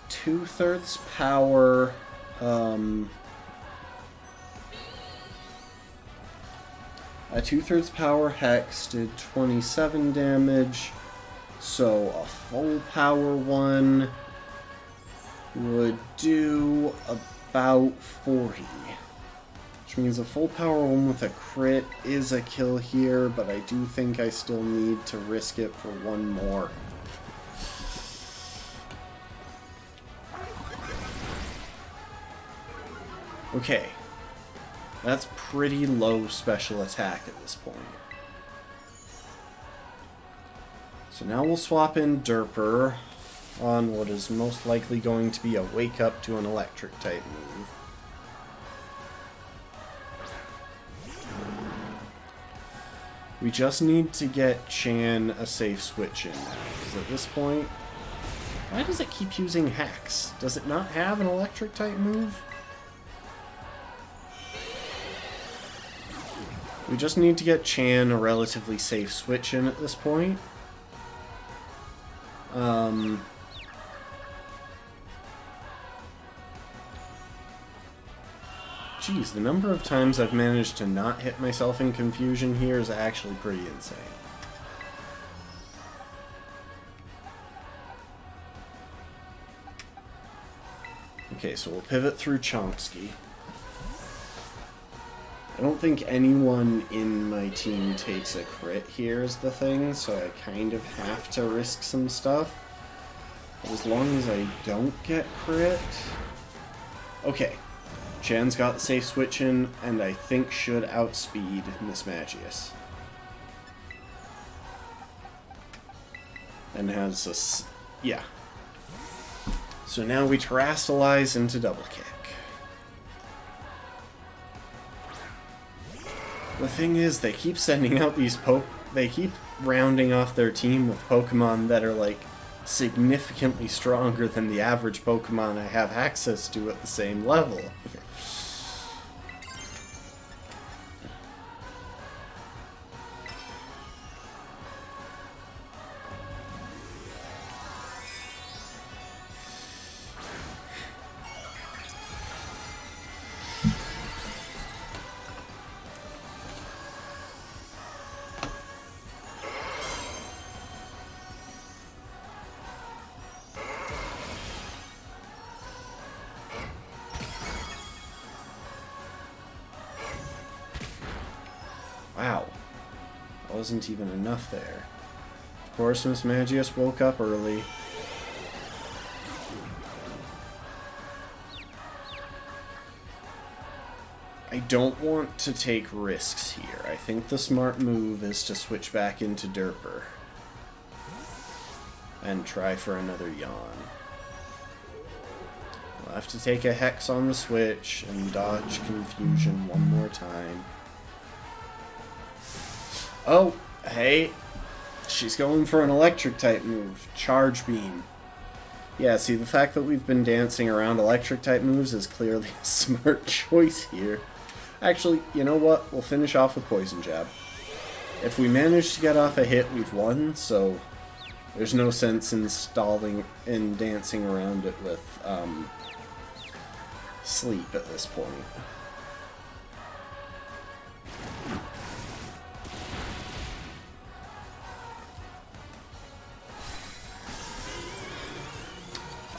2/3 power, a 2/3 power Hex did 27 damage, so a full power one would do about 40. Which means a full power one with a crit is a kill here, but I do think I still need to risk it for one more. Okay. That's pretty low special attack at this point. So now we'll swap in Derper on what is most likely going to be a wake up to an electric type move. We just need to get Chan a safe switch in now, because at this point, why does it keep using Hex? Does it not have an electric type move? We just need to get Chan a relatively safe switch in at this point. Geez, the number of times I've managed to not hit myself in confusion here is actually pretty insane. Okay, so we'll pivot through Chomsky. I don't think anyone in my team takes a crit here is the thing, so I kind of have to risk some stuff. But as long as I don't get crit... Okay, Chan's got the safe switch in, and I think should outspeed Miss Magius. And has a... yeah. So now we terrastalize into double kick. The thing is, they keep sending out these they keep rounding off their team with Pokemon that are, like, significantly stronger than the average Pokemon I have access to at the same level. Wow, that wasn't even enough there. Of course, Miss Magius woke up early. I don't want to take risks here. I think the smart move is to switch back into Derper and try for another yawn. I'll have to take a Hex on the switch and dodge Confusion one more time. Oh, hey, she's going for an electric type move, Charge Beam. Yeah, see, the fact that we've been dancing around electric type moves is clearly a smart choice here. Actually, you know what? We'll finish off with Poison Jab. If we manage to get off a hit, we've won, so there's no sense in dancing around it with Sleep at this point.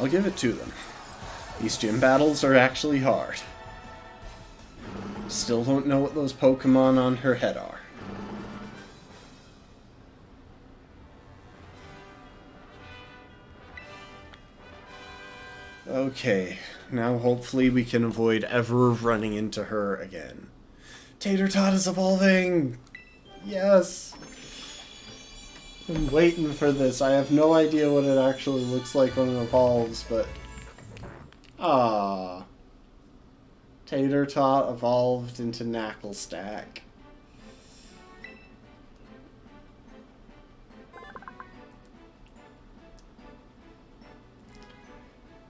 I'll give it to them. These gym battles are actually hard. Still don't know what those Pokemon on her head are. Okay, now hopefully we can avoid ever running into her again. Tater Tot is evolving! Yes! I'm waiting for this. I have no idea what it actually looks like when it evolves, but... ah, Tater Tot evolved into Knacklestack.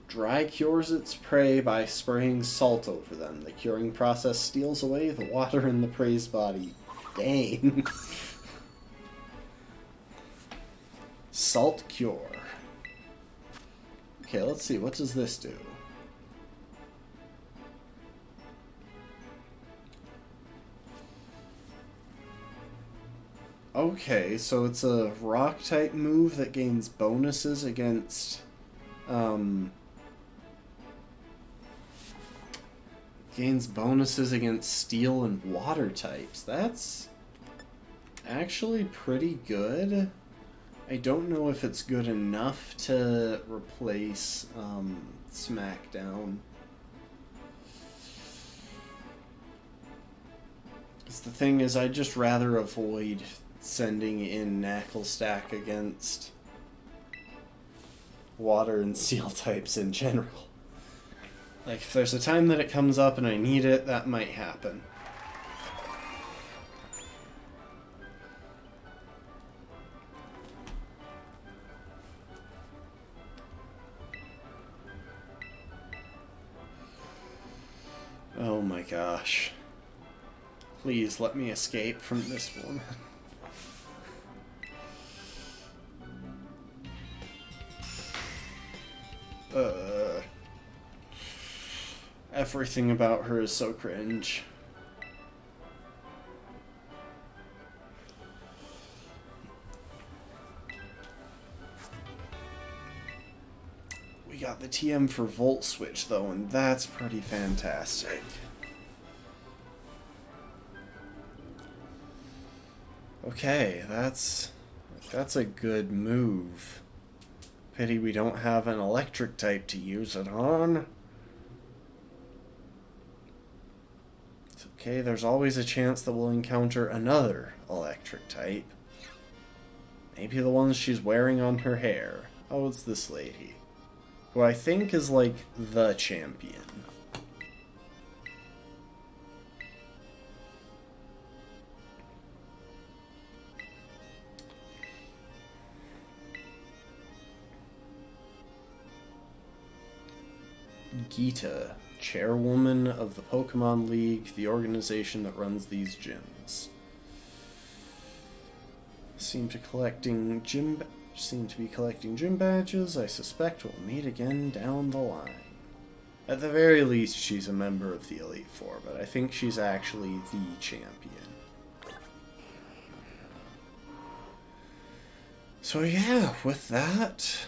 Dry cures its prey by spraying salt over them. The curing process steals away the water in the prey's body. Dang. Salt Cure. Okay, let's see. What does this do? Okay, so it's a rock-type move that gains bonuses against... gains bonuses against steel and water types. That's actually pretty good. I don't know if it's good enough to replace Smackdown. Because the thing is, I'd just rather avoid sending in Knacklestack against water and steel types in general. Like, if there's a time that it comes up and I need it, that might happen. Oh my gosh. Please let me escape from this woman. Everything about her is so cringe. We got the TM for Volt Switch though, and that's pretty fantastic. Okay, that's a good move. Pity we don't have an electric type to use it on. It's okay, there's always a chance that we'll encounter another electric type. Maybe the ones she's wearing on her hair. Oh, it's this lady, who I think is like the champion. Gita, chairwoman of the Pokemon League, the organization that runs these gyms. Seem to be collecting gym badges. I suspect we'll meet again down the line. At the very least, she's a member of the Elite Four, but I think she's actually the champion. So yeah, with that,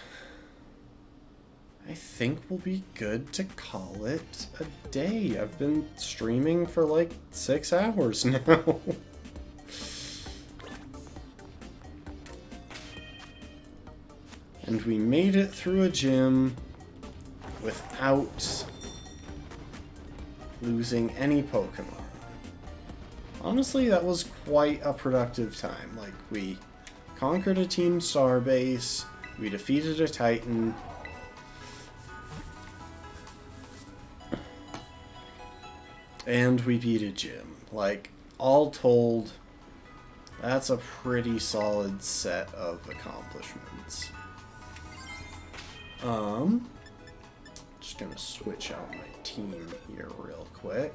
I think we'll be good to call it a day. I've been streaming for like 6 hours now. And we made it through a gym without losing any Pokemon. Honestly, that was quite a productive time. Like, we conquered a Team Star base, we defeated a Titan, and we beat a gym. Like, all told, that's a pretty solid set of accomplishments. Just gonna switch out my team here real quick.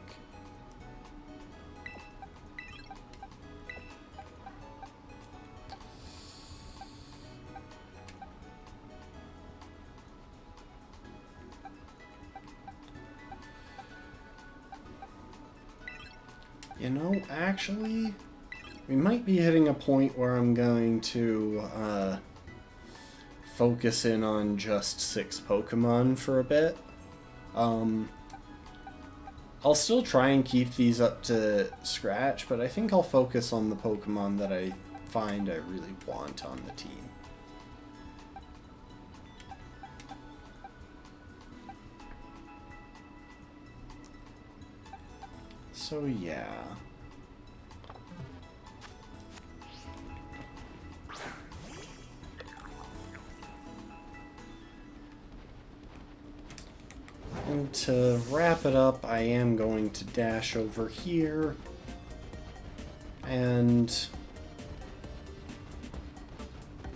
You know, actually, we might be hitting a point where I'm going to focus in on just 6 Pokemon for a bit. I'll still try and keep these up to scratch, but I think I'll focus on the Pokemon that I find I really want on the team. So yeah. And to wrap it up, I am going to dash over here and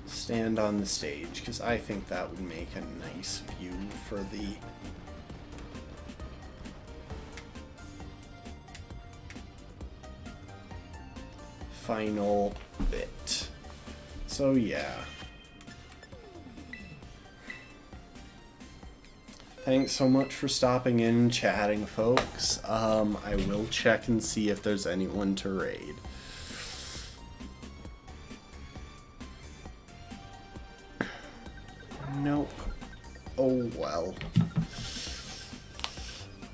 stand on the stage, because I think that would make a nice view for the final bit. So yeah. Thanks so much for stopping in and chatting, folks. I will check and see if there's anyone to raid. Nope. Oh well.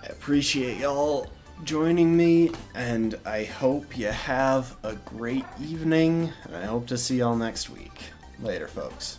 I appreciate y'all joining me, and I hope you have a great evening, and I hope to see y'all next week. Later, folks.